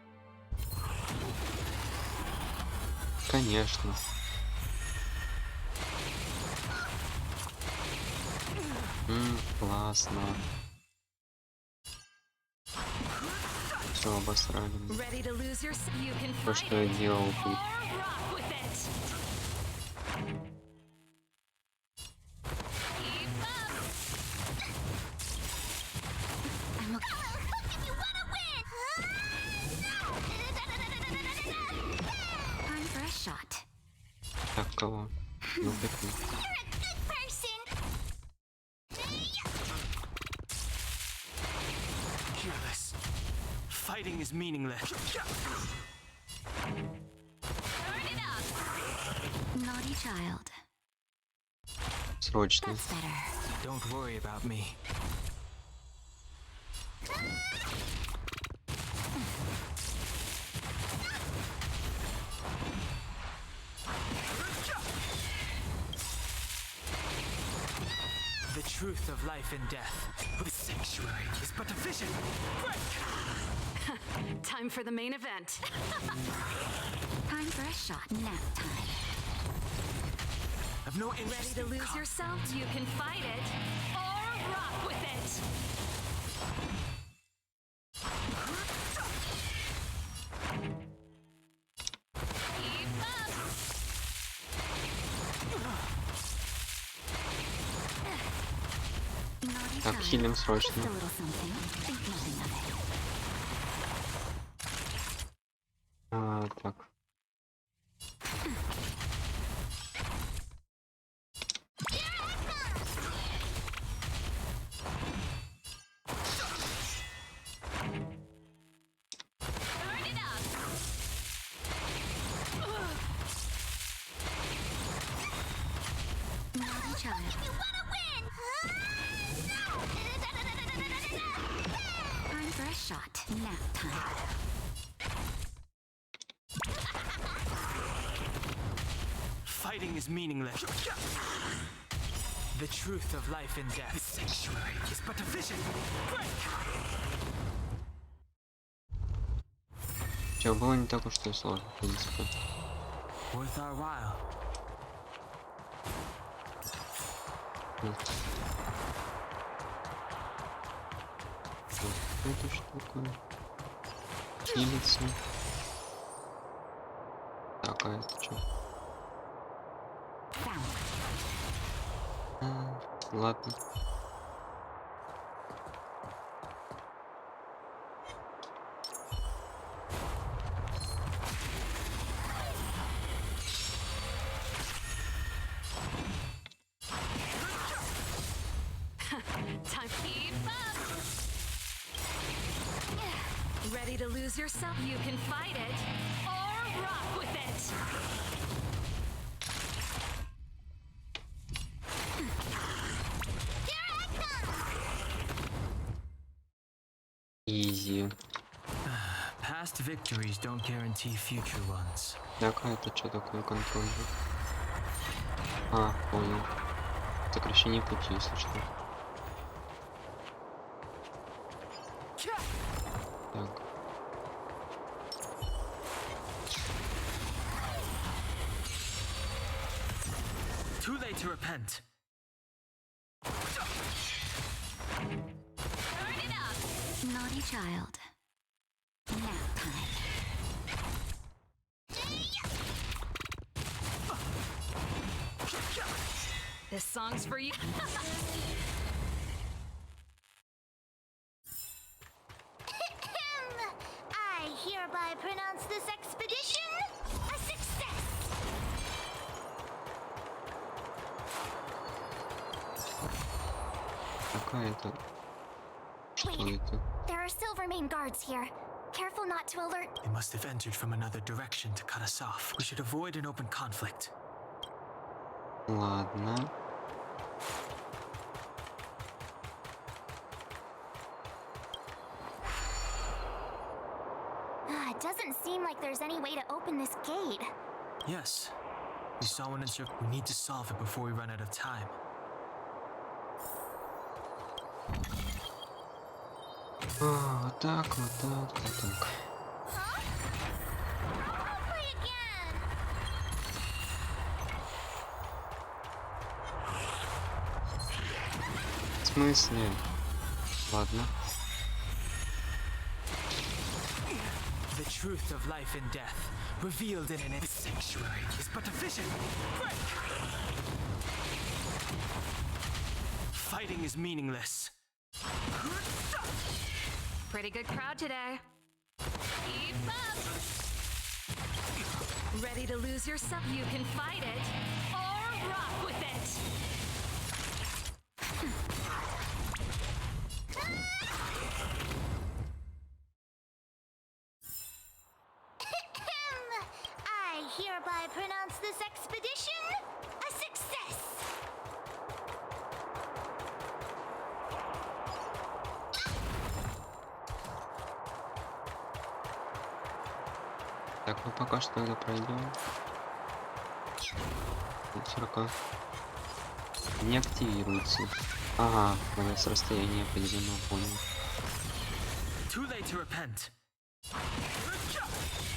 Конечно. Классно. Все обосрали. Ready to lose your you can То, fight что я it делал тут. or rock with it. Keep up. I'm okay. If you wanna win! Time for a shot. Так, кого? Ну, такие. You're a good person! Careless. Fighting is meaningless. Turn it up. Naughty child. Срочно. That's better. Don't worry about me. The truth of life and death. The sanctuary is but a vision. Time for the main event. Time for a shot. Nap time. I've no Ready interest to in lose conflict. yourself? You can fight it or rock with it. Keep up. Naughty Так, child. хилим Just срочно. a little something. Think nothing of it. Так. Turn it up. Naughty child. You wanna win! Time for a shot. Nap time. Fighting is meaningless. The truth of life and death. The sanctuary is but a vision. Чё, было не так уж и сложно, в принципе. Worth our while. Вот эту штуку. Хилится. Так, а это что? Ладно. Time. Keep up. Ready to lose yourself? You can fight it or rock with it. Изи. Past victories don't guarantee future ones. Так, а это что такое контроль? Понял. Сокращение пути, если что. Так. Too late to repent. Turn it up. Naughty child. Nap time. This song's for you. I hereby pronounce this expedition a success. Какая это? Что Wait. это? There are Silvermane guards here. Careful not to alert. They must have entered from another direction to cut us off. We should avoid an open conflict. Ладно. It doesn't seem like there's any way to open this gate. Yes, We saw one in circle. We need to solve it before we run out of time. Вот так, вот так, вот так. Play again. В смысле? Ладно. The truth of life and death, revealed in an sanctuary, is but a vision. Fighting is meaningless. Pretty good crowd today. Keep up. Ready to lose yourself? You can fight it or rock with it. I hereby pronounce this expedition a success. Так, ну пока что это пройдем. 40. Не активируется. Ага, надо с расстояния определенно, понял. Too late to repent.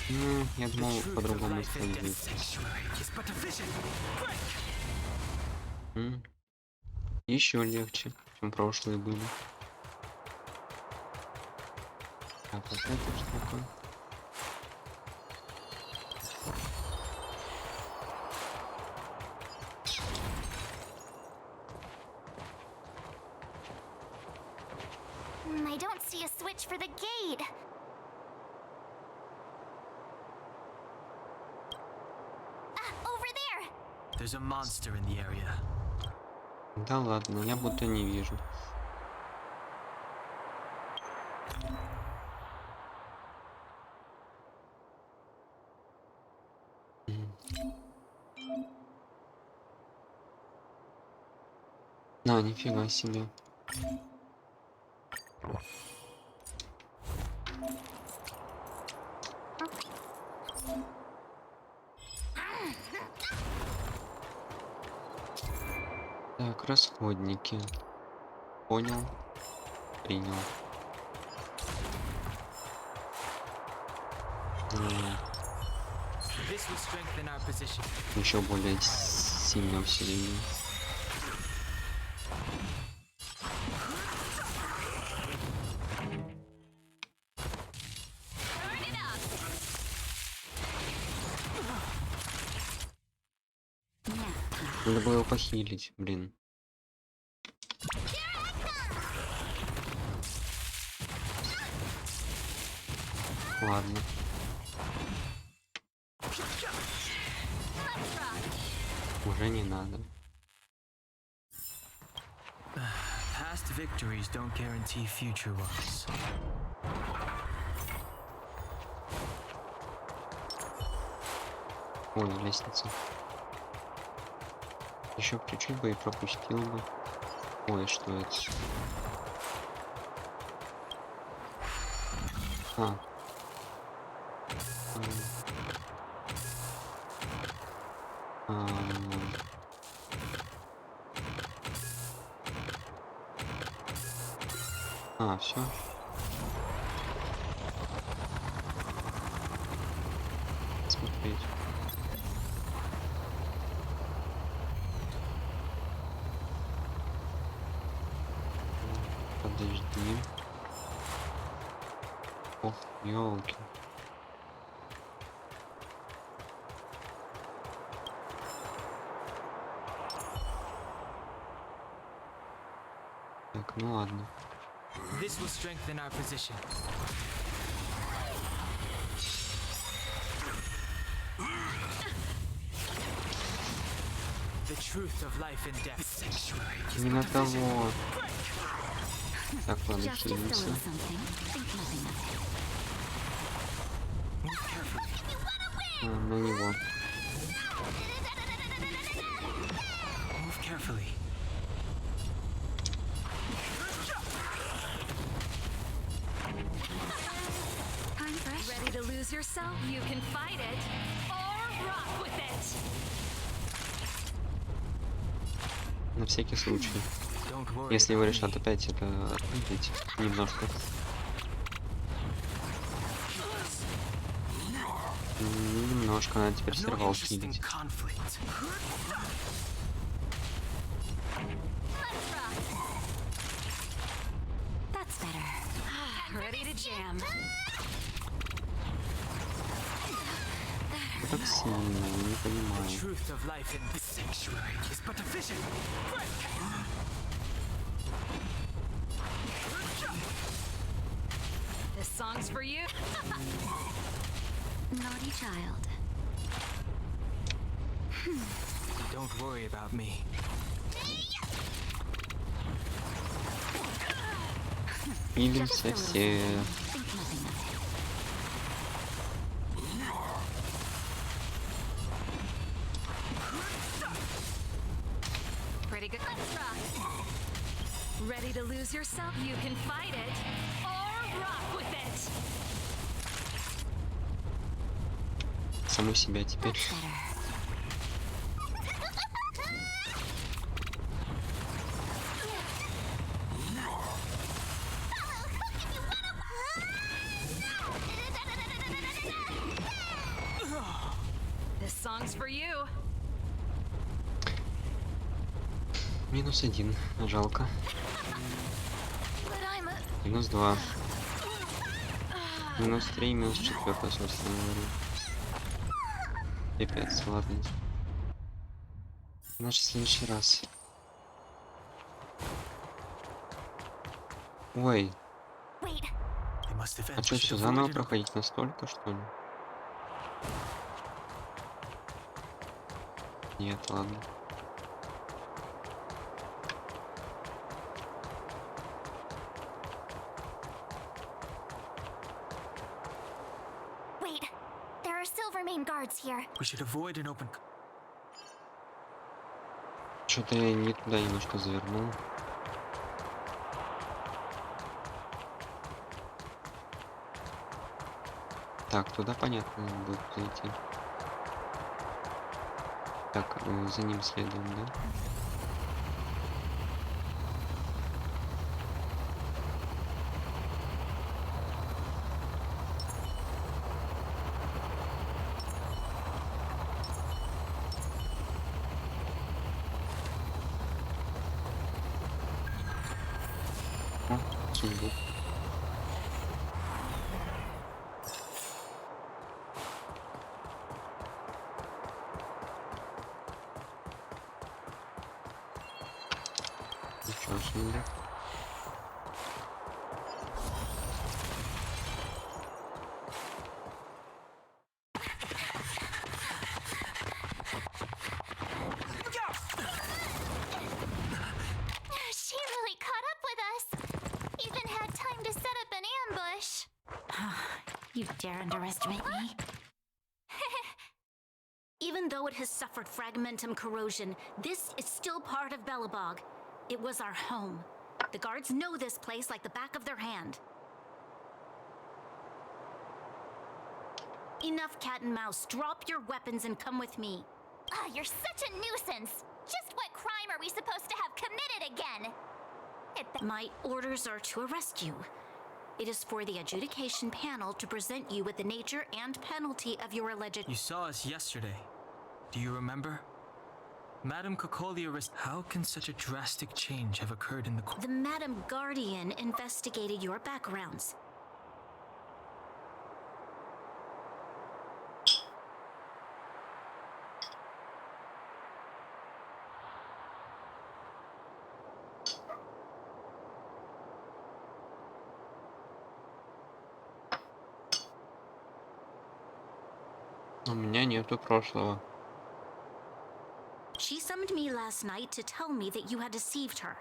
Ну, я думал по-другому использовать. Еще легче, чем прошлые были. Так, вот эта штука. I don't see a switch for the gate. Over there. There's a monster in the area. Да ладно, я будто не вижу. На, нифига себе. Так, расходники. Понял. Принял. Еще более сильное усиление. Надо было его похилить, блин. Ладно. Уже не надо. Past victories don't guarantee future ones. Ой, лестница. Еще чуть-чуть бы и пропустил бы. Ой, что это? Все. Смотреть. Подожди. Ох, ёлки. Так, ну ладно. This will strengthen our position. The truth of life and death. Не на того. Так, ладно, хилимся. На него. Move carefully. Ready to lose yourself? You can fight it or rock with it. На всякий случай. Don't worry Если его about решат me. опять это отметить немножко. Немножко, надо теперь I've no сервал interest in скидать. conflict. That's better. Ready to jam. Так сильно, я не The понимаю. truth of life in this sanctuary is but a vision. This song's for you. Naughty child. Don't worry about me. Пилимся все. Think nothing of it. Pretty good. Let's rock. Ready to lose yourself? You can fight it or rock with it. Саму себя теперь. That's better. This song's for you. -1. Жалко. But I'm a... -2. -3, -4, собственно говоря. Пипец, ладно. Наш следующий раз. Ой, Wait. They must have а что, все заново проходить настолько, что ли? Нет, ладно. Wait. There are Silvermane guards here. We should avoid an open. Что-то я не туда немножко завернул. Так, туда понятно будет зайти. Так, за ним следуем, да? О, сундук. Ничего себе. She really caught up with us. Even had time to set up an ambush. You dare underestimate me? Even though it has suffered fragmentum corrosion, this is still part of Belobog. It was our home. The guards know this place like the back of their hand. Enough cat and mouse. Drop your weapons and come with me. Ah, you're such a nuisance. Just what crime are we supposed to have committed again? My orders are to arrest you. It is for the adjudication panel to present you with the nature and penalty of your alleged... You saw us yesterday. Do you remember? Madame Cocolia arrested. How can such a drastic change have occurred in the court? The Madam Guardian investigated your backgrounds. У меня нету прошлого. She summoned me last night to tell me that you had deceived her.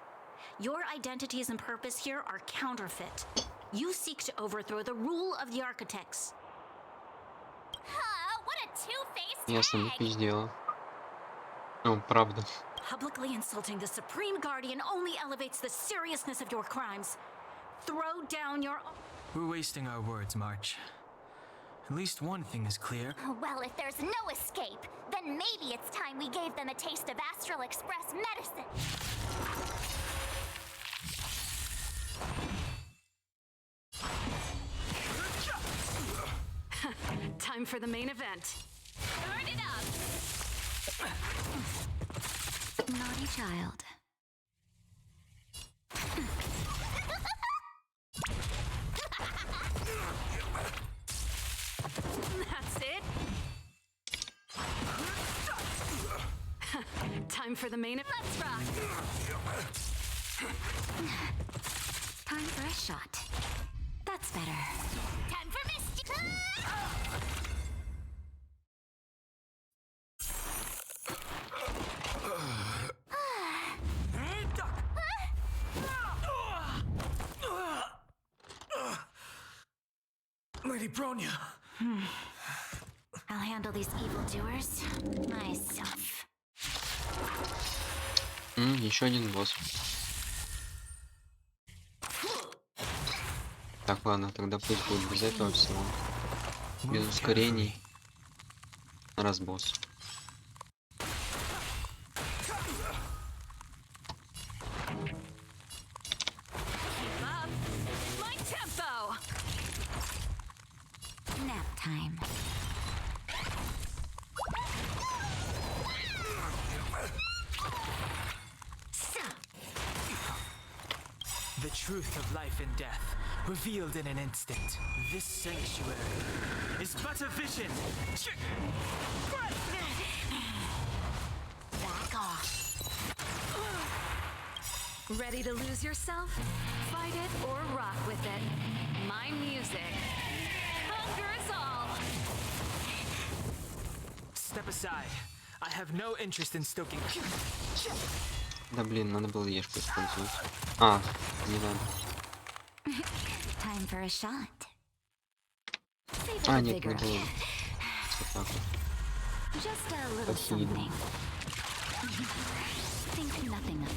Your identities and purpose here are counterfeit. You seek to overthrow the rule of the architects. Huh, what a two-faced Ясно, не egg. пиздела. Ну, правда. Publicly insulting the Supreme Guardian only elevates the seriousness of your crimes. Throw down your... We're wasting our words, March. At least one thing is clear. Well, if there's no escape, then maybe it's time we gave them a taste of Astral Express medicine. Time for the main event. Turn it up! Naughty child. That's it. Time for the main event. Let's rock! Time for a shot. That's better. Time for Misty! Lady Bronya. I'll handle these evildoers myself. Еще один босс. Так, ладно, тогда пусть будет без этого всего. Без ускорений. Раз босс. Nap time. The truth of life and death, revealed in an instant. This sanctuary is but a vision. Back off. Ready to lose yourself? Fight it or rock with it. My music conquers all. Step aside. I have no interest in stoking. Да блин, надо было ешку использовать. А, не надо. Time for a shot. А, нет, не было. Вот так вот. Just a little something. Think nothing of it.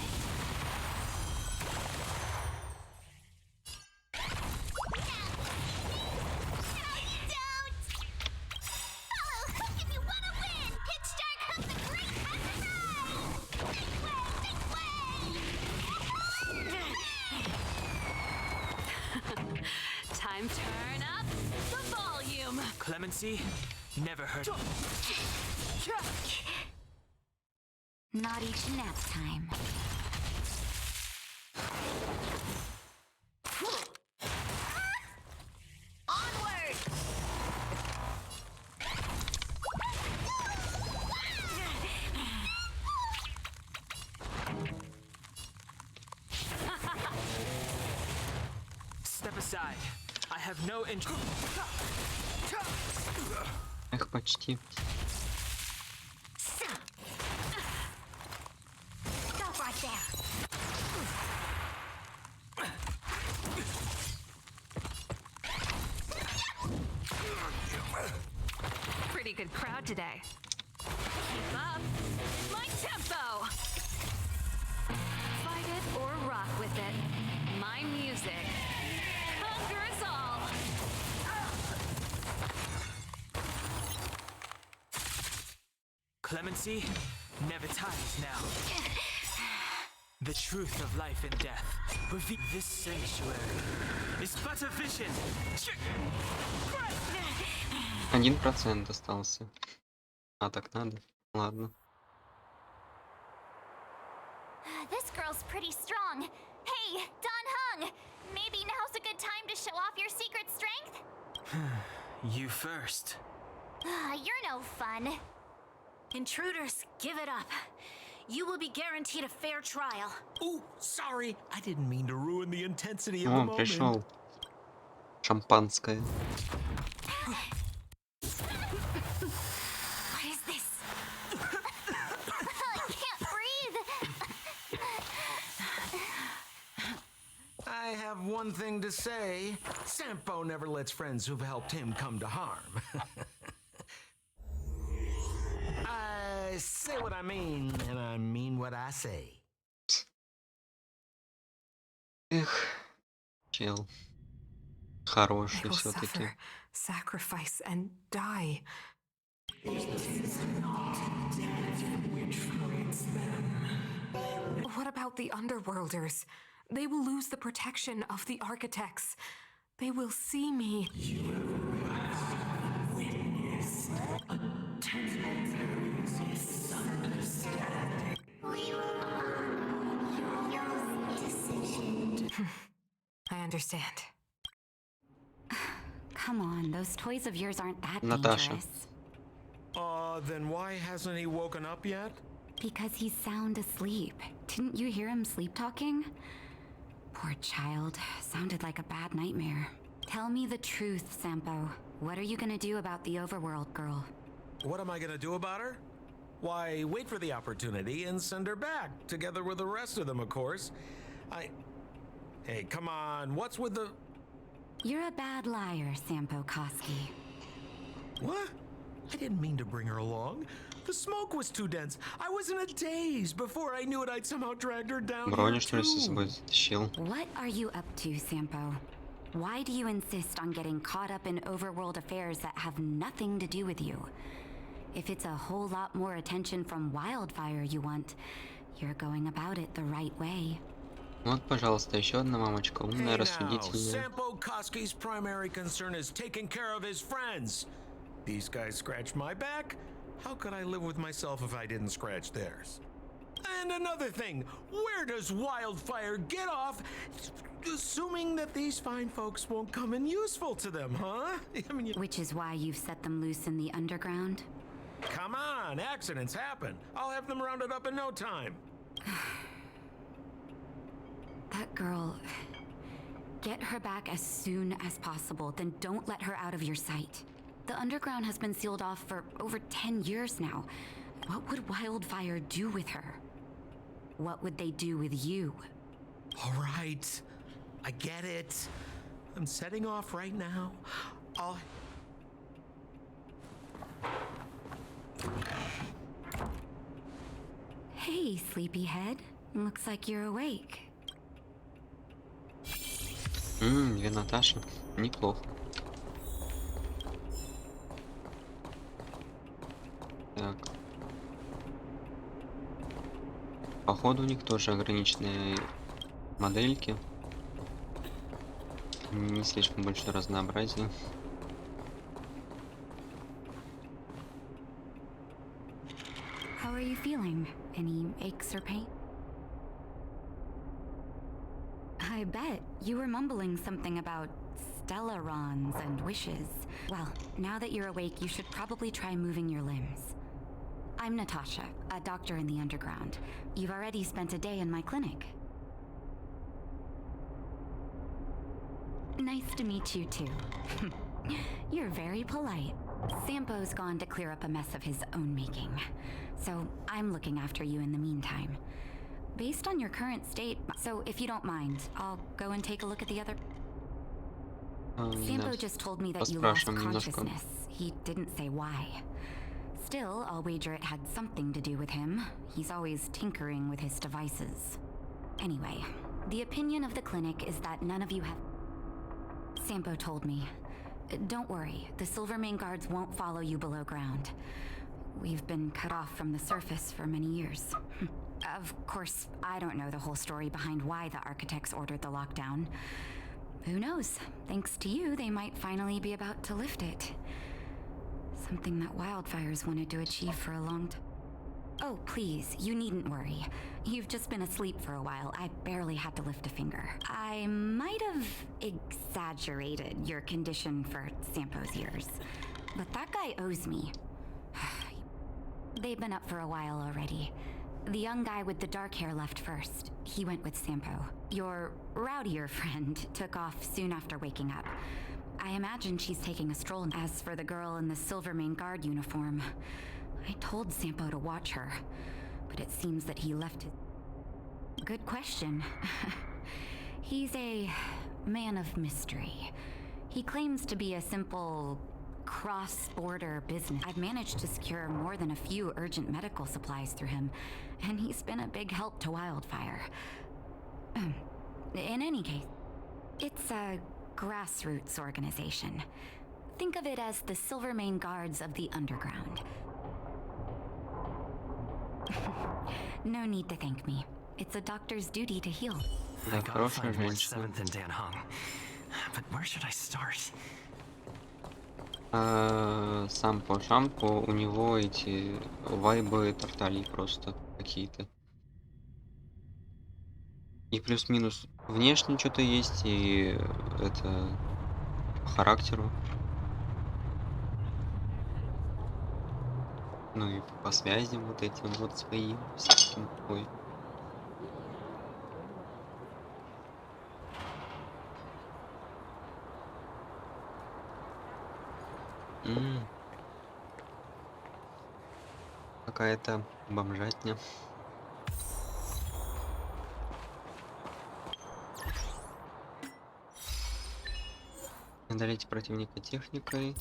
Time turn up the volume. Clemency? Never heard of. Not each nap time. Onward! Step aside. I have no interest. Эх, почти. Stop right there. Pretty good crowd today. Keep up my tempo. Fight it or rock with it. My music conquers all. Clemency never tires now. The truth of life and death. Reveal this sanctuary is but a vision. 1% остался. А так надо? Ладно. This girl's pretty strong. Hey, Don Hung! Maybe now's a good time to show off your secret strength? You first. You're no fun. Intruders, give it up. You will be guaranteed a fair trial. Ooh, sorry. I didn't mean to ruin the intensity of the О, moment. пришел. Шампанское. What is this? I can't breathe. I have one thing to say. Sampo never lets friends who've helped him come to harm. I say what I mean, and I mean what I say. Эх, чел. Хороший все-таки. sacrifice, and die. What about the Underworlders? They will lose the protection of the architects. They will see me. You have witnessed a temporary misunderstanding. We will honor your decision. I understand. Come on, those toys of yours aren't that Natasha. dangerous. Then why hasn't he woken up yet? Because he's sound asleep. Didn't you hear him sleep talking? Poor child. Sounded like a bad nightmare. Tell me the truth, Sampo. What are you gonna do about the overworld girl? What am I gonna do about her? Why, wait for the opportunity and send her back, together with the rest of them, of course. Hey, come on, what's with the... You're a bad liar, Sampo Koski. What? I didn't mean to bring her along. The smoke was too dense. I was in a daze. Before I knew it, I'd somehow dragged her down Броню, here что ли, с too. собой затащил? What are you up to, Sampo? Why do you insist on getting caught up in overworld affairs that have nothing to do with you? If it's a whole lot more attention from Wildfire you want, you're going about it the right way. Вот, пожалуйста, еще одна мамочка, умная, Hey now, рассудительная. Sampo Koski's primary concern is taking care of his friends. These guys scratched my back. How could I live with myself if I didn't scratch theirs? And another thing, where does Wildfire get off assuming that these fine folks won't come in useful to them, huh? I mean, Which is why you've set them loose in the underground? come on, accidents happen. I'll have them rounded up in no time. That girl... Get her back as soon as possible, then don't let her out of your sight. The underground has been sealed off for over 10 years now. What would Wildfire do with her? What would they do with you? All right, I get it. I'm setting off right now. Hey, sleepyhead. Looks like you're awake. Две Наташи. Неплохо. Так. Походу у них тоже ограниченные модельки. Не слишком большое разнообразие. How are you feeling? Any aches or pain? I bet you were mumbling something about stellarons and wishes. Well, now that you're awake, you should probably try moving your limbs. I'm Natasha, a doctor in the underground. You've already spent a day in my clinic. Nice to meet you too. You're very polite. Sampo's gone to clear up a mess of his own making, so I'm looking after you in the meantime. Based on your current state, so if you don't mind, I'll go and take a look at the other... Sampo just told me that you lost consciousness. He didn't say why. Still, I'll wager it had something to do with him. He's always tinkering with his devices. Anyway, the opinion of the clinic is that none of you have... Sampo told me. Don't worry, the Silvermane guards won't follow you below ground. We've been cut off from the surface for many years. Of course, I don't know the whole story behind why the architects ordered the lockdown. Who knows? Thanks to you, they might finally be about to lift it. Something that Wildfire's wanted to achieve for a long time. Oh, please, you needn't worry. You've just been asleep for a while. I barely had to lift a finger. I might have exaggerated your condition for Sampo's ears, but that guy owes me. They've been up for a while already. The young guy with the dark hair left first. He went with Sampo. Your rowdier friend took off soon after waking up. I imagine she's taking a stroll. As for the girl in the Silvermane guard uniform, I told Sampo to watch her, but it seems that he left his... Good question. He's a man of mystery. He claims to be a simple cross-border business. I've managed to secure more than a few urgent medical supplies through him, and he's been a big help to Wildfire. In any case, it's a grassroots organization. Think of it as the Silvermane Guards of the underground. No need to thank me. It's a doctor's duty to heal. I gotta find more 7th and Dan Hung. But where should I start? Сам по Шампу, у него эти вайбы тарталии просто какие-то. И плюс-минус внешне что-то есть, и это по характеру. Ну и по связям вот этим вот своим всяким. Ой. Какая-то бомжатня. Одолейте противника техникой.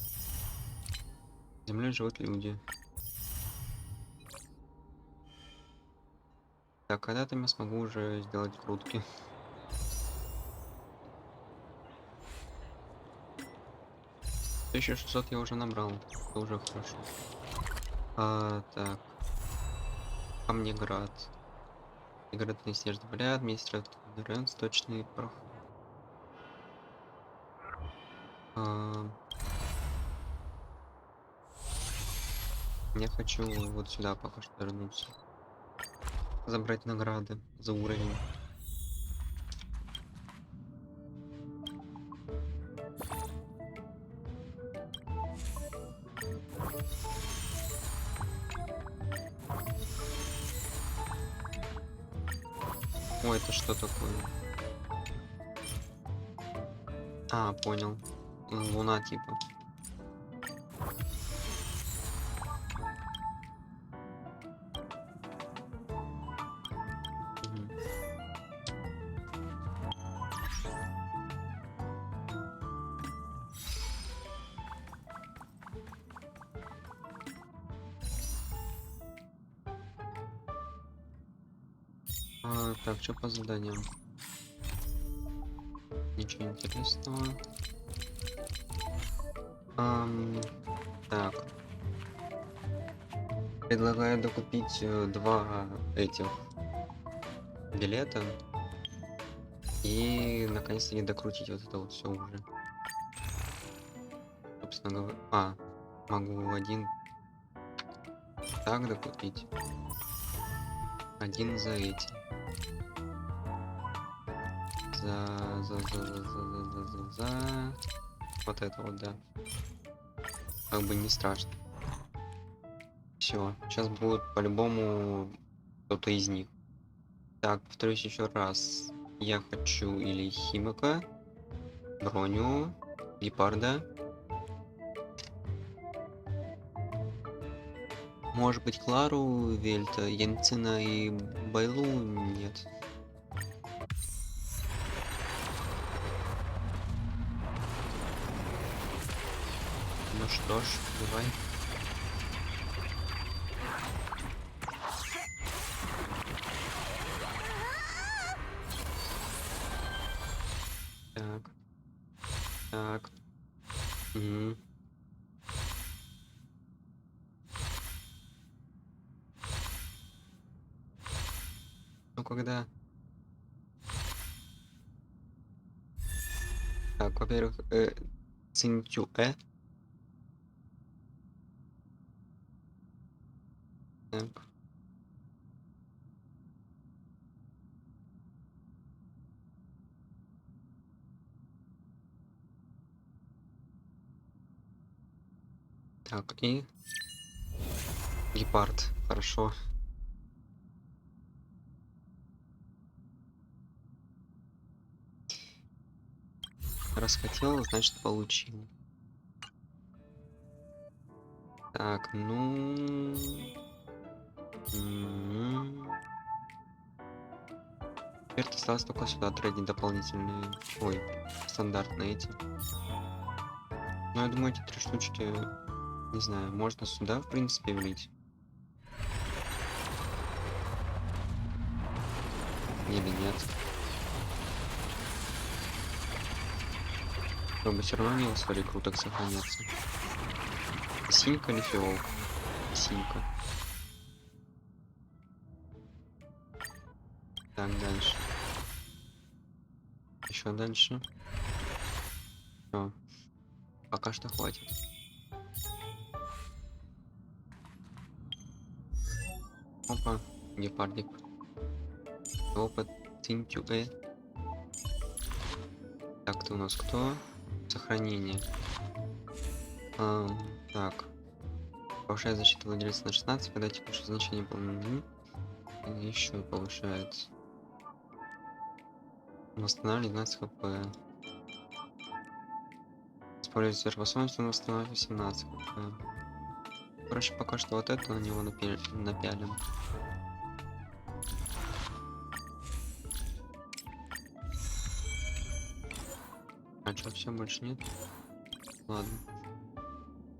Землей живут люди. Так, когда там я смогу уже сделать крутки? 1600 я уже набрал. Это уже хорошо. Так. Камнеград. Игротный снежный поля, административный район, сточный прох. Я хочу вот сюда пока что вернуться. Забрать награды за уровень. Ой, это что такое? А, понял. Луна типа. Так, что по заданиям? Ничего интересного. Так. Предлагаю докупить 2 этих билета. И наконец-то не докрутить вот это вот все уже. Собственно говоря. Могу один так докупить. Один за эти. За вот это вот, да. Как бы не страшно. Все, сейчас будет по-любому кто-то из них. Так, повторюсь еще раз. Я хочу или Химика, Броню, Гепарда. Может быть Клару, Вельта, Янцина и Байлу нет. Ну что ж, давай. Так. Так. Угу. Ну когда? Так, во-первых, Цинтюэ. Так. Так, и Гепард, хорошо. Раз хотел, значит получил. Так, ну... Теперь осталось только сюда трейдить дополнительные... Ой, стандартные эти. Ну, я думаю, эти 3 штучки... Не знаю, можно сюда, в принципе, влить. Или нет. чтобы все равно не истории круток сохраняться. Синька или фиолка? Синька. Так, дальше. Еще дальше. Все. Пока что хватит. Опа, гепардик. Опыт Тинтюэ. Так, ты у нас кто? Сохранение. Так. Повышает защиту владельца на 16, когда текущее значение полно. Еще повышается. Восстанавливает 12 хп. Использует сверхспособность, он восстанавливает 18 хп. Короче, пока что вот это на него напялим. А что, все больше нет? Ладно.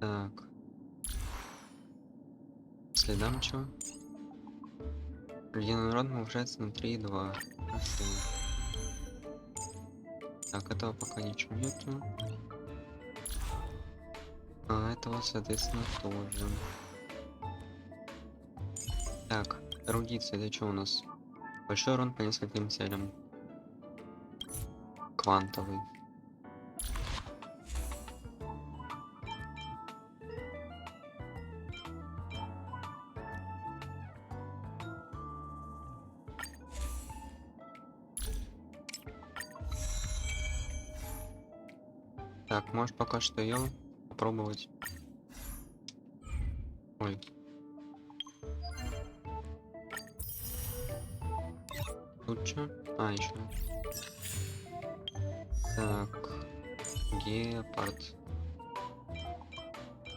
Так. Следам чего? Ледяной урон повышается на 3,2. Хорошо. Так, этого пока ничего нету. А этого, соответственно, тоже. Так, эрудиция, это что у нас? Большой урон по нескольким целям. Квантовый. Так, может пока что ее попробовать. Ой. Тут что? А, еще. Так. Гепард.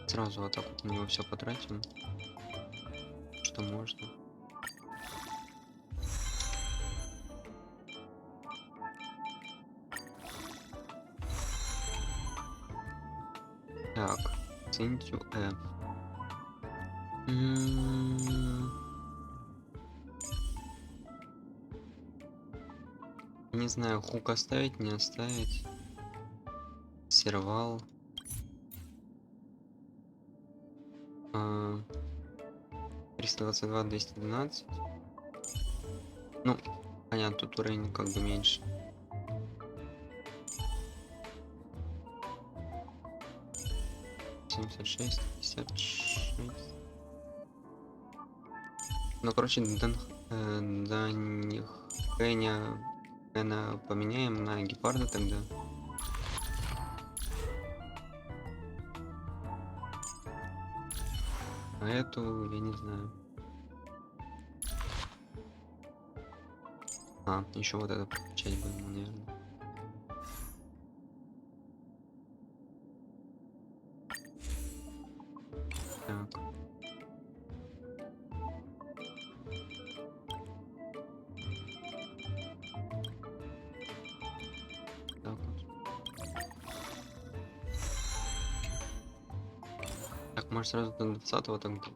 Сразу вот так вот на него все потратим. Что можно. Так, Тинтюэ. Не знаю, хук оставить, не оставить. Сервал. 322, 212. Ну, понятно, тут уровень как бы меньше. $76, 56. Ну, короче, до них Хэня поменяем на гепарда тогда. А эту я не знаю. А, еще вот это прокачать будем, наверное. Так. Так вот. Так, может сразу до 20-го тогда.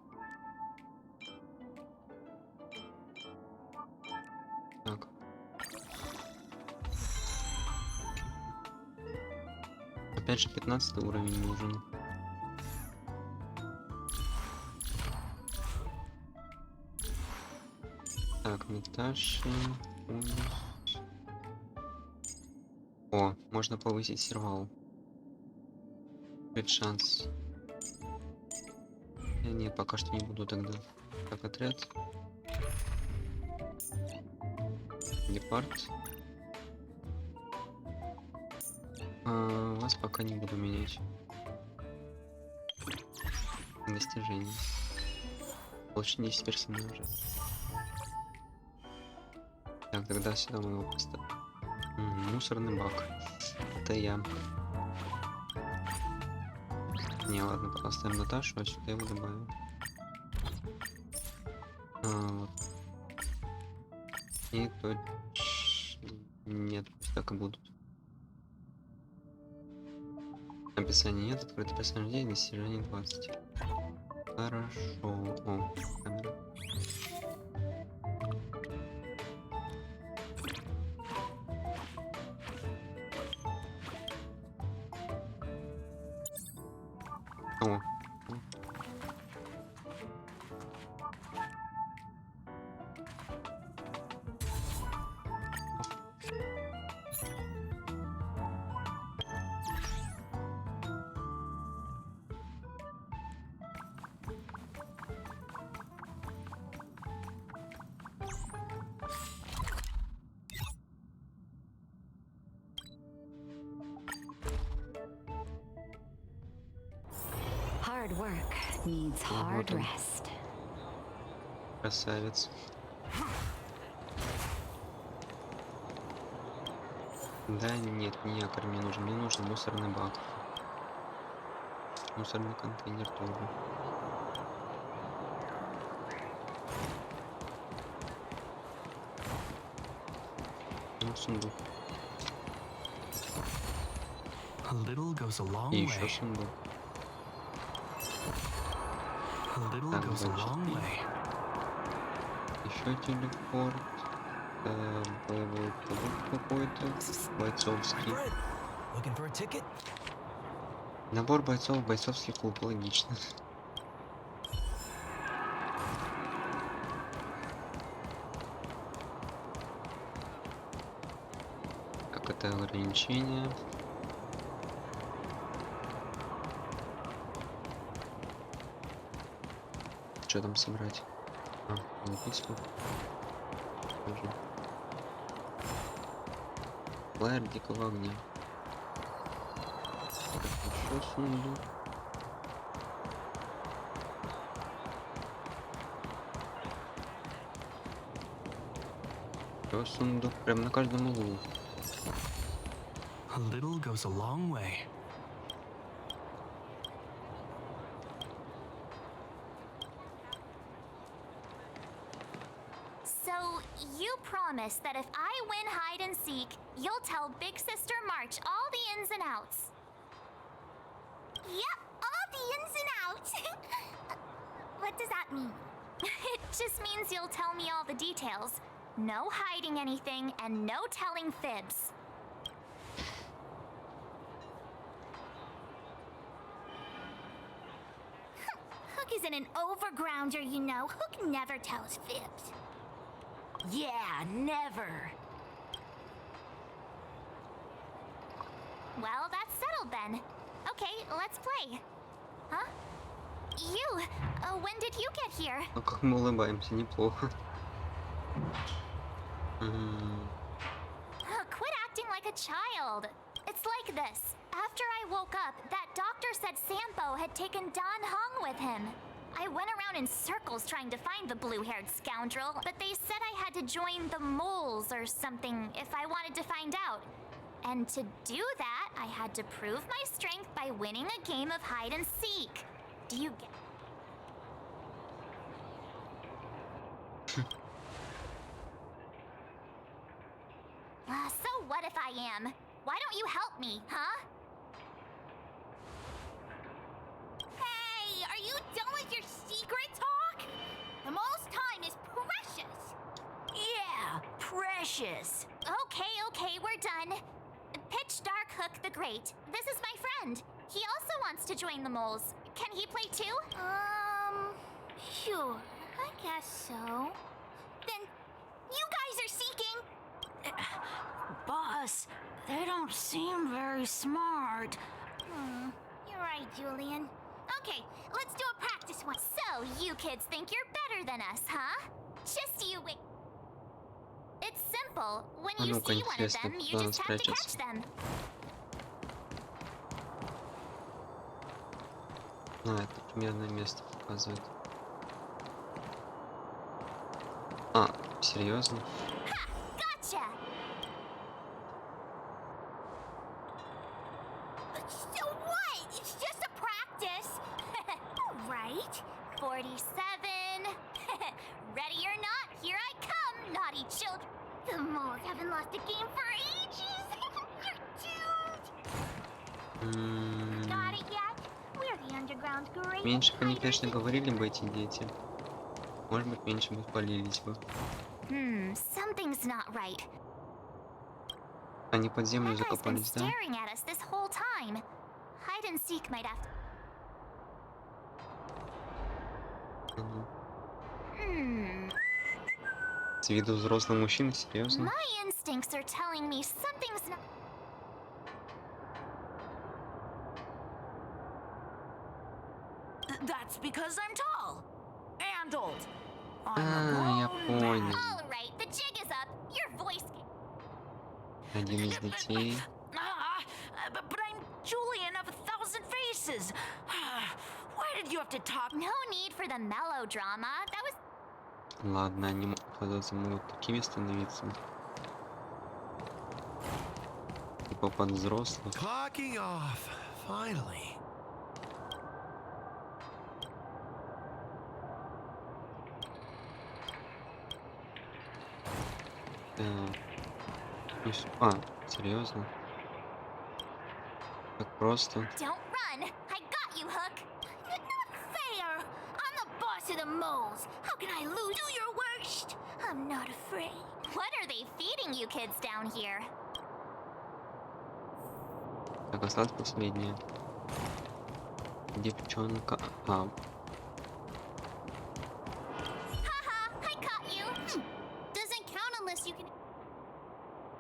Так. Опять же 15 уровень нужен. Так, Наташа. О, можно повысить сервал. Будет шанс. Не, пока что не буду тогда. Так, отряд. Гепард. Вас пока не буду менять. Достижение. Больше 10 персонажей. Так, тогда сюда мы его поставим. Мусорный бак. Это я. Не, ладно, поставим Наташу, а сюда его добавим. Вот. И то... Нет, пусть так и будут. Описание нет, открытое персонаж, достижение 20. Хорошо. О, камера. Hard work needs hard он. rest. Красавец. Да нет, не якорь мне нужен. Мне нужен мусорный бак. Мусорный контейнер тоже. Ну, сундук. A little goes a long И еще way. сундук. A little Так, goes a значит, long way. еще телепорт. Боевой продукт какой-то. Бойцовский. Looking for a ticket? Набор бойцов, бойцовский клуб. Логично. Как это ограничение? Что там собрать? Написано. Тоже. Флайер дикого огня. Еще сундук. Еще сундук прям на каждом углу. A little goes a long way. So, you promise that if I win hide and seek, you'll tell Big Sister March all the ins and outs. Yep, all the ins and outs. What does that mean? It just means you'll tell me all the details. No hiding anything and no telling fibs. Hook isn't an overgrounder, you know. Hook never tells fibs. Yeah, never. Well, that's settled then. Okay, let's play. Huh? You, when did you get here? Ну как мы улыбаемся, неплохо. Quit acting like a child. It's like this. After I woke up, that doctor said Sampo had taken Don Hong with him. I went around in circles trying to find the blue-haired scoundrel, but they said I had to join the moles or something if I wanted to find out. And to do that, I had to prove my strength by winning a game of hide and seek. Do you get? So what if I am? Why don't you help me, huh? Hey, are you done with your secret talk? The most time is precious. Yeah, precious. Okay, we're done. Pitch Dark Hook the Great. This is my friend. He also wants to join the moles. Can he play too? Sure, I guess so. Then, you guys are seeking. Boss, they don't seem very smart. You're right, Julian. Okay, let's do a practice one. So, you kids think you're better than us, huh? Just you wait. It's simple. When you ну-ка, see one of интересно, them, you куда он just have to catch спрячется. them. Это примерное место показывает. А, серьезно? Gotcha! So what? It's just a practice. Right? 47. Ready or not, here I come, naughty children. The moles haven't lost a game for ages. You're doomed. Got it yet? We're the underground great. Меньше бы они, конечно, говорили бы эти дети. Может быть, меньше бы палились бы. Something's not right. Они под землю That guy's been закопались, да? staring at us this whole time. Hide and seek might have to... С виду взрослый мужчина, серьезно? My instincts are telling me something's not... That's because I'm tall. And old. Я понял. All right, the jig is up. Your voice... Один из детей. But I'm Julian of 1,000 faces. Why did you have to talk? No need for the melodrama. That was... Ладно, они могут такими становиться. Типа под взрослых. Clocking off, finally. А, серьезно? Так просто. Don't run! I got you, Hook! Not fair! I'm the boss of the moles. How can I lose? Do your worst. I'm not afraid. What are they feeding you kids down here? Так, осталось последнее. Девчонка. А, Haha! I caught you! Doesn't count unless you can.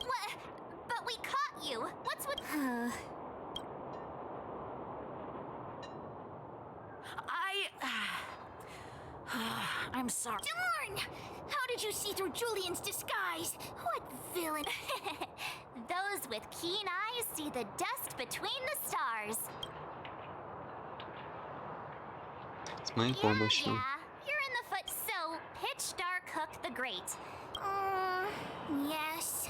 What? But we caught you! What's with... I'm sorry. Darn! How did you see through Julian's disguise? What villain? Those with keen eyes see the dust between the stars. с моей помощью. Yeah, you're in the foot, so pitch dark Hook the Great. Yes.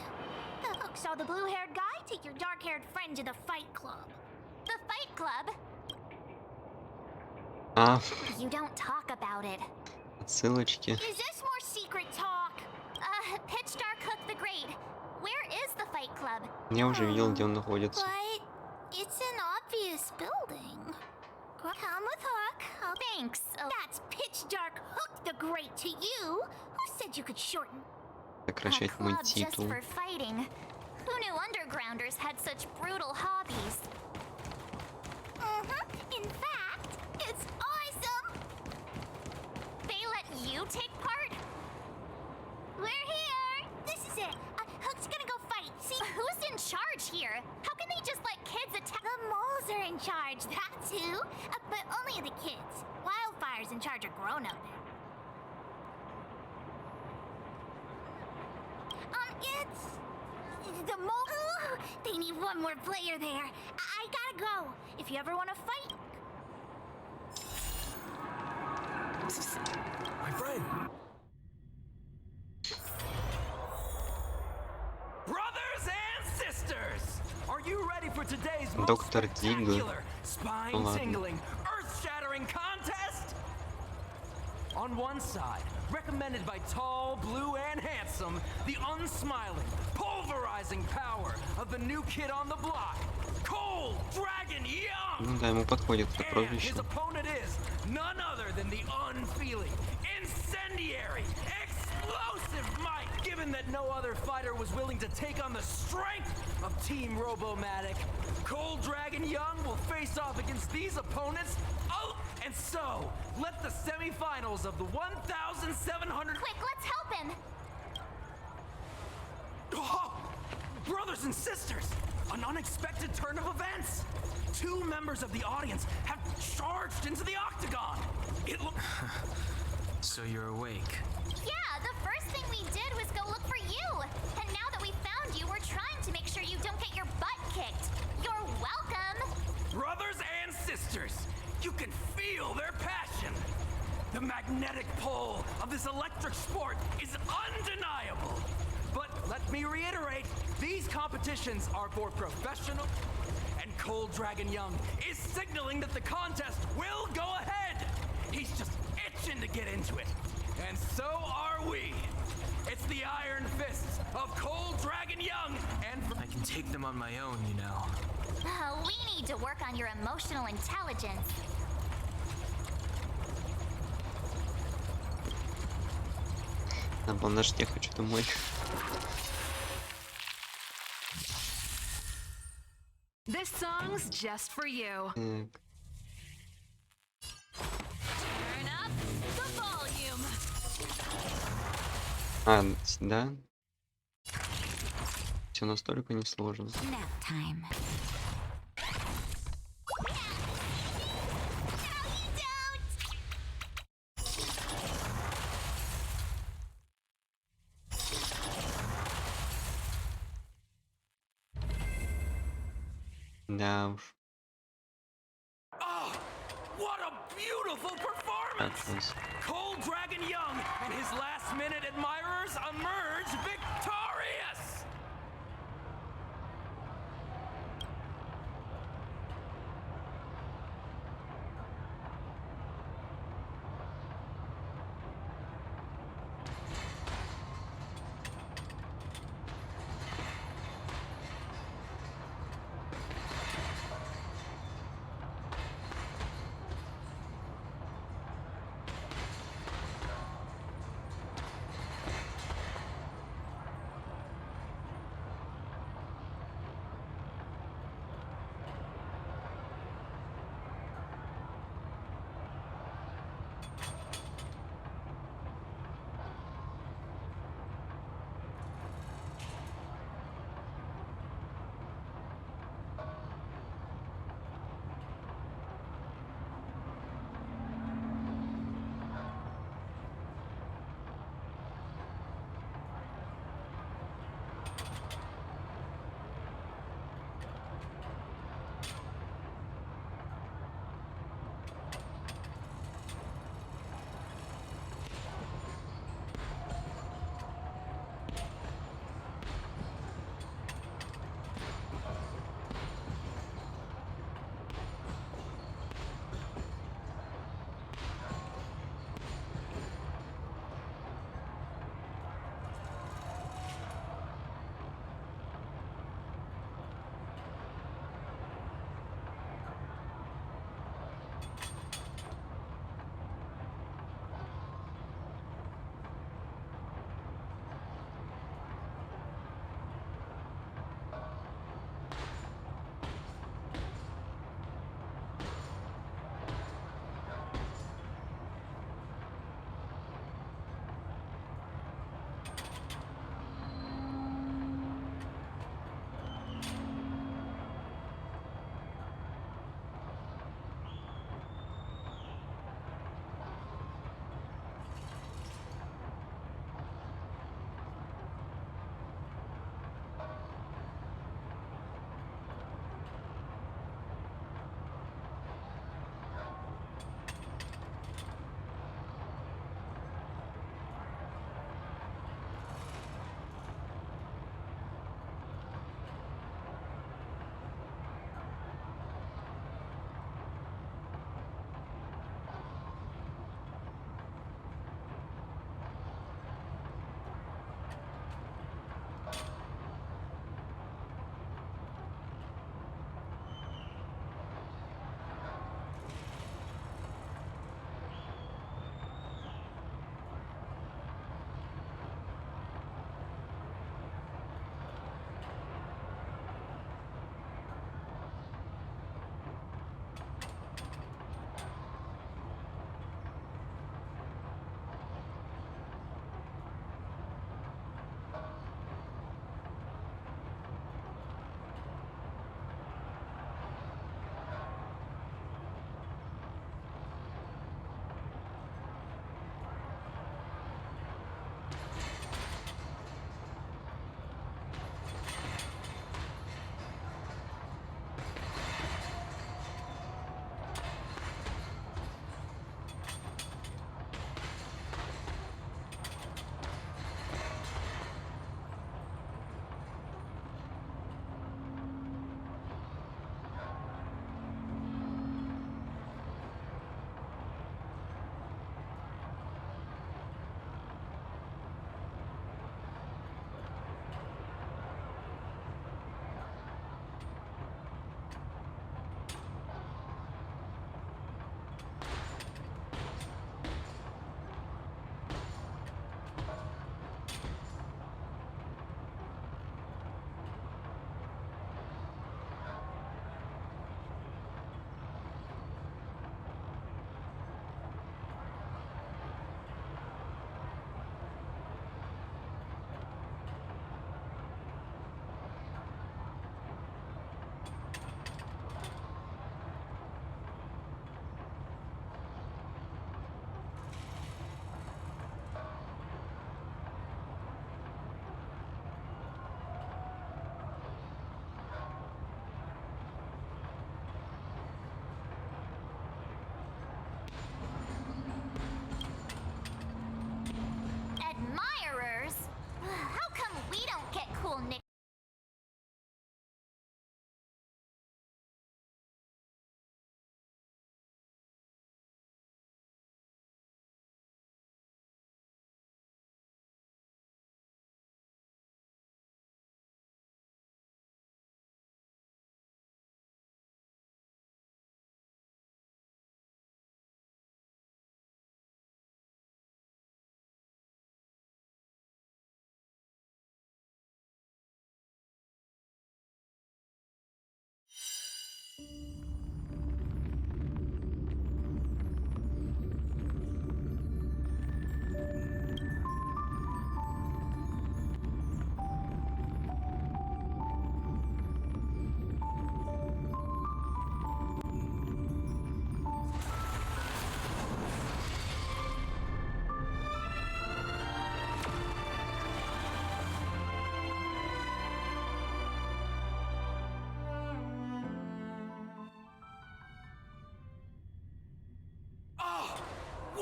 Hook saw the blue-haired guy take your dark-haired friend to the fight club. The Fight Club? А, You don't talk about it. отсылочки. Is this more secret talk? Pitch dark Hook the Great. Where is the Fight Club? Я уже видел, где он находится. But it's an obvious building. Come with Hook. Thanks. That's pitch dark Hook the Great to you. Who said you could shorten? Сокращать A мой club just титул. for fighting. Who knew undergrounders had such brutal hobbies? In fact, it's awesome. They let you take part? We're here. This is it. Hook's gonna go fight. See? Who's in charge here? How can they just let kids attack? The moles are in charge. That's who. But only the kids. Wildfire's in charge of grown-up. It's the mole. They need one more player there. I gotta go. If you ever want to fight. My friend. Brothers and sisters, are you ready for today's most Доктор Дигл. spectacular, spine-tingling, earth-shattering contest? On one side, recommended by tall, blue, and handsome, the unsmiling, pulverizing power of the new kid on the block, Cold Dragon Young. Ну да, ему подходит это And прозвище. his opponent is none other than the unfeeling, incendiary, explosive might. Given that no other fighter was willing to take on the strength of Team Robomatic, Cold Dragon Young will face off against these opponents. Oh, and so, let the semifinals of the 1,700... Quick, let's help him! Oh, brothers and sisters, an unexpected turn of events. Two members of the audience have charged into the octagon. It looks... So you're awake. Yeah, the first thing we did was go look for you. And now that we found you, we're trying to make sure you don't get your butt kicked. You're welcome! Brothers and sisters, you can feel their passion. The magnetic pull of this electric sport is undeniable. But let me reiterate, these competitions are for professional, and Cold Dragon Young is signaling that the contest will go ahead. He's just itching to get into it. And so are we. It's the iron fists of Cold Dragon Young, and I can take them on my own, you know. We need to work on your emotional intelligence. На полножке я хочу домой. This song's just for you. Так. Turn up the volume. А, да? Все настолько несложно. Nap time. Да уж. oh, what a beautiful That performance! was Cold Dragon Young and his last-minute admirers emerge victorious!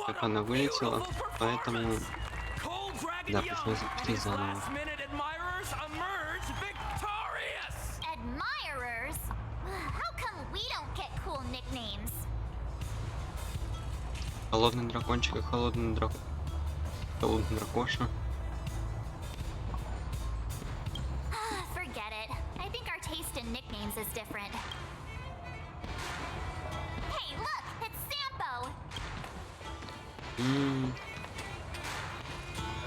как она вылетела, поэтому да, пришлось запустить заново. Admirers? How come we don't get cool nicknames? Холодный дракончик и холодный дракоша. Forget it. I think our taste in nicknames is different. Hey, look! It's Sampo!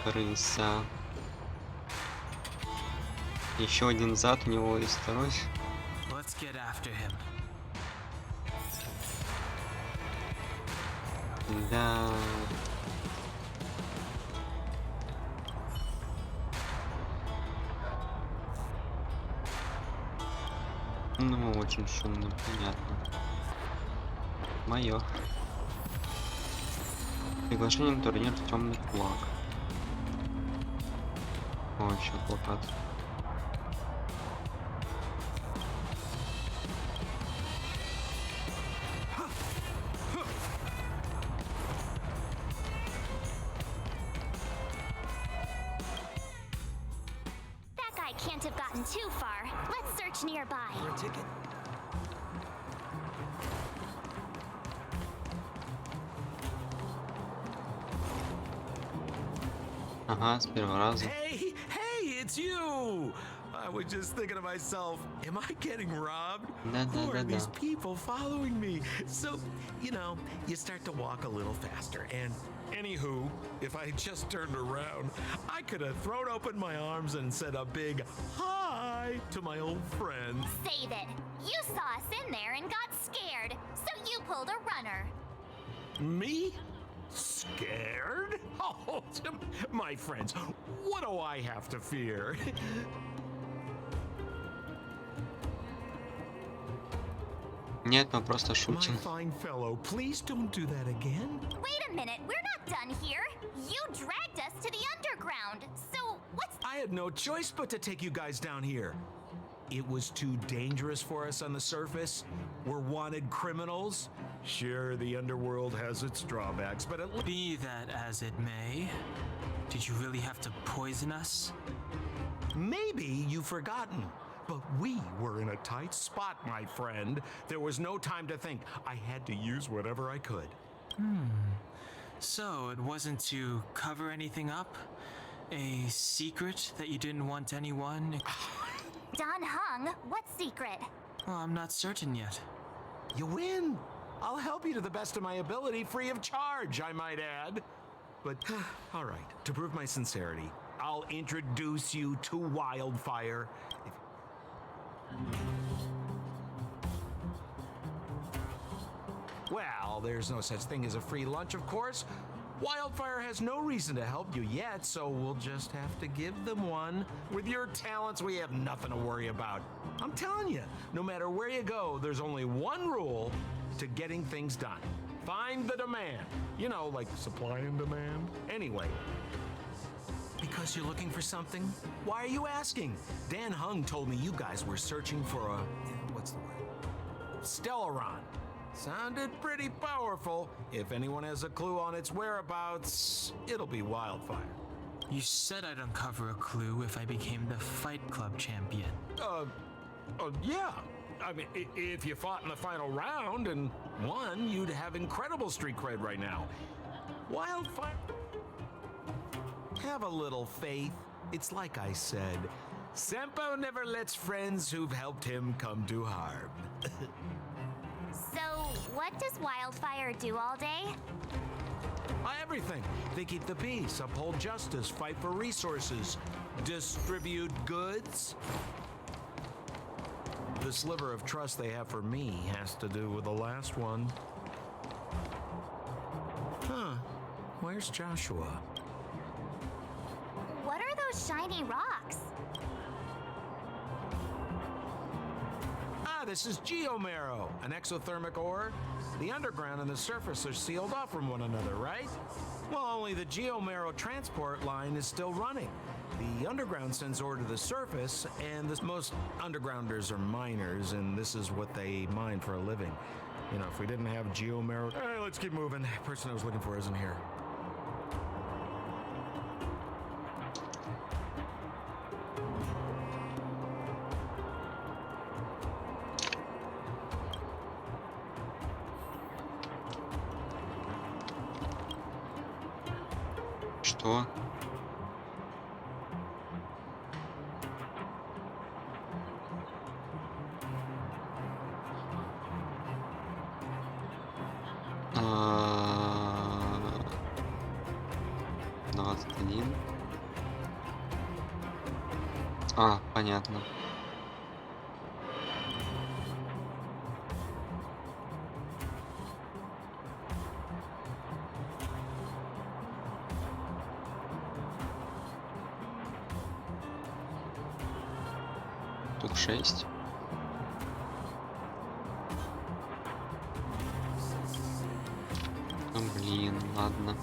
Крыса. Еще один зад у него есть второй. Let's get after him. Да. Ну, очень шумно, понятно. Мое. Приглашение на турнир темный флаг. О, еще плакат. That guy can't have gotten too far. Let's search nearby. Your ticket? Ага, с первого раза. Hey, it's you! I was just thinking to myself, am I getting robbed? Who are these people following me? So, you know, you start to walk a little faster. And anywho, if I just turned around, I could have thrown open my arms and said a big hi to my old friend. Save it. You saw us in there and got scared, so you pulled a runner. Me? Scared? Oh, my friends, what do I have to fear? Нет, мы просто My шутим. fine fellow, please don't do that again. Wait a minute, we're not done here. You dragged us to the underground. So, what's... I had no choice but to take you guys down here. It was too dangerous for us on the surface. We're wanted criminals. Sure, the underworld has its drawbacks, but at least... Be that as it may, did you really have to poison us? Maybe you've forgotten. But we were in a tight spot, my friend. There was no time to think. I had to use whatever I could. So it wasn't to cover anything up? A secret that you didn't want anyone? Don Hung, what secret? Well, I'm not certain yet. You win. I'll help you to the best of my ability, free of charge, I might add. But, all right, to prove my sincerity, I'll introduce you to Wildfire. Well, there's no such thing as a free lunch, of course. Wildfire has no reason to help you yet, so we'll just have to give them one. With your talents, we have nothing to worry about. I'm telling you, no matter where you go, there's only one rule to getting things done. Find the demand. You know, like supply and demand. Anyway. Because you're looking for something? Why are you asking? Dan Hung told me you guys were searching for a... what's the word? Stellaron. Sounded pretty powerful. If anyone has a clue on its whereabouts, it'll be Wildfire. You said I'd uncover a clue if I became the Fight Club champion. Yeah. I mean, if you fought in the final round and won, you'd have incredible street cred right now. Wildfire... Have a little faith. It's like I said, Sampo never lets friends who've helped him come to harm. So, what does Wildfire do all day? Everything. They keep the peace, uphold justice, fight for resources, distribute goods. The sliver of trust they have for me has to do with the last one. Huh. Where's Joshua? What are those shiny rocks? This is geomarrow, an exothermic ore. The underground and the surface are sealed off from one another, right? Well, only the geomarrow transport line is still running. The underground sends ore to the surface, and most undergrounders are miners, and this is what they mine for a living. You know, if we didn't have Geomerit... Hey, let's keep moving. Person I was looking for isn't here. Что? А, 21. А, понятно. Тут 6. Ну, блин, ладно.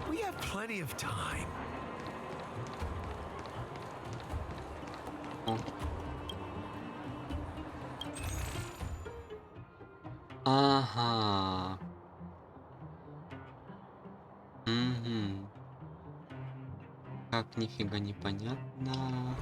We have plenty of time. О. Ага. Угу. Как нифига непонятно.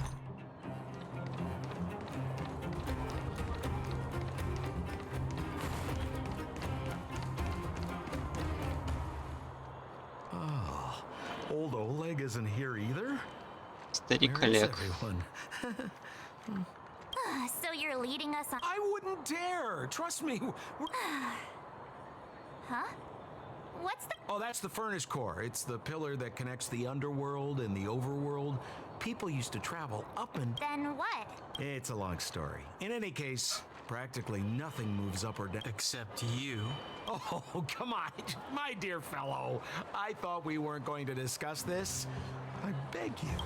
Oh, old Oleg isn't here either? Старик Where is Олег. everyone? So you're leading us on. I wouldn't dare! Trust me. Huh? What's the. Oh, that's the furnace core. It's the pillar that connects the underworld and the overworld. People used to travel up and... Then what? It's a long story. In any case, practically nothing moves up or down. Except you. Oh, come on, my dear fellow. I thought we weren't going to discuss this. I beg you.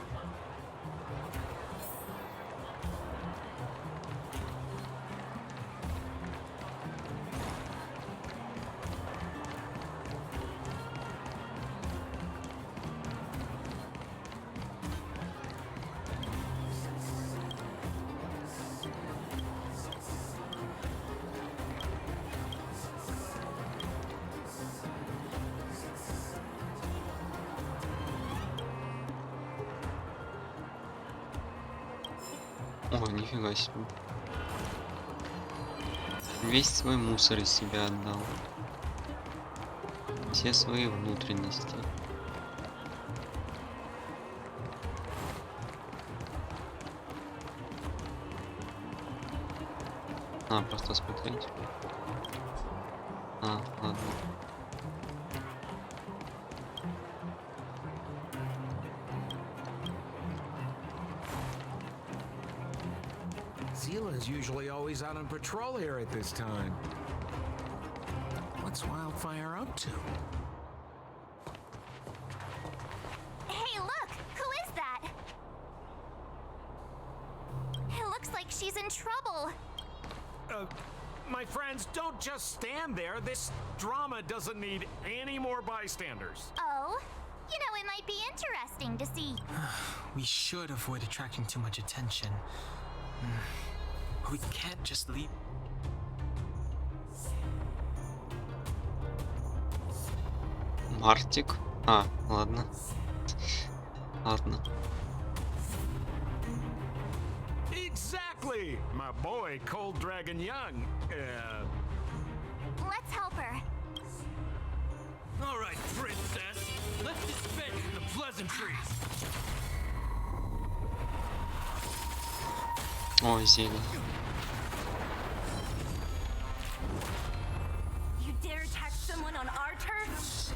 О, нифига себе. Весь свой мусор из себя отдал. Все свои внутренности. А, просто смотреть. А, ладно. Zila's usually always out on patrol here at this time. What's Wildfire up to? Hey, look! Who is that? It looks like she's in trouble. My friends, don't just stand there. This drama doesn't need any more bystanders. Oh? You know, it might be interesting to see. We should avoid attracting too much attention. We can't just leave. Мартик. А, ладно. Ладно. Exactly! My boy, Cold Dragon Young. Let's help her. All right, princess. Let's dispense the pleasantries. Ой, зелень. You dare attack someone on our turf?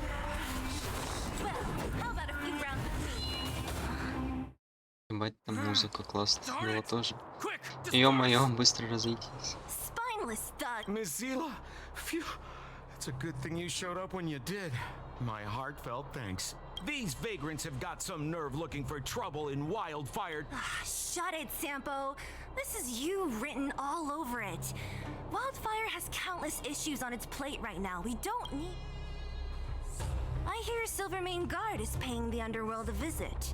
Well, how about a few rounds with me? Ебать, там музыка классная была тоже. Ё-моё, быстро разойтись. Spineless thud. Miss Zila, phew. It's a good thing you showed up when you did. My heartfelt thanks. These vagrants have got some nerve looking for trouble in Wildfire. Shut it, Sampo. This is you written all over it. Wildfire has countless issues on its plate right now. We don't need... I hear Silvermane Guard is paying the underworld a visit.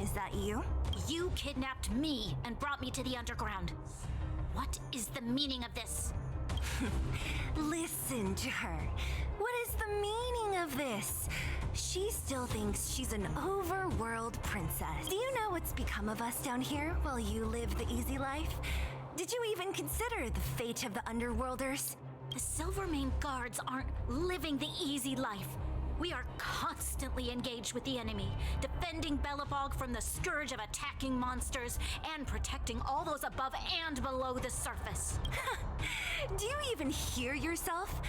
Is that you? You kidnapped me and brought me to the underground. What is the meaning of this? Listen to her. What is the meaning of this? She still thinks she's an overworld princess. Do you know what's become of us down here while you live the easy life? Did you even consider the fate of the underworlders? The Silvermane Guards aren't living the easy life. We are constantly engaged with the enemy, defending Belobog from the scourge of attacking monsters and protecting all those above and below the surface. Do you even hear yourself?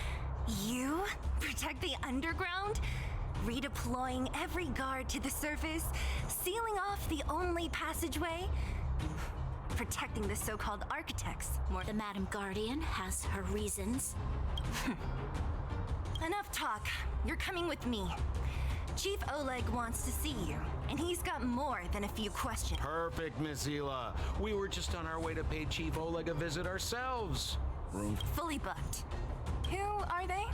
You protect the underground? Redeploying every guard to the surface, sealing off the only passageway? Protecting the so-called architects. The Madam Guardian has her reasons. Enough talk. You're coming with me. Chief Oleg wants to see you, and he's got more than a few questions. Perfect, Miss Hila. We were just on our way to pay Chief Oleg a visit ourselves. Room fully booked. Who are they?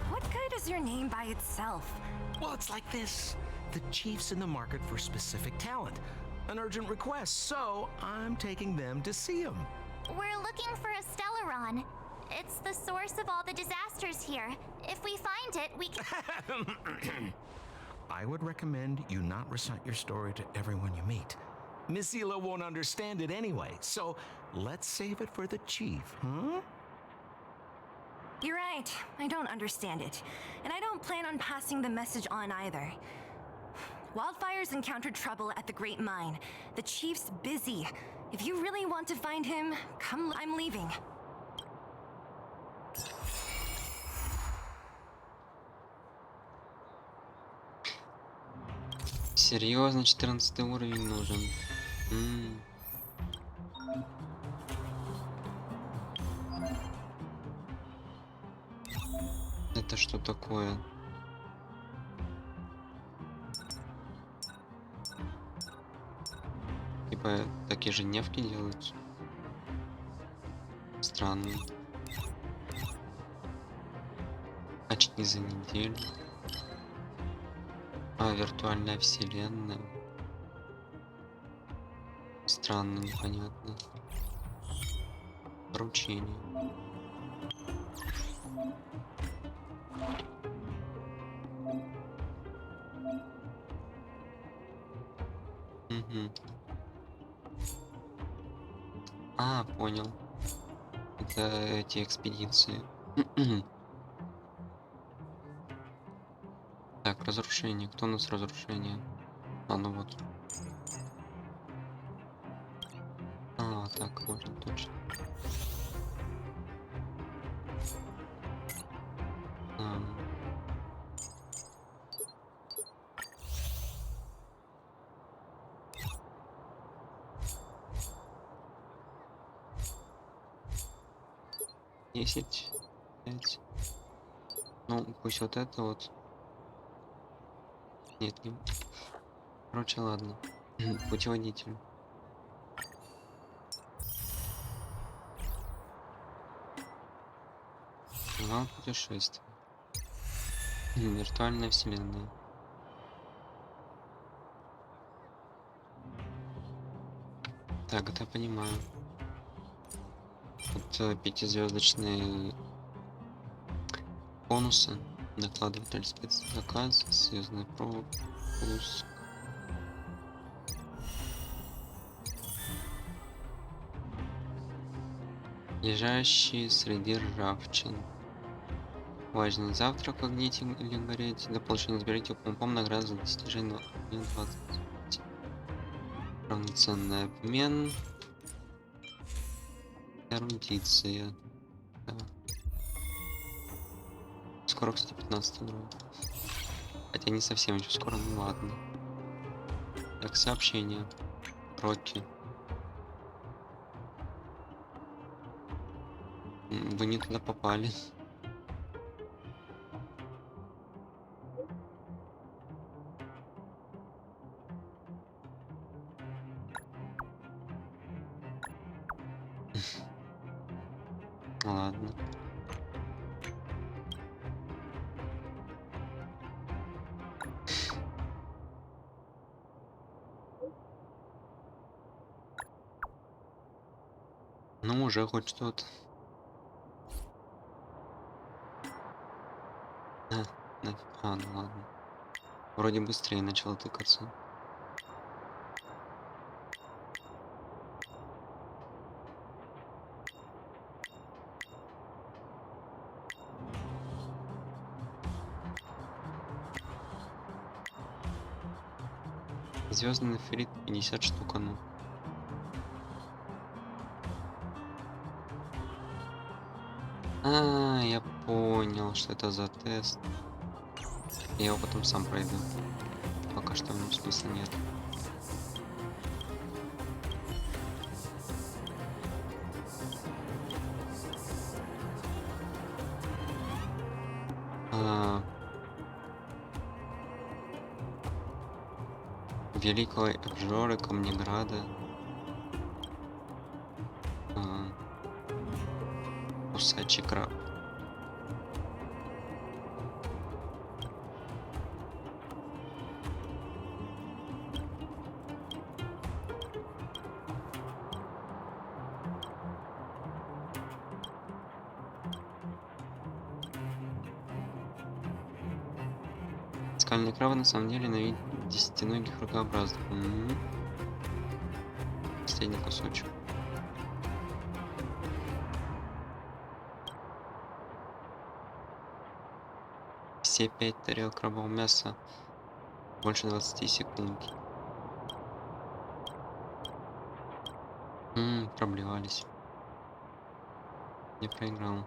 What good is your name by itself? Well, it's like this. The chief's in the market for specific talent. An urgent request, so I'm taking them to see him. We're looking for a Stellaron. It's the source of all the disasters here. If we find it, we can... I would recommend you not recite your story to everyone you meet. Miss Hila won't understand it anyway, so let's save it for the chief, huh? You're right. I don't understand it. And I don't plan on passing the message on either. Wildfire's encountered trouble at the Great Mine. The chief's busy. If you really want to find him, come, I'm leaving. Серьезно, 14 уровень нужен. Это что такое? Типа такие же невки делаются. Странно. Почти за неделю. А, виртуальная вселенная. Странно, непонятно. Поручение. Угу. А, понял. Это эти экспедиции. Так, разрушение. Кто у нас разрушение? А, ну вот. А, так, можно точно. Десять, 5. Ну, пусть вот это вот. Нет, не... Короче, ладно. Путеводитель. Журнал путешествий. Виртуальная вселенная. Так, это я понимаю. Вот пятизвездочные бонусы. Накладыватель спецзаказ, союзный пропуск. Лежащий среди ржавчин. Важный завтрак, огните или гореть. До получения сберите помпом награды за достижение 20. Равноценный обмен. Эрудиция. Да. Скоро, кстати, 15 уровень. Хотя не совсем еще скоро, ну ладно. Так, сообщение. Рокки. Вы не туда попали. Ладно. Ну, уже хоть что-то. Ну ладно. Вроде быстрее начал тыкаться. Звездный нефрит 50 штук, а ну. Я понял, что это за тест. Я его потом сам пройду. Пока что в нем смысла нет. Великого обжоры Камнеграда. Кусачий краб. Скальные крабы на самом деле на вид десятиногих ракообразных. Последний кусочек. Все 5 тарелок крабового мяса больше 20 секунд. Проблевались. Я проиграл.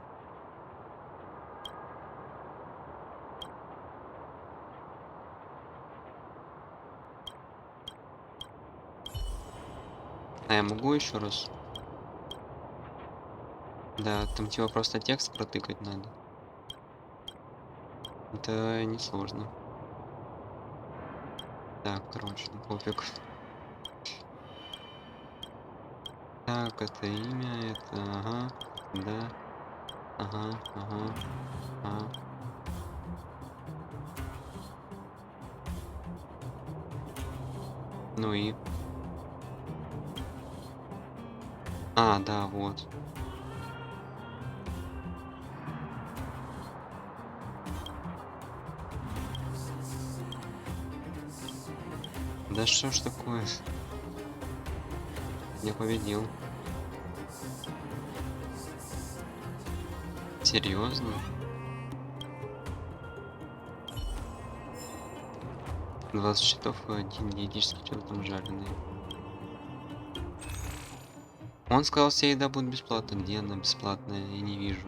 А я могу еще раз? Да, там типа просто текст протыкать надо. Это несложно. Так, короче, пофиг. Так, это имя, это, ага, да, ага. Ну и... да, вот. Да что ж такое? Я победил. Серьезно? 20 щитов и 1 диетический, что-то там жареный. Он сказал, вся еда будет бесплатна. Где она бесплатная? Я не вижу.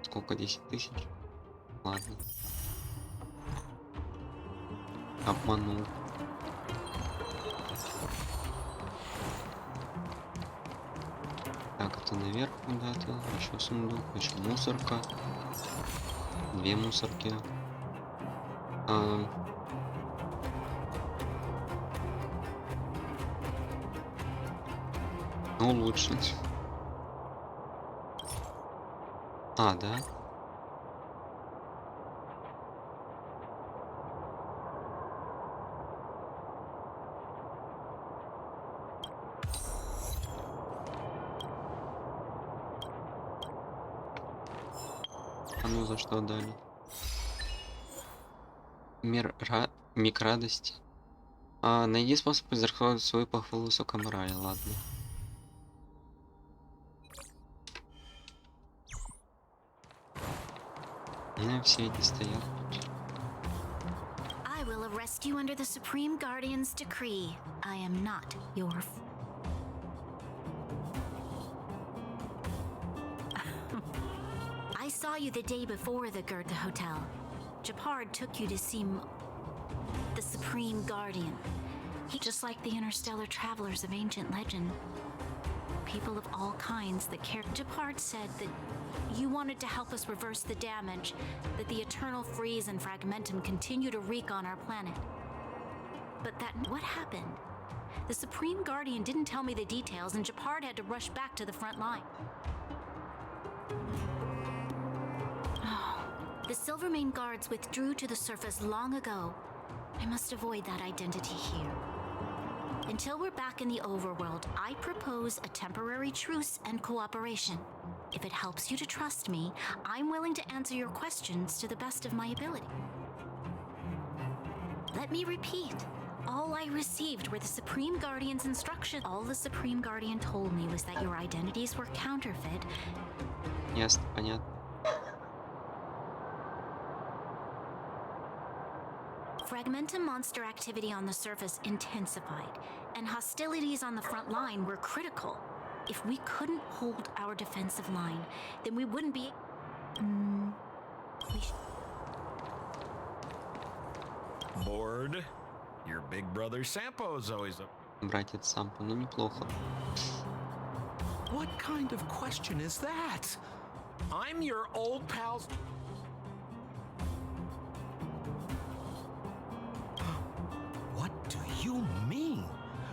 Сколько? 10 тысяч? Ладно. Обманул. Так, это наверх куда-то. Еще сундук, еще мусорка. 2 мусорки. Ну, улучшить. Да? Ну за что дали? Миг радости. Найди способ израсходовать свою похвалу высокой морали, ладно. Все эти стоят. I will arrest you under the Supreme Guardian's decree. I am not your I saw you the day before the Goethe Hotel. Japard took you to see the Supreme Guardian. He just like the interstellar travelers of ancient legend. people of all kinds that care. Japard said that you wanted to help us reverse the damage that the eternal freeze and fragmentum continue to wreak on our planet. But what happened? The Supreme Guardian didn't tell me the details, and Japard had to rush back to the front line. Oh, the Silvermane guards withdrew to the surface long ago. I must avoid that identity here. Until we're back in the overworld, I propose a temporary truce and cooperation. If it helps you to trust me, I'm willing to answer your questions to the best of my ability. Let me repeat. All I received were the Supreme Guardian's instructions. All the Supreme Guardian told me was that your identities were counterfeit. Ясно, понятно. Fragmentum monster activity on the surface intensified, and hostilities on the front line were critical. If we couldn't hold our defensive line, then we wouldn't be... Bored? Your big brother Sampo's always up. Братец Сампо, ну неплохо. What kind of question is that? I'm your old pal's... What do you mean?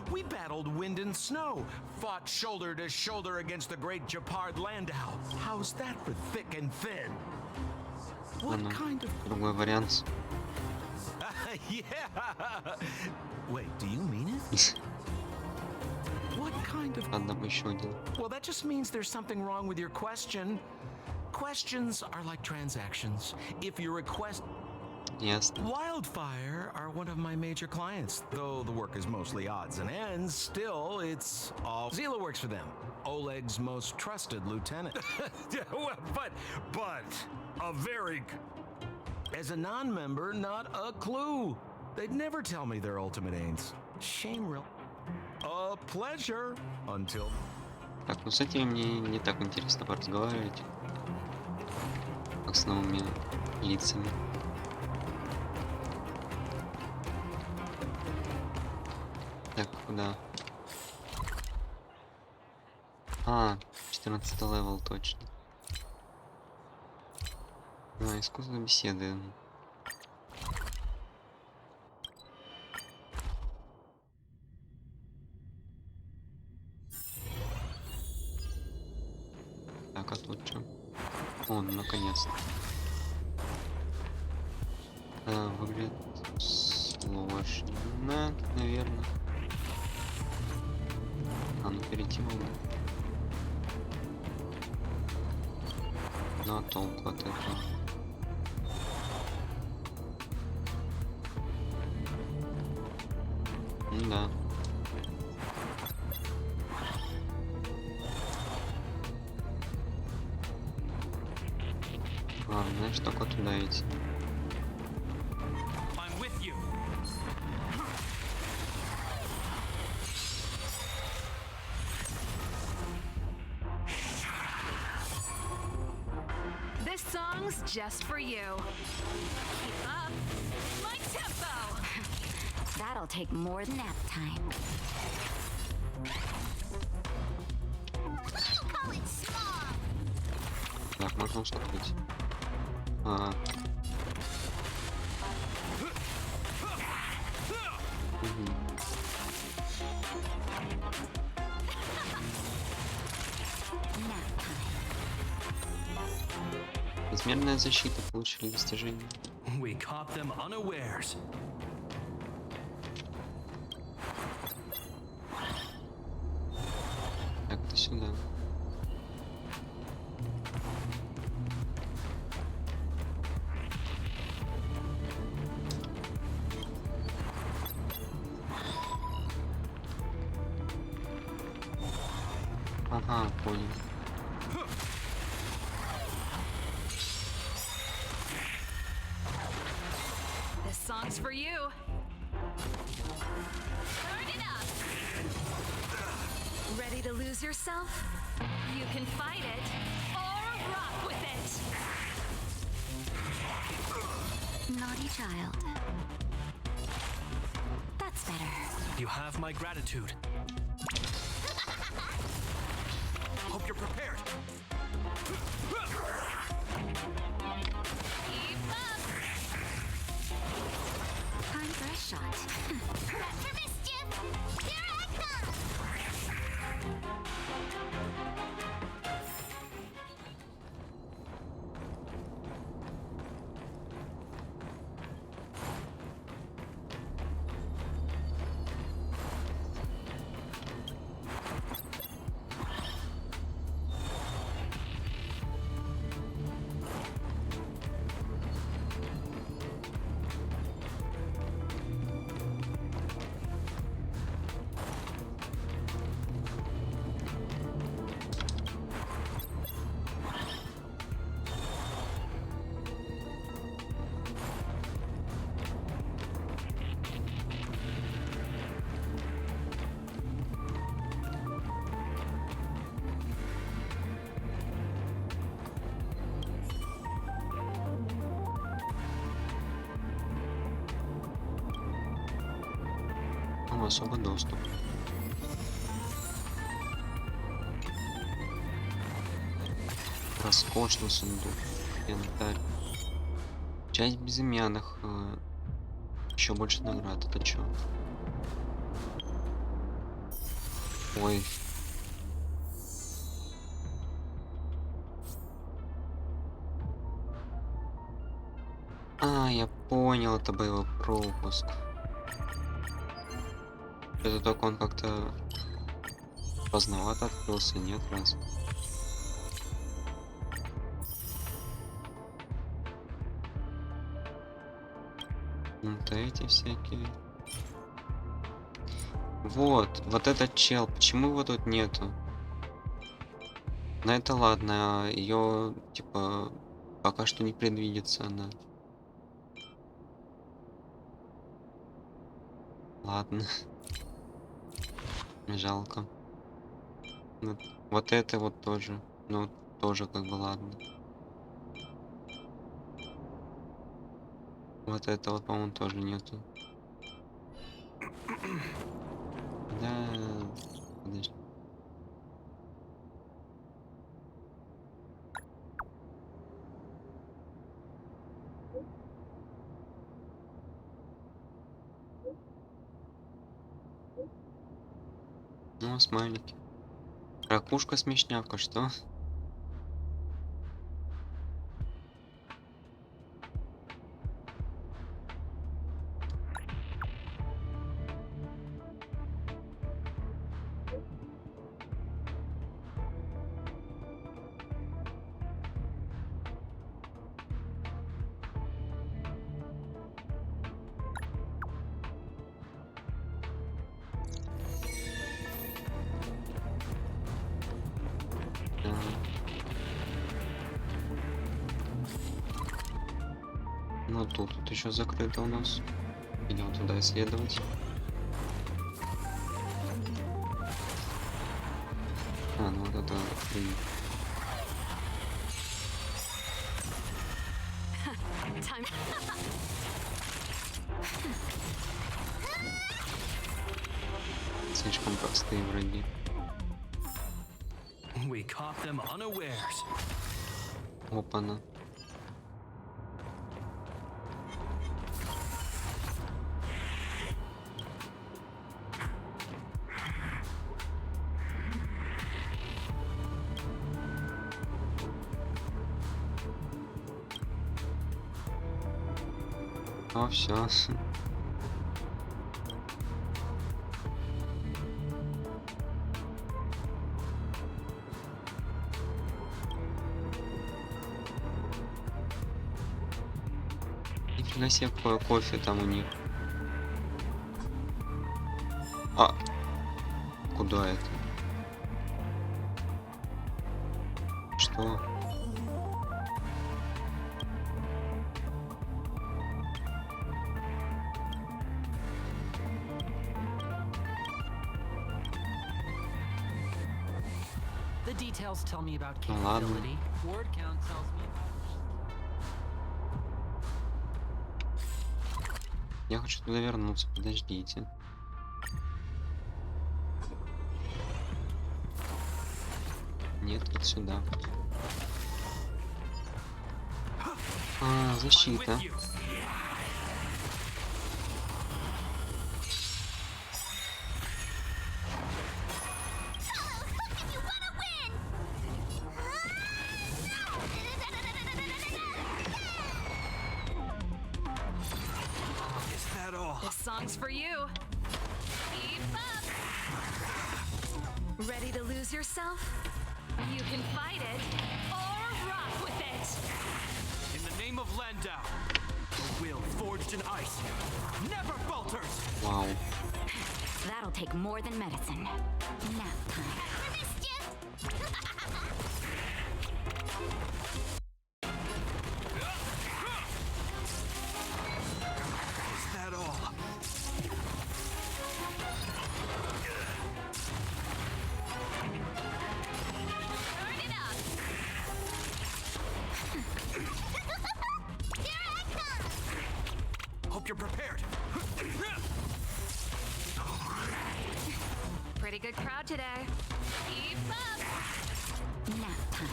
We battled wind and snow, fought shoulder to shoulder against the great Japard Landau. How's that for thick and thin? What kind of... Другой вариант. Yeah. Wait, do you mean it? What kind of... Ладно, еще один. Well, that just means there's something wrong with your question. Questions are like transactions. If your request... Yes. Wildfire are one of my major clients. Though the work is mostly odds and ends, still, it's all... Zila works for them. Oleg's most trusted lieutenant. but, a very... As a non-member, not a clue. They'd never tell me their ultimate aims. Shame, real. A pleasure. Until... Так, ну с этими мне не так интересно поразговаривать. Как с новыми лицами. Так, куда? 14 левел точно. Искусство беседы. Так, а тут что? О, наконец-то. Выглядит сложно, наверное. Ну перейти могу. Ну а толку от этого? Да. Значит, только туда идти. This song's just for you. Keep up my tempo. That'll take more than nap time. Call it small. Так, можно уступить. Безмерная защита, получили достижение. We caught them unawares. Так-то сюда. Ага, понял. This song's for you. Turn it up. Ready to lose yourself? You can fight it or rock with it. Naughty child. That's better. You have my gratitude. you're prepared. Keep up. Time for a shot. Prep for mischief. Here I come. Там особый доступ. Роскошный сундук. Янтарь. Часть безымянных. Еще больше наград. Это чё? Ой. А, я понял, это боевой пропуск. Это только он как-то поздновато открылся, нет, раз. Вот эти всякие. Вот этот чел, почему его тут нету? Ну это ладно, ее типа пока что не предвидится она. Ладно. Жалко. Вот это вот тоже. Ну, тоже как бы ладно. Вот это вот, по-моему, тоже нету. Да. Подожди. Ну, смайлики. Ракушка-смешнявка, что? Ну тут еще закрыто у нас. Идем туда исследовать. А, ну вот это. Слишком простые враги. We caught them unawares. Опа-на. О, все. Нифига себе, какое кофе там у них. А, куда это? Что? The details tell me about Ну ладно. capability. Word count tells me about... Я хочу туда вернуться, подождите. Нет, вот сюда. Защита. This song's for you. Keep up. Ready to lose yourself? You can fight it or rock with it. In the name of Landau, a will forged in ice never falters. Wow. That'll take more than medicine. Nap time. Is that all? Turn it up. Here I come. Hope you're prepared. Pretty good crowd today. Keep up. Nap time.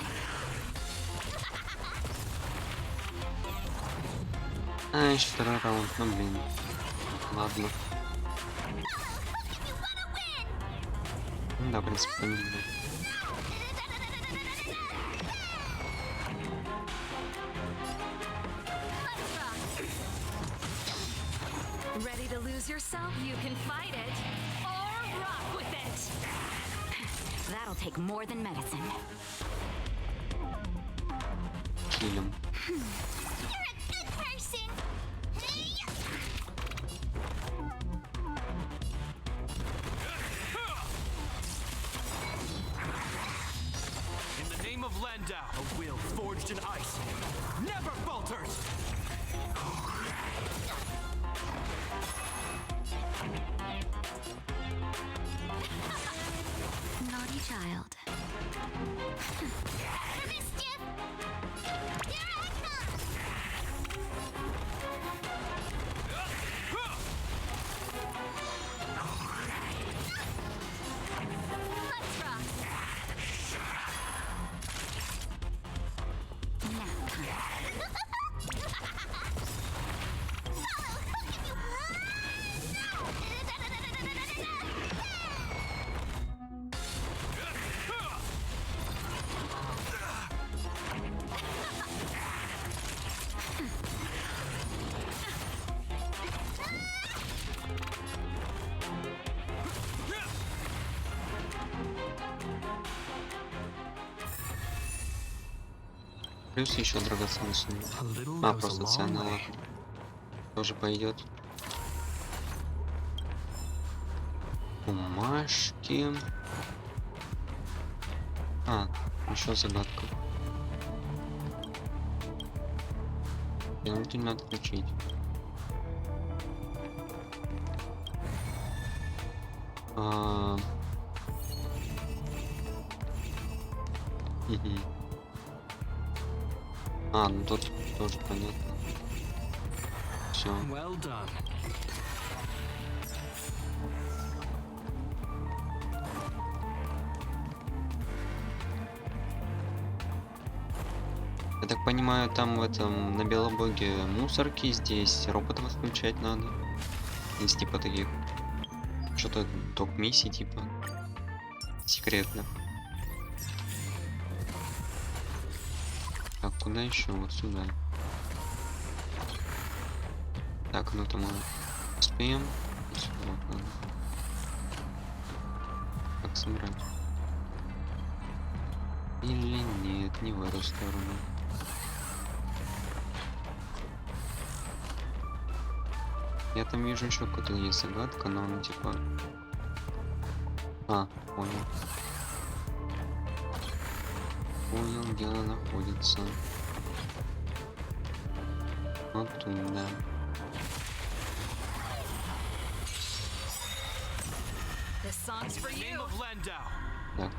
Еще второй раунд, ну блин. Ладно. Ну да, в принципе, понимаю. Ready to lose yourself? You can fight it or rock with it. That'll take more than medicine. Килем. You're a good person. In the name of Landau, a will forged in ice never falters. Naughty child. Mischief. Here I come. Let's rock. Nap time. Плюс еще драгоценный сундук. Просто ценный лак. Тоже пойдет. Бумажки. Еще загадка. Пенальти надо отключить. Ну тут тоже понятно. Все. Well done. Я так понимаю, там в этом на Белобоге мусорки, здесь роботов отключать надо. Из типа таких. Что-то топ-миссий типа. Секретных. Так, куда еще? Вот сюда. Так, ну там мы успеем. Сюда вот надо. Как собрать? Или нет, не в эту сторону. Я там вижу еще какая-то есть загадка, но она типа... Понял. Понял, где она находится. Вот туда. This song's for you. Так.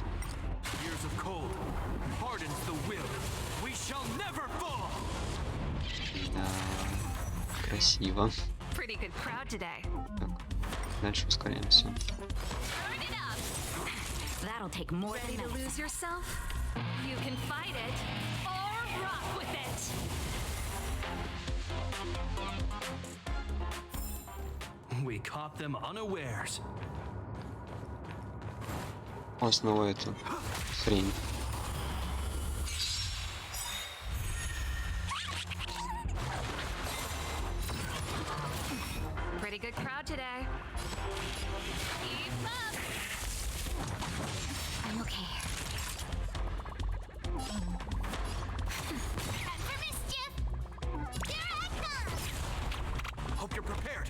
Years of cold hardens the will. We shall never fall. Да. Красиво. Pretty good crowd today. Так. Дальше ускоряемся. That'll take more Ready than to lose yourself? You can fight it or rock with it. We caught them unawares. О, снова эту хрень. Pretty good crowd today. Keep up. I'm okay. And for mischief, here I come. Hope you're prepared.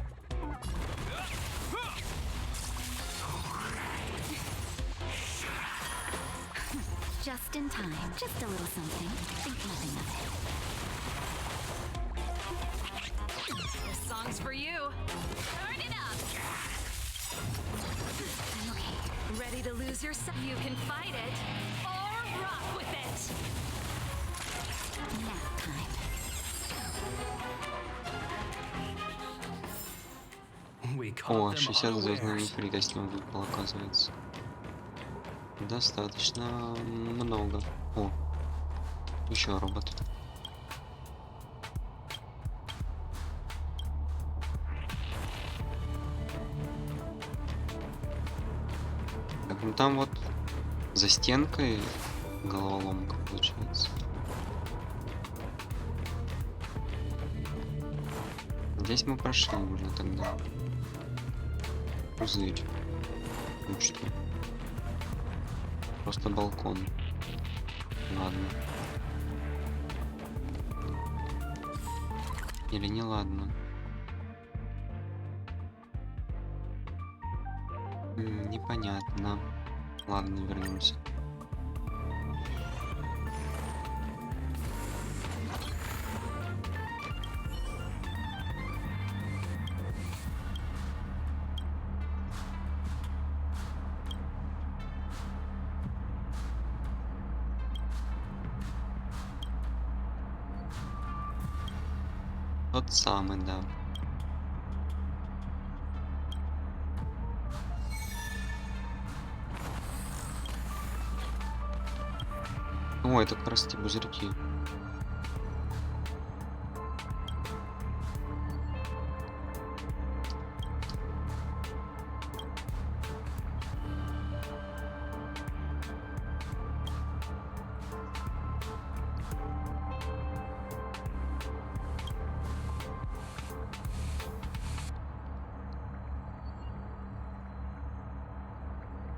Just in time. Just a little something. Think nothing of it. This song's for you. Turn it up. I'm okay. Ready to lose yourself? You can fight it or rock with it. Nap time. We caught О, them 60 звездный unawares. непригодность нам выпало, оказывается. Достаточно много. О, еще робот. Так, ну там вот за стенкой головоломка получается. Здесь мы прошли уже тогда. Пузырь. Ну что? Просто балкон. Ладно. Или не ладно? Непонятно. Ладно, вернемся. Тот самый, да. О, это как раз эти пузырьки.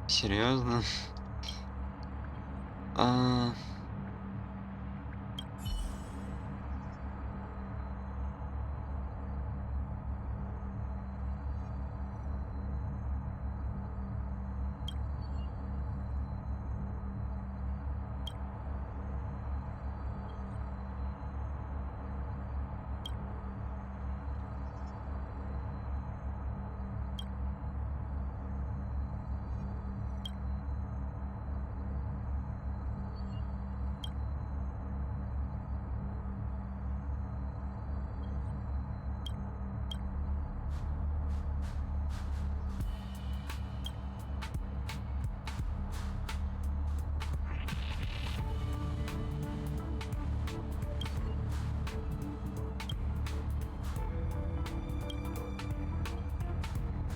Серьезно?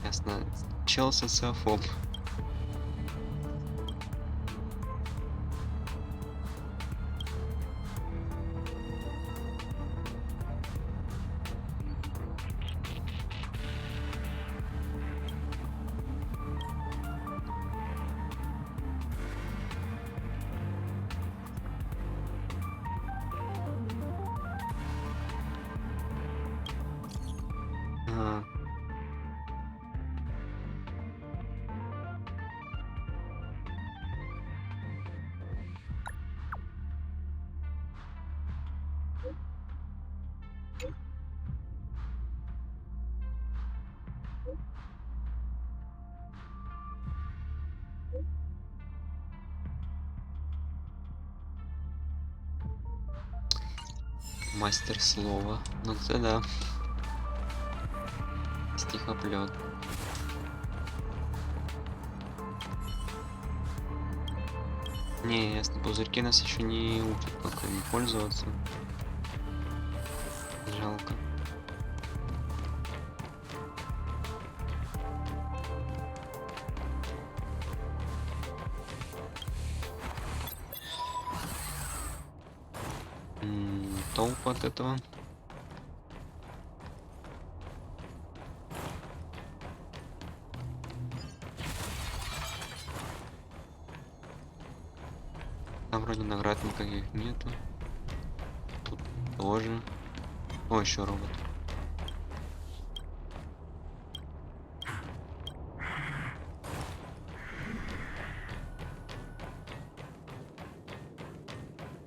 Ясно. Чел социофоб. Ага. Мастер слова. Ну это да. Стихоплет. Не, ясно, пузырьки нас еще не учат, как ими пользоваться. Жалко. Толку от этого. Там вроде наград никаких нету. Тут тоже. О, еще робот.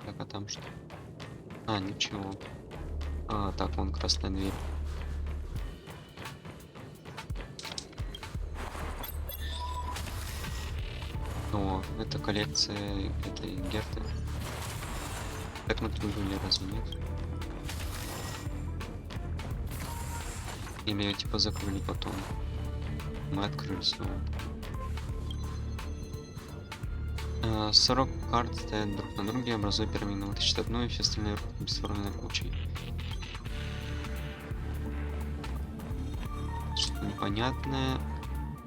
Так, а там что? А, ничего. А, так, вон красная дверь. О, это коллекция этой Герты. Так мы тут были, разве нет? Или ее типа закрыли потом? Мы открыли снова. 40 карт стоят друг на друге, образуя пирамиду. Вытащить одну и все остальные бесформенной кучей. Что-то непонятное.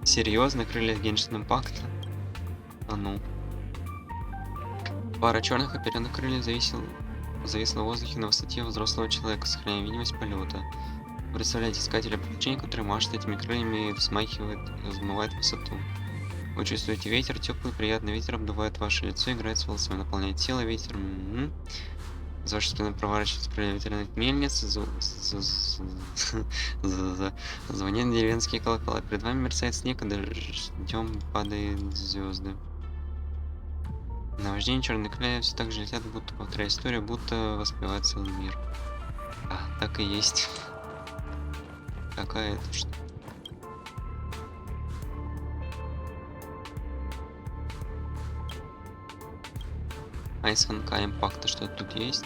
Серьезно, крылья Геншин Импакта? А ну. Пара черных оперенных крыльев зависла в воздухе на высоте взрослого человека, сохраняя видимость полета. Представляете искателя приключений, который машет этими крыльями и взмывает в высоту. Вы чувствуете ветер, теплый приятный ветер обдувает ваше лицо, играет с волосами, наполняет тело ветер. За вашей спиной проворачиваются крылья ветряных мельниц, звонят деревенские колокола. Перед вами мерцает снег, а дождем падают звезды. Наваждение черные крылья все так же летят, будто повторяя историю, будто воспевает целый мир. А, так и есть. Какая это что? А из Honkai импакта что-то тут есть?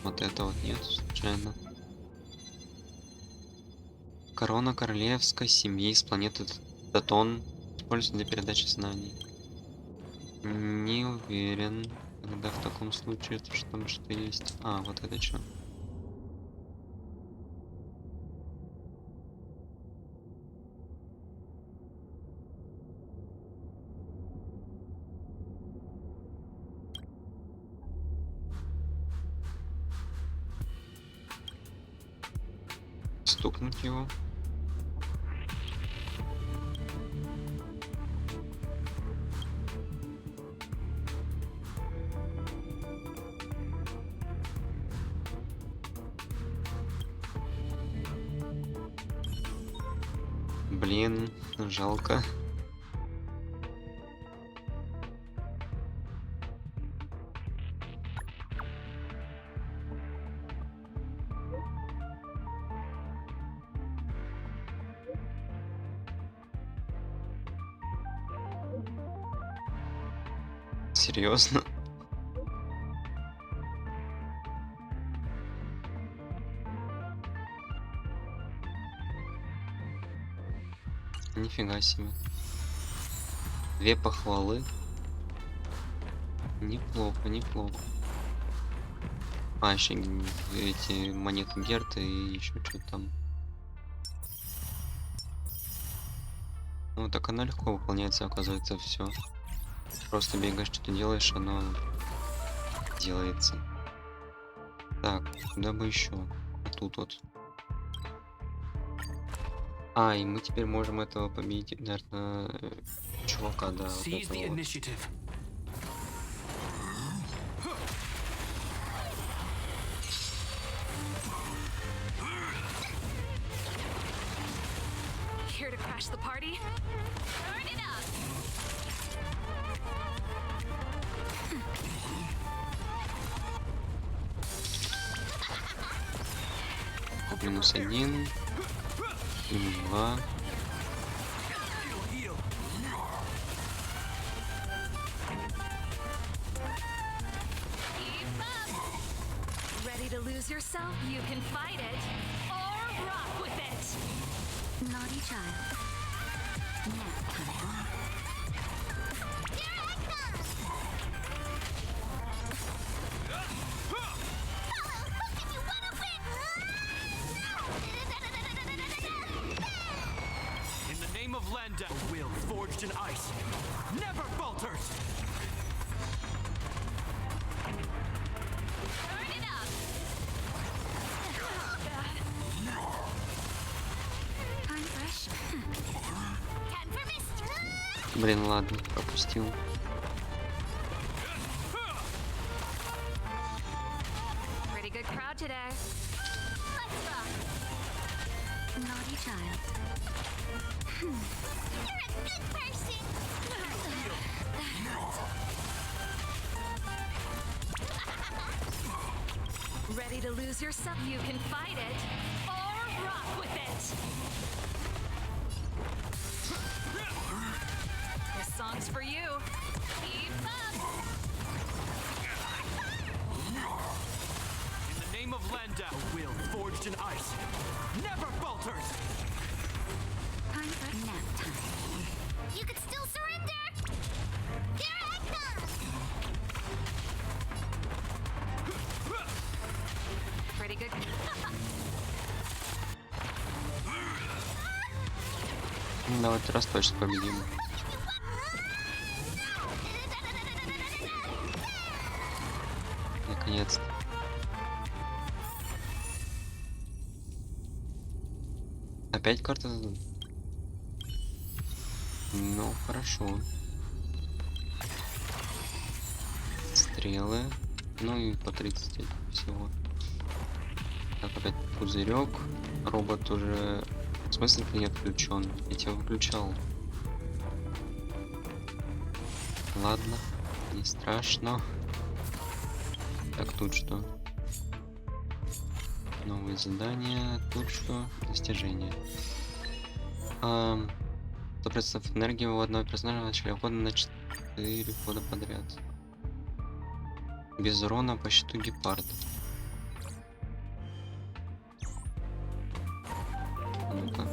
Вот это вот нет, случайно. Корона королевской семьи с планеты Датон используется для передачи знаний. Не уверен, когда в таком случае это что там что есть. А, вот это что? Стукнуть его. Блин, жалко. Серьезно? Нифига себе. 2 похвалы. Неплохо, неплохо. А, еще эти монеты Герта и еще что-то там. Ну так она легко выполняется, оказывается, все. Просто бегаешь, что-то делаешь, оно делается. Так, куда бы еще? А тут вот. А, и мы теперь можем этого победить, наверное, чувака, да. Вот этого вот. Here to crash the party? Turn it up! -1, -2. Ready to lose yourself? You can fight it or rock with it! Naughty child. Nap time. Here I come! Follow! Look if you wanna win! In the name of Landa, a will forged in ice never falters! Turn it up! Time fresh. Time for mist! Блин, ладно, пропустил. Pretty good crowd today. Let's rock! Naughty child. You're a good person! Ready to lose yourself? You can fight it or rock with it. This song's for you. Keep up. In the name of Landa, a will forged in ice never falters! Time for nap time. You could still surrender! Here I come! Pretty good. На этот раз точно победим. Наконец-то. Опять карта? Ну, хорошо. Стрелы. Ну и по 30 всего. Так, опять пузырек. Робот уже... В смысле ты не отключен? Я тебя выключал. Ладно, не страшно. Так, тут что? Новые задания. Тут что? Достижения. 100% энергии у одного персонажа в начале хода на 4 хода подряд. Без урона по счету гепард. Ну-ка.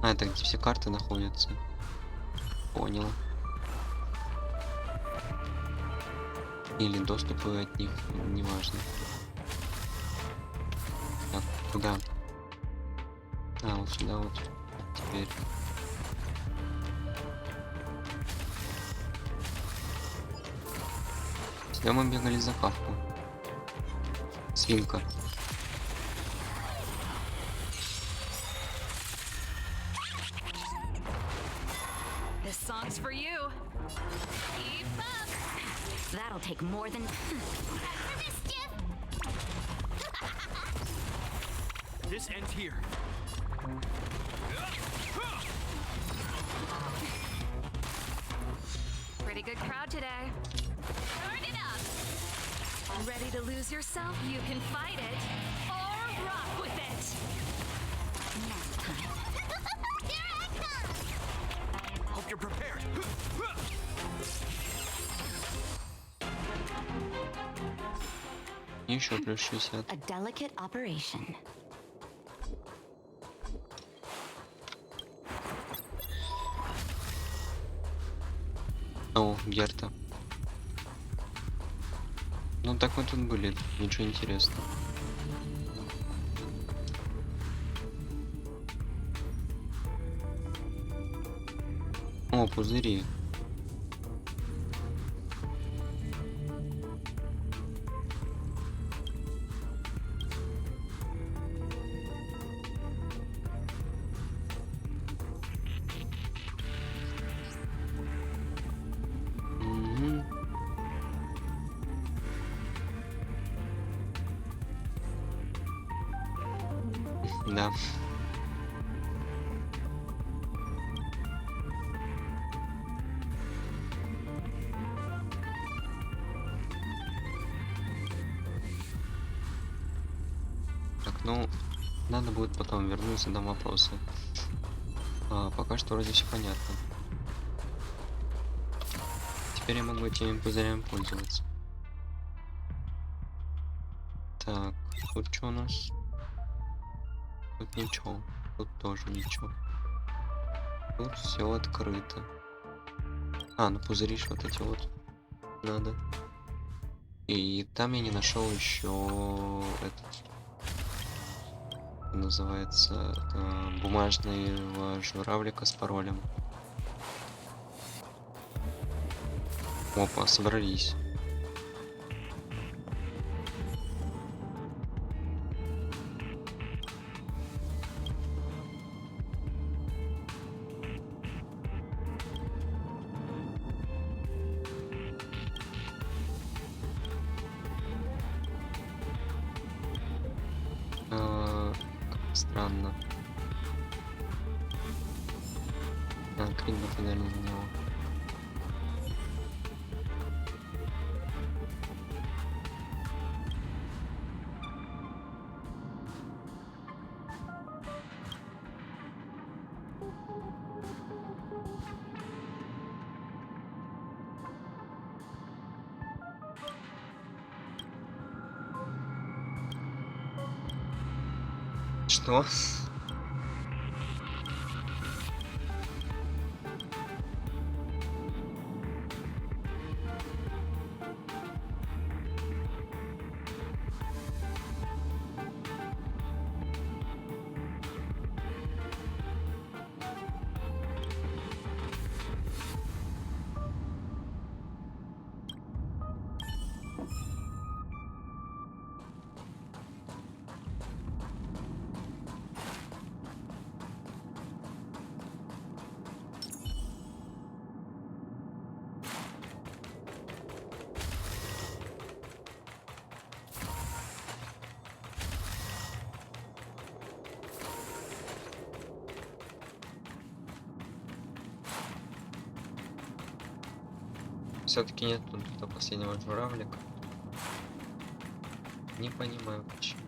А, это где все карты находятся. Понял. Или доступы от них, неважно. Так, куда? А, вот сюда вот. Теперь. Сюда мы бегали за кавку. Свинка. This song's for you. Keep up. That'll take more than... For mischief! This ends here. Pretty good crowd today. Turn it up! Ready to lose yourself? You can fight it or rock with it. Nap time. Here I come! Hope you're prepared. Еще плюс 60. A delicate operation. О, Герта. Ну так мы тут были, ничего интересного. О, пузыри. Мгм. Да. Ну, надо будет потом вернуться, задам вопросы. Пока что вроде все понятно. Теперь я могу этими пузырями пользоваться. Так, тут что у нас? Тут ничего. Тут тоже ничего. Тут все открыто. Ну пузыришь вот эти вот надо. И там я не нашел еще этот, называется, бумажного журавлика с паролем. Опа, собрались. Странно. Кринов, наверное, за него. Что? Все-таки нет тут до последнего журавлика. Не понимаю почему.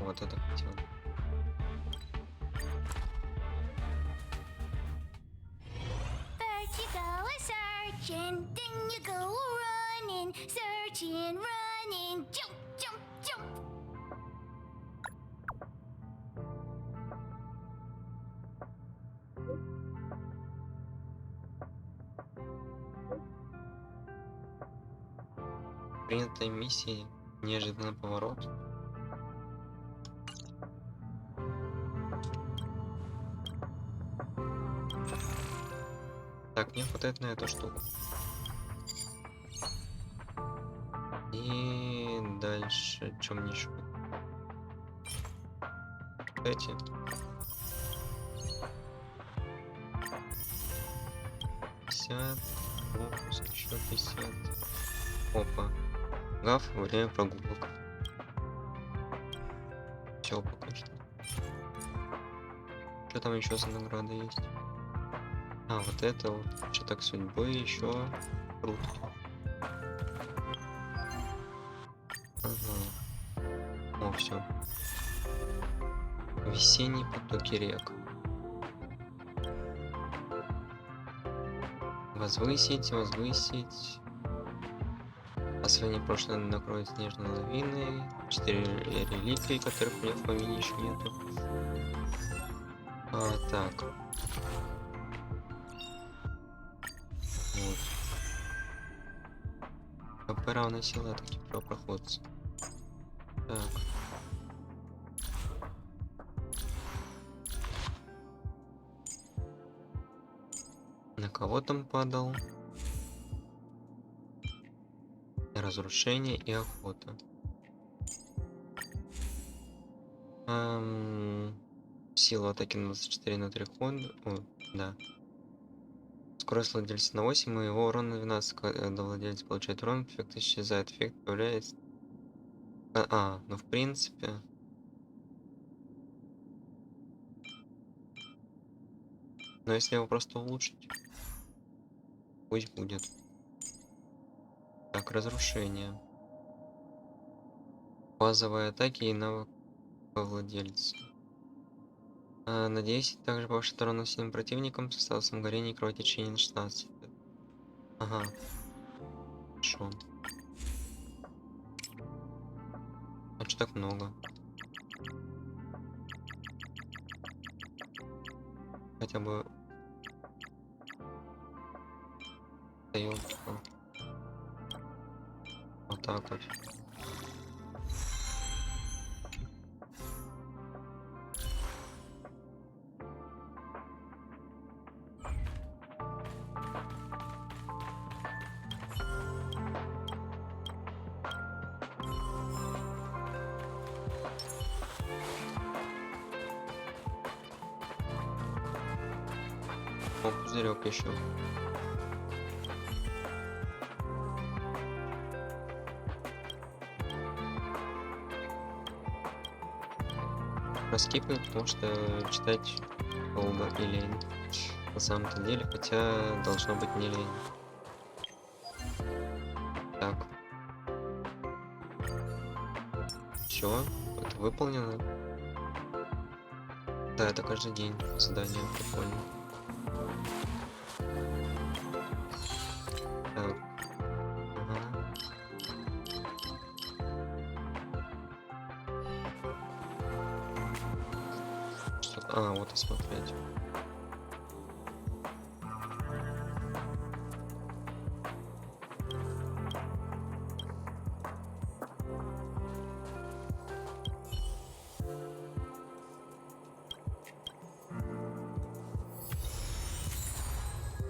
Вот это хотел. First you go a searching, then you go a running, searching, running, jump, jump, jump. Принятой миссии неожиданный поворот. Так, мне хватает на эту штуку. И дальше, чем мне еще? Эти. Фокус, еще 50. Опа. Гав, время прогулок. Все пока что. Что там еще за награда есть? Вот это вот. Что так судьбы еще. Круто. Ага. Все. Весенние потоки рек. Возвысить, возвысить. Освоение прошлое накроет снежной лавиной. 4 реликвии, которых у меня в помине еще нету. Так. Вот. КП равная сила таки проходится. Так. На кого там падал? разрушение и охота. Сила атаки на 24 на 3 хода. О, да. Скорость владельца на 8 и его урон на 12. Когда владелец получает урон, эффект исчезает. Эффект появляется. Ну в принципе. Но если его просто улучшить, пусть будет. Так, разрушение. Базовые атаки и навык владельца. На 10 также повышает урон сильным противникам со статусом горения и кровотечения на 16. Ага. Хорошо. А что так много? Хотя бы... Вот так вот. О, пузырек еще. Раскипаю, потому что читать долго и лень. На самом-то деле, хотя должно быть не лень. Так. Все, это выполнено. Да, это каждый день задание, прикольно. Так. Ага. Что-то... вот и смотреть.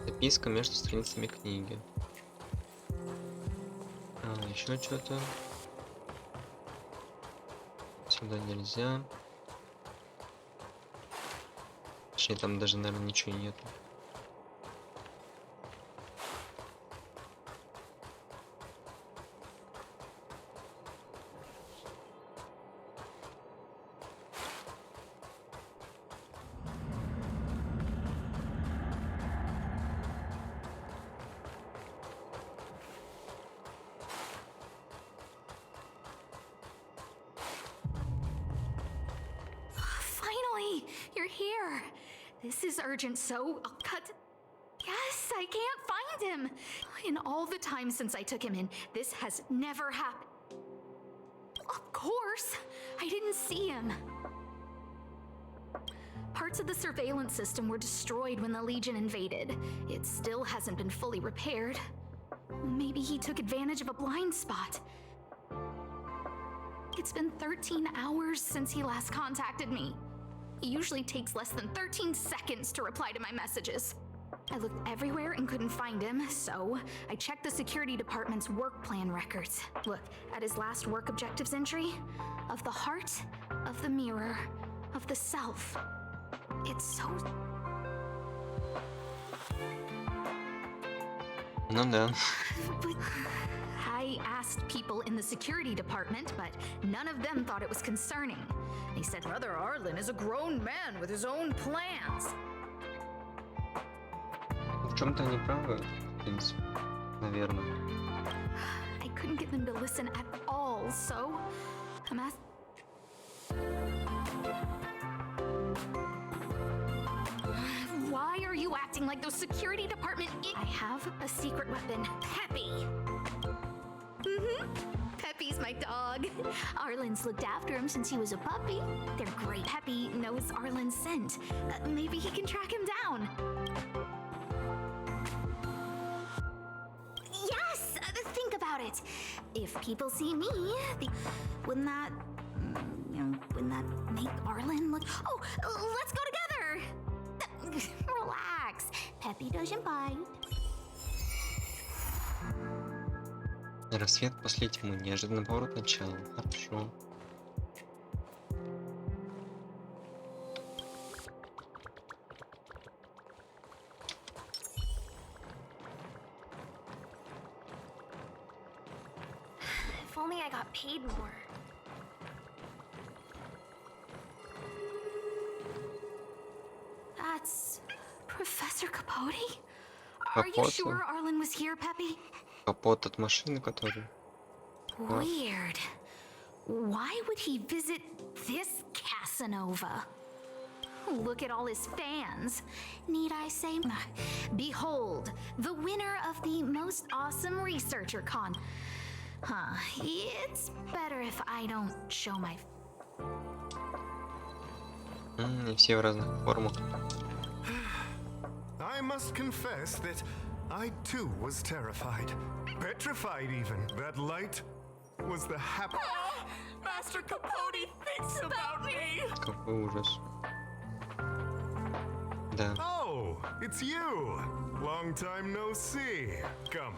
Записка между страницами книги. Еще что-то. Сюда нельзя. Точнее, там даже, наверное, ничего нету. Finally, you're here. This is urgent, so I'll cut. Yes, I can't find him. In all the time since I took him in, this has never happened. Of course, I didn't see him. Parts of the surveillance system were destroyed when the Legion invaded. It still hasn't been fully repaired. Maybe he took advantage of a blind spot. It's been 13 hours since he last contacted me. He usually takes less than 13 seconds to reply to my messages. I looked everywhere and couldn't find him, so I checked the security department's work plan records. Look, at his last work objectives entry, of the heart, of the mirror, of the self. It's so... Ну да. I asked people in the security department, but none of them thought it was concerning. They said Brother Arlen is a grown man with his own plans. В чем-то они правы, в принципе, наверное. I couldn't get them to listen at all, so I'm asked. Why are you acting like those security department? I have a secret weapon, Peppy. Peppy's my dog. Arlen's looked after him since he was a puppy. They're great. Peppy knows Arlen's scent. Maybe he can track him down. Yes! Think about it. If people see me, wouldn't that make Arlen look... Oh, let's go together! Relax. Peppy doesn't bite. Рассвет после тьмы. Неожиданный поворот начала. Хорошо. If only I got paid more. That's Professor Capote? Are you Capote? sure Arlen was here, Peppy? Капот от машины, который... Да. Weird. Why would he visit this Casanova? Look at all his fans. Need I say? Behold, the winner of the most awesome researcher con. Huh. It's better if I don't show my... И все в разных формах. I must confess that I too was terrified. Petrified even. That light was the happy... Master Capote thinks about me. Какой ужас. Да. Oh, it's you! Long time no see. Come,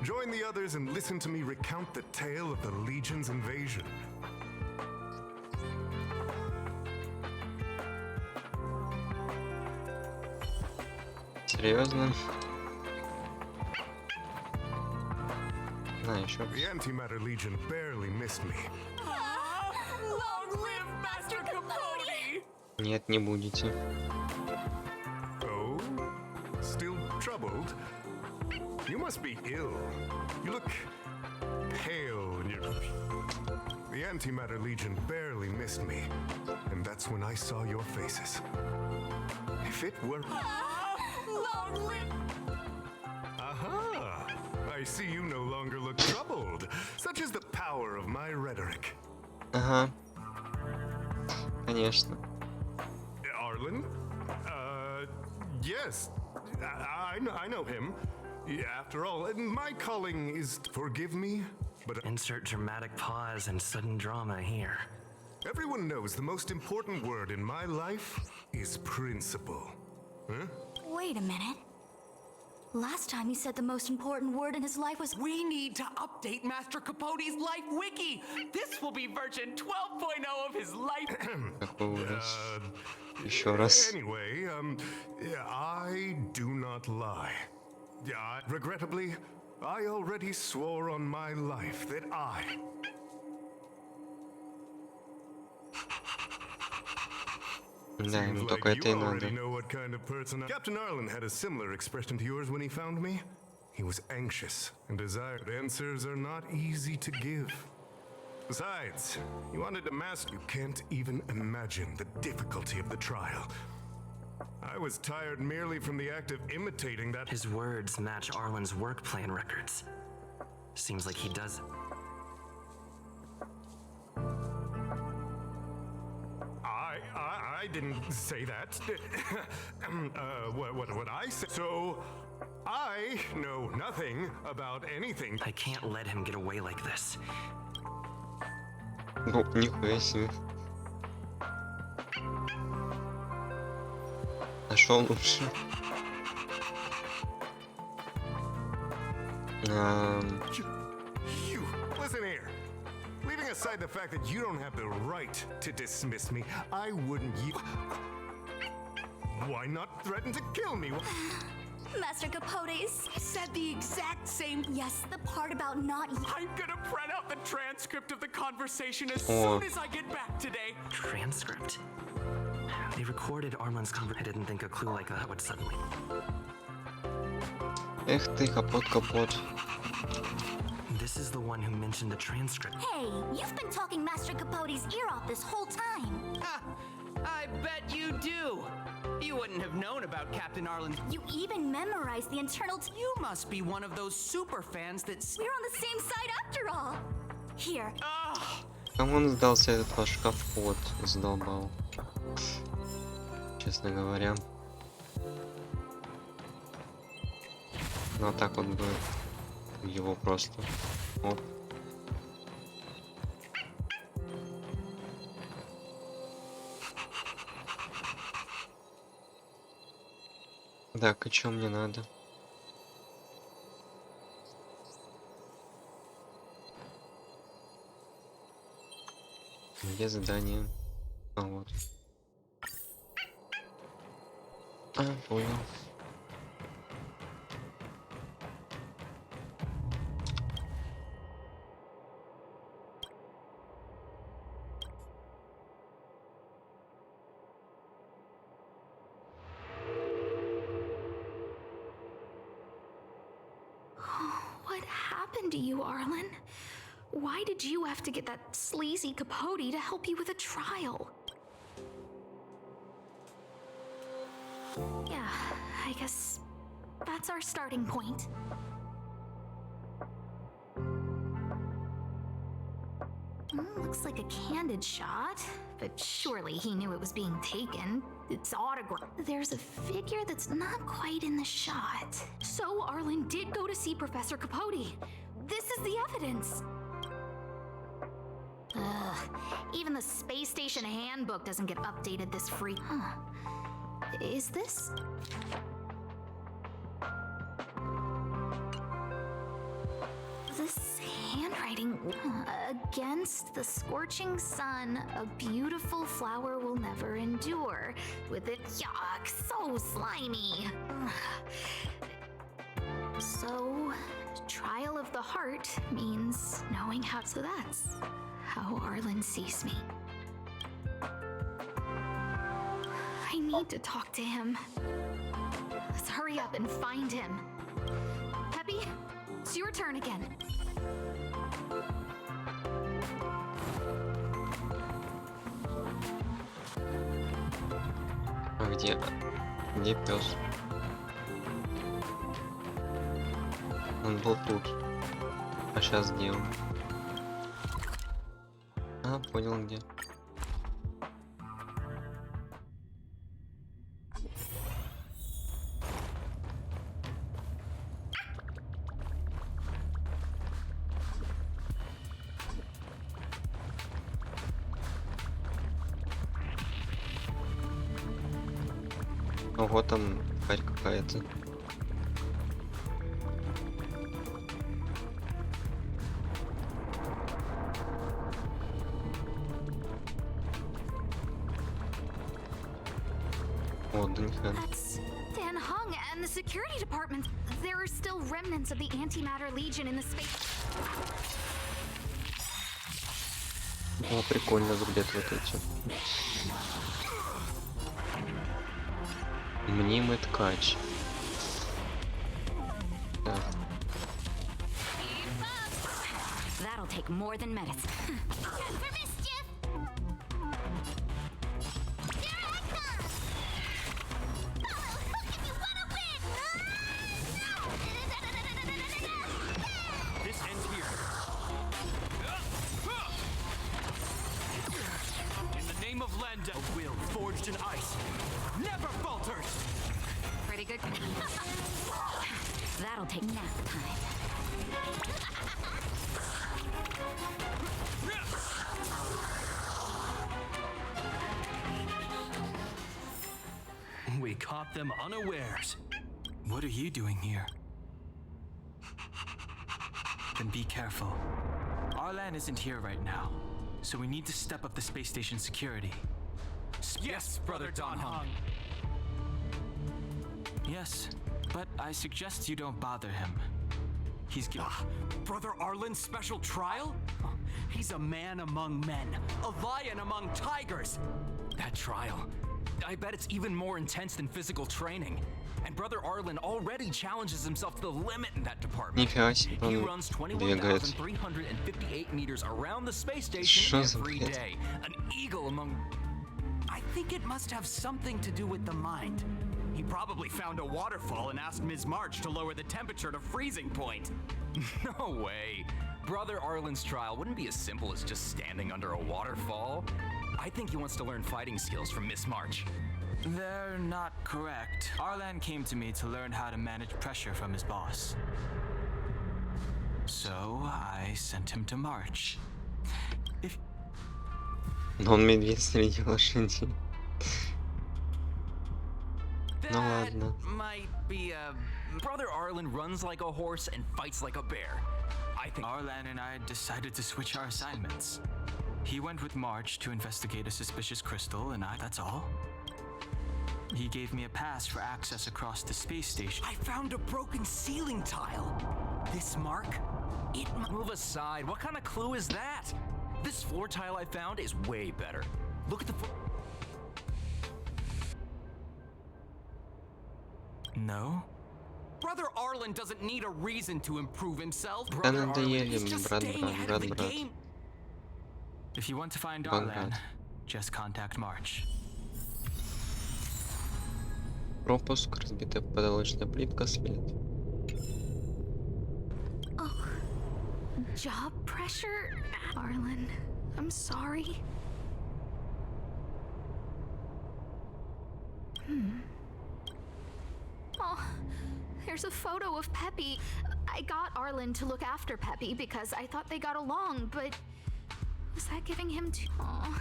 join the others and listen to me recount the tale of the Legion's invasion. Серьезно? На, еще. The Antimatter Legion barely missed me. Long live Master Capote! Нет, не будете. Oh? Still troubled? You must be ill. You look pale and you're... The Antimatter Legion barely missed me. And that's when I saw your faces. If it were... Long live... Aha! I see you no longer look troubled. Such is the power of my rhetoric. Ага. Конечно. Arlen? Yes. I know him. After all, my calling is... Forgive me, but... Insert dramatic pause and sudden drama here. Everyone knows the most important word in my life is principle. Huh? Wait a minute. Last time he said the most important word in his life was... We need to update Master Capote's life wiki. This will be version 12.0 of his life. Какой ужас. Еще раз. Anyway, I do not lie. Regrettably, I already swore on my life that I... Да, ему Seems только like это и you надо. already know what kind of person Captain Arlen had a similar expression to yours when he found me. He was anxious and desired answers are not easy to give. Besides, you wanted to master. You can't even imagine the difficulty of the trial. I was tired merely from the act of imitating that. His words match Arlen's work plan records. Seems like he does. I didn't say that. What I said. So, I know nothing about anything. I can't let him get away like this. Ну, нихуя себе. Нашел лучше. You, listen here. Leaving aside the fact that you don't have the right to dismiss me, I wouldn't. Why not threaten to kill me? Master Capote said the exact same. Yes, the part about not... I'm gonna print out the transcript of the conversation as soon as I get back today. Transcript? They recorded Arlen's conversation. I didn't think a clue like that would suddenly... Эх ты, капот. This is the one who mentioned the transcript. Hey, you've been talking Master Capote's ear off this whole time. Ha! I bet you do. You wouldn't have known about Captain Arlen's... You even memorized the internal... You must be one of those super fans that... We're on the same side after all. Here. Кому он сдался этот ваш капот? Задолбал. Честно говоря. Ну, а так вот бы его просто... Оп. Так, и чё мне надо? Где задание? А, вот. А, понял. What happened to you, Arlen? Why did you have to get that sleazy Capote to help you with a trial? Yeah, I guess that's our starting point. Looks like a candid shot, but surely he knew it was being taken. It's autographed. There's a figure that's not quite in the shot. So Arlen did go to see Professor Capote. This is the evidence. Ugh, even the space station handbook doesn't get updated this free. Huh. Is this? This handwriting. Against the scorching sun, a beautiful flower will never endure. With it, yuck, so slimy. So, trial of the heart means knowing how. So that's how Arlen sees me. I need to talk to him. Let's hurry up and find him. Peppy, it's your turn again. А где? Где пес? Он был тут. А сейчас где он? А, понял где. Ого, там тварь какая-то. О, Дунхан. That's Dan Hung and the security department. There are still remnants of the Antimatter Legion in the space. О, прикольно выглядят вот эти. Мнимый ткач. Так. That'll take more than minutes. For mischief! Here I come! Oh, look if you wanna win! This ends here. In the name of Lenda, a will forged in ice never falters. Pretty good. That'll take nap time. We caught them unawares. What are you doing here? Then be careful. Arlan isn't here right now, so we need to step up the space station security. Yes, Brother Don Hung. Yes, but I suggest you don't bother him. He's Brother Arlen's special trial? He's a man among men, a lion among tigers. That trial, I bet it's even more intense than physical training. And Brother Arlen already challenges himself to the limit in that department. Нифига себе, He он runs двигает. 21,358 meters around the space station Что за every бред? day. An eagle among... I think it must have something to do with the mind. He probably found a waterfall and asked Ms. March to lower the temperature to freezing point. No way. Brother Arlen's trial wouldn't be as simple as just standing under a waterfall. I think he wants to learn fighting skills from Miss March. They're not correct. Arlan came to me to learn how to manage pressure from his boss. So I sent him to March. Но он медведь среди лошадей. Ну ладно. Might be Brother Arlen runs like a horse and fights like a bear. I think Arlan and I decided to switch our assignments. He went with March to investigate a suspicious crystal, and that's all. He gave me a pass for access across the space station. I found a broken ceiling tile. This mark? It move aside. What kind of clue is that? This floor tile I found is way better. Look at the No? Brother Arlen doesn't need a reason to improve himself. Да Brother Arlen надоели, is just брат, staying брат, ahead брат, of the брат. game. If you want to find Богат. Arlan, just contact March. Пропуск, разбитая потолочная плитка, след. Oh, job pressure? Arlen, I'm sorry. Oh, there's a photo of Peppy. I got Arlen to look after Peppy because I thought they got along, but was that giving him too... Oh,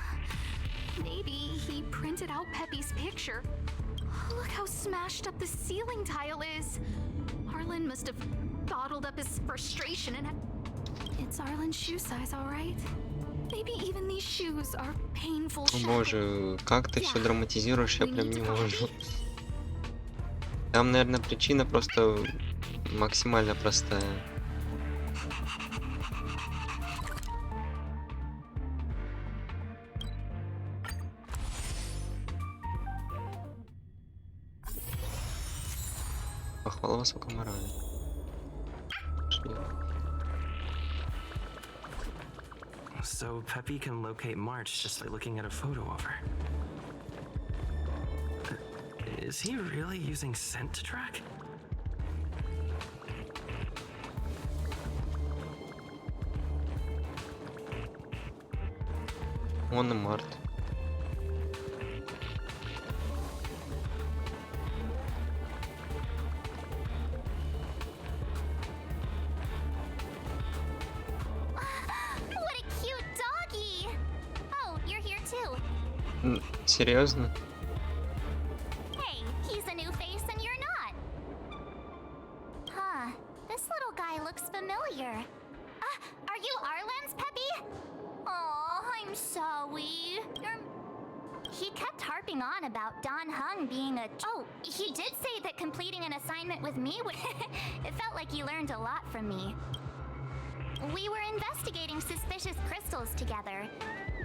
maybe he printed out Peppy's picture. Look how smashed up the ceiling tile is. Arlen must have bottled up his frustration and... It's Arlen's shoe size, all right? Maybe even these shoes are painful. О боже, как ты все драматизируешь, я прям не могу. Там, наверное, причина просто максимально простая. Похвала высокой морали. Пошли. So Peppy can locate March just by looking at a photo of her. Is he really using scent to track? Он и Март. What a cute doggy! Oh, you're here too. Серьезно? Hey, he's a new face and you're not. Huh, this little guy looks familiar. Are you Arlen's Peppy? Oh, I'm sorry. He kept harping on about Don Hung being a... Oh, he did say that completing an assignment with me would... It felt like he learned a lot from me. We were investigating suspicious crystals together,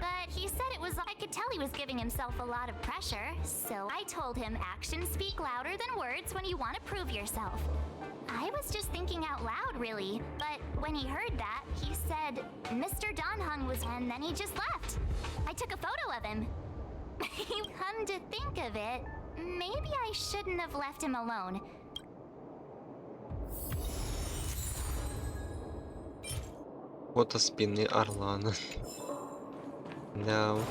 but he said it was... I could tell he was giving himself a lot of pressure, so I told him actions speak louder than words when you want to prove yourself. I was just thinking out loud, really, but when he heard that, he said Mr. Don Hung was... And then he just left. I took a photo of him. Come to think of it, maybe I shouldn't have left him alone. Фото спины Орлана. Да уж.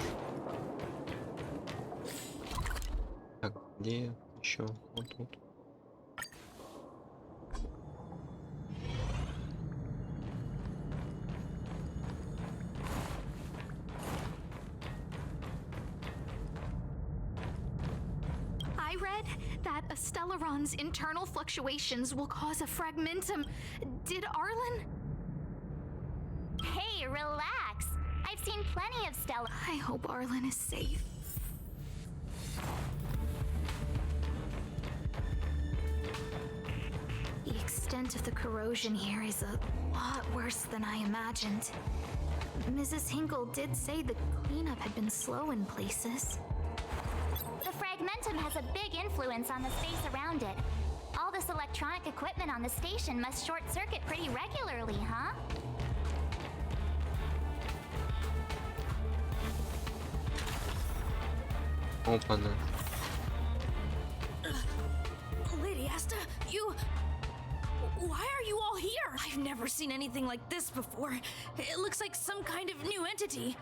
Так, где еще? Вот тут. I read that a Stellaron's internal fluctuations will cause a fragmentum. Did Arlen? Hey, relax. I've seen plenty of Stella. I hope Arlen is safe. The extent of the corrosion here is a lot worse than I imagined. Mrs. Hinkle did say the cleanup had been slow in places. The fragmentum has a big influence on the space around it. All this electronic equipment on the station must short-circuit pretty regularly, huh? Опа-на. Lady Asta, you... Why are you all here? I've never seen anything like this before. It looks like some kind of new entity.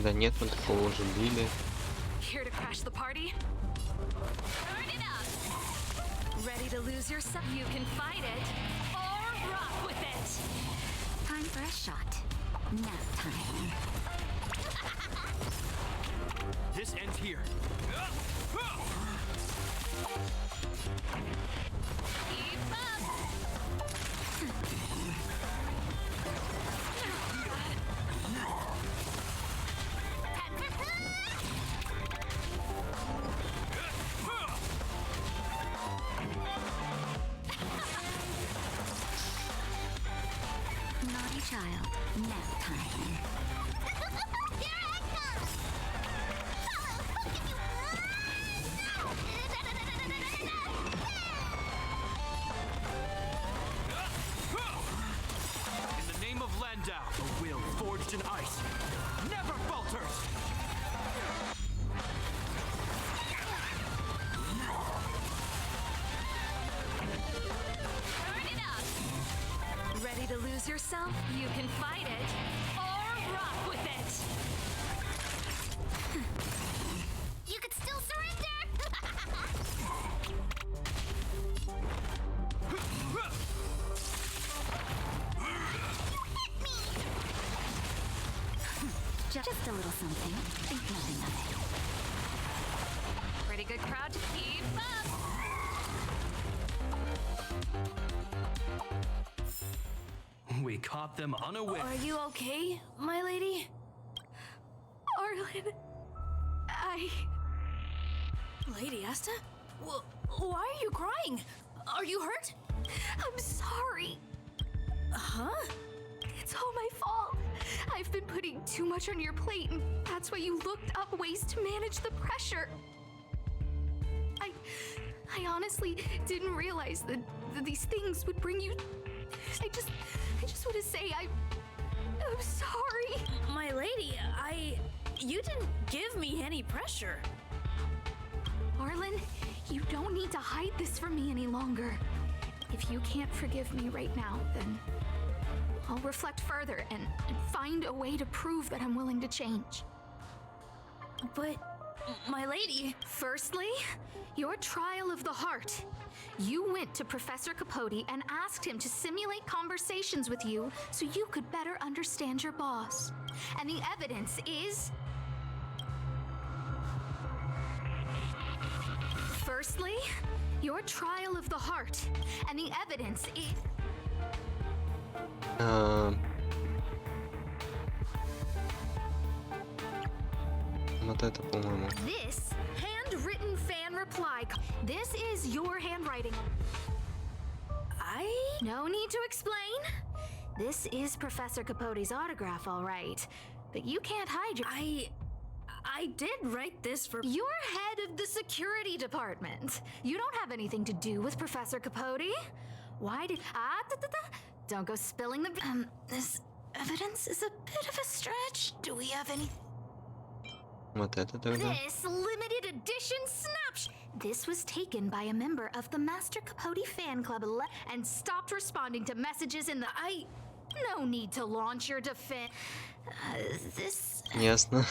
Да нет, мы такого уже били. Here to crash the party? Turn it up! Ready to lose yourself? You can fight it, or rock with it! Time for a shot. Nap time. This ends here. Keep up! Naughty child, nap time. Here I come! In the name of Landau, a will forged in ice never falters! Turn it up! Ready to lose yourself? You can fight it, or rock with it! You could still surrender! Just a little something. Think nothing of it. Pretty good crowd to keep up! We caught them unaware. Are you okay, my lady? Arlen, Lady Asta? Why are you crying? Are you hurt? I'm sorry. Huh? It's all my fault. I've been putting too much on your plate, and that's why you looked up ways to manage the pressure. I honestly didn't realize that these things would bring you. I just want to say I'm sorry. My lady, you didn't give me any pressure. Arlen, you don't need to hide this from me any longer. If you can't forgive me right now, then I'll reflect further and find a way to prove that I'm willing to change. But, my lady... Firstly, your trial of the heart. You went to Professor Capote and asked him to simulate conversations with you so you could better understand your boss. And the evidence is... Firstly, your trial of the heart. And the evidence is... Вот это, по-моему. This handwritten fan reply. This is your handwriting. No need to explain. This is Professor Capote's autograph, all right. But you can't hide your... I did write this for... You're head of the security department. You don't have anything to do with Professor Capote. Why did... Don't go spilling the... This evidence is a bit of a stretch. Do we have any... Вот это тогда. This limited edition snapshot. This was taken by a member of the Master Capote fan club and stopped responding to messages in the... No need to launch your defense. This... Ясно.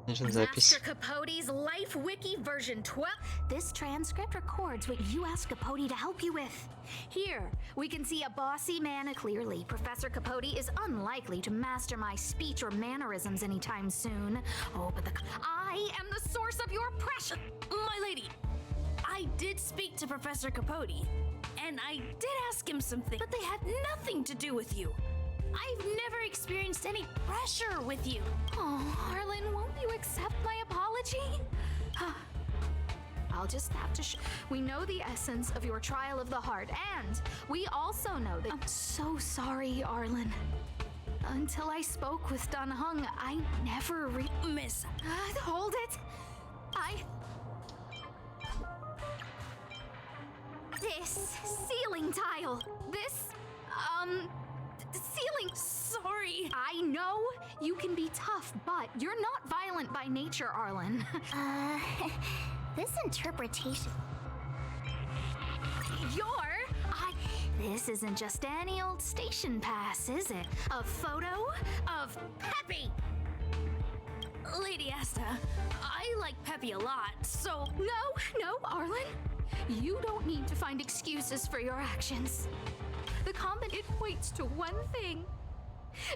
Значит, запись. Master Capote's Life Wiki version 12. This transcript records what you asked Capote to help you with. Here, we can see a bossy man clearly. Professor Capote is unlikely to master my speech or mannerisms anytime soon. Oh, but I am the source of your pressure. My lady, I did speak to Professor Capote, and I did ask him something, but they had nothing to do with you. I've never experienced any pressure with you. Oh, Arlen, won't you accept my apology? I'll just have to we know the essence of your trial of the heart, and we also know that... I'm so sorry, Arlen. Until I spoke with Dun Hung, I never Miss... hold it! This ceiling tile! This, ceiling... Sorry. I know you can be tough, but you're not violent by nature, Arlen. This interpretation... This isn't just any old station pass, is it? A photo of Peppy! Lady Asta, I like Peppy a lot, so... No, Arlen. You don't need to find excuses for your actions. The comment, it points to one thing.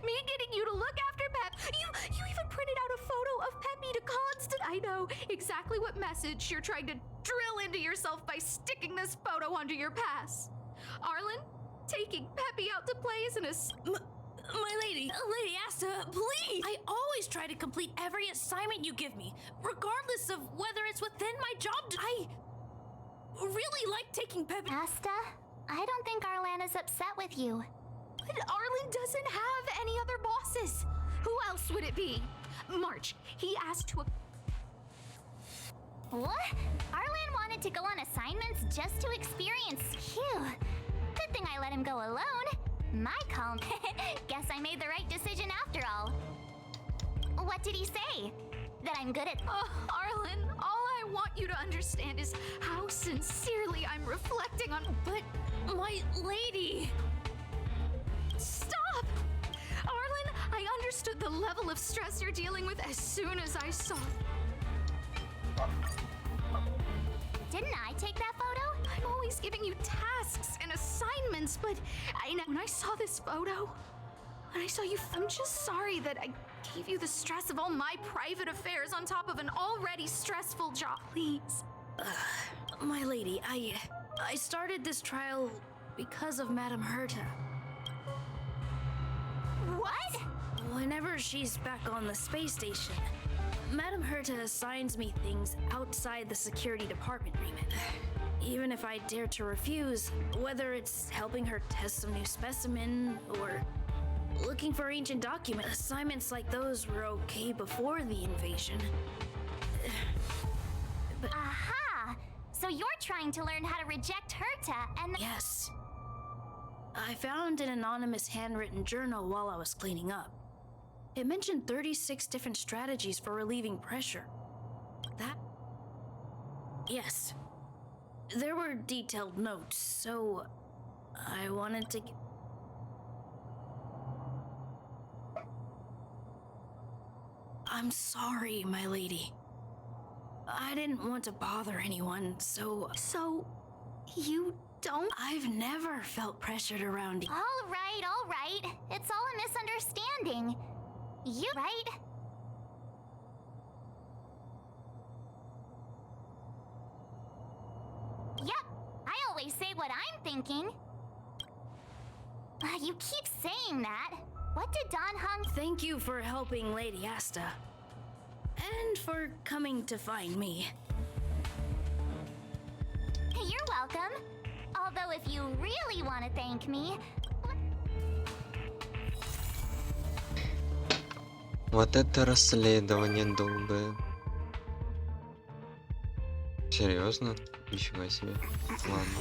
Me getting you to look after Pep. You even printed out a photo of Peppy to Constant. I know exactly what message you're trying to drill into yourself by sticking this photo under your pass. Arlen, taking Peppy out to play isn't My lady, Lady Asta, please! I always try to complete every assignment you give me, regardless of whether it's within my job. I really like taking Peppy. Asta, I don't think Arlan is upset with you. But Arlen doesn't have any other bosses. Who else would it be? March, he asked to... What? Arlen wanted to go on assignments just to experience. Phew. Good thing I let him go alone. My call. Guess I made the right decision after all. What did he say? That I'm good at... Arlen, all I want you to understand is how sincerely I'm reflecting on... But, my lady... Stop! Arlen, I understood the level of stress you're dealing with as soon as I saw it. Didn't I take that photo? I'm always giving you tasks and assignments, but when I saw this photo, when I saw you, I'm just sorry that I gave you the stress of all my private affairs on top of an already stressful job. Please. My lady, I started this trial because of Madame Herta. What? Whenever she's back on the space station, Madame Herta assigns me things outside the security department remit. Even if I dare to refuse, whether it's helping her test some new specimen or looking for ancient documents, assignments like those were okay before the invasion. But aha! So you're trying to learn how to reject Herta and... Yes. I found an anonymous handwritten journal while I was cleaning up. It mentioned 36 different strategies for relieving pressure. That? Yes. There were detailed notes, so I wanted to... I'm sorry, my lady. I didn't want to bother anyone, so... So, you don't? I've never felt pressured around you. All right. It's all a misunderstanding. You right? Yep, I always say what I'm thinking. You keep saying that. What did Don Hung... Thank you for helping Lady Asta. And for coming to find me. You're welcome. Although if you really want to thank me... Вот это расследование долгое. Серьезно? Нифига себе. Ладно.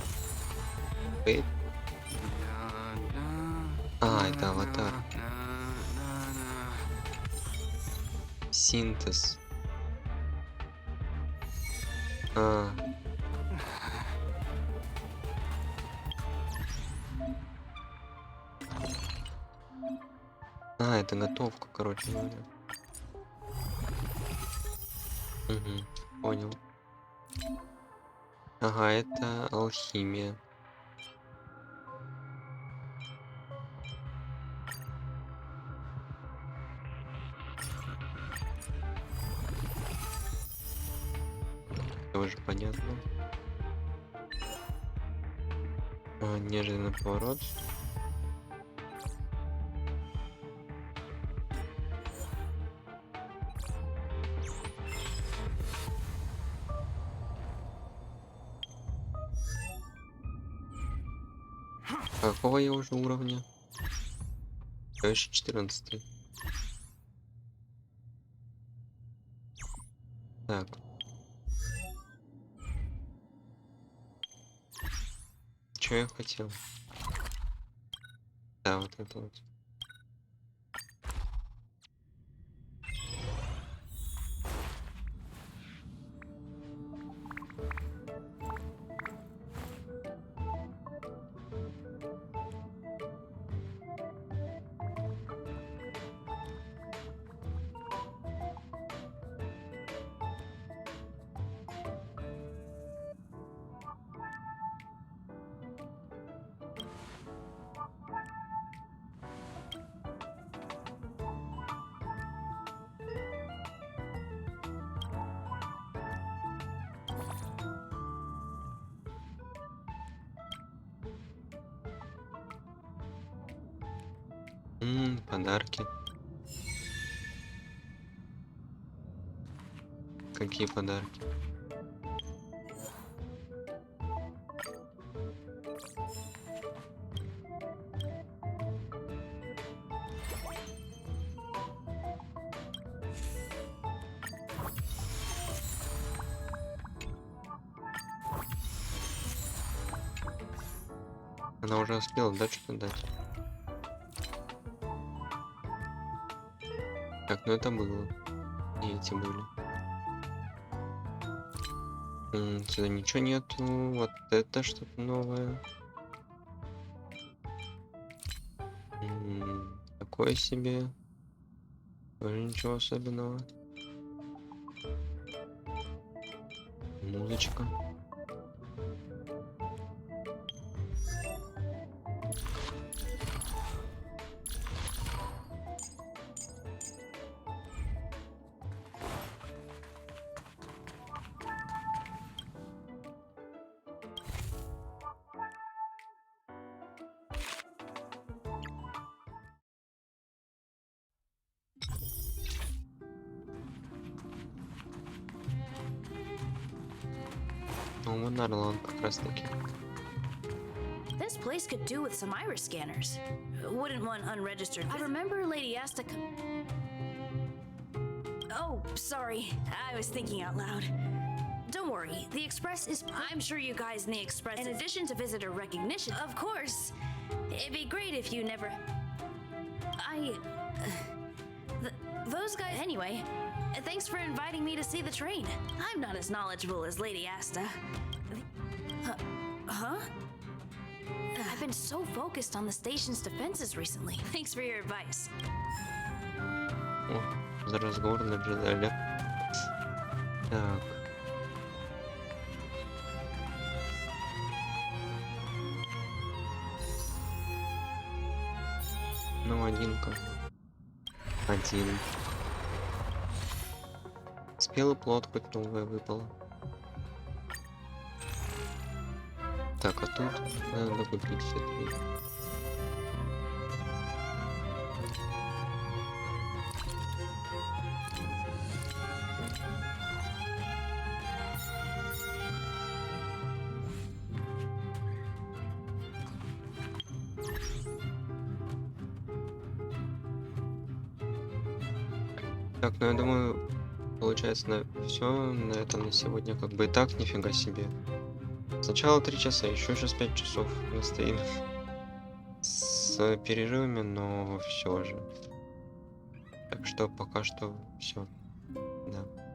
Вейп. А, это аватар. Синтез. А. А, это готовка, короче говоря. Угу, понял. Ага, это алхимия. Тоже понятно. А, неожиданный поворот. Какого я уже уровня? Конечно, 14. Так. Что я хотел? Да, вот это вот. Подарки. Какие подарки? Она уже успела, да, что-то дать? Так, ну это было. И эти были. Сюда ничего нету. Вот это что-то новое. Такое себе. Тоже ничего особенного. Музычка. Ну, вон Орлан как раз таки. This place could do with some iris scanners. Wouldn't one unregistered? I remember Lady Asta. Oh, sorry. I was thinking out loud. Don't worry. The Express is. I'm sure you guys in the Express. In addition to visitor recognition, of course. It'd be great if you never. Those guys. Anyway, thanks for inviting me to see the train. I'm not as knowledgeable as Lady Asta. Huh? I've been so focused on the station's defenses recently. Thanks for your advice. О, за разговор наблюдали. Так. Ну, один-ка. Один. Спелый плод хоть новое выпало. Так, а тут надо купить все три. Так, ну я думаю, получается на все на этом на сегодня как бы и так нифига себе. Сначала 3 часа, еще сейчас 5 часов мы стоим с перерывами, но все же. Так что пока что все. Да.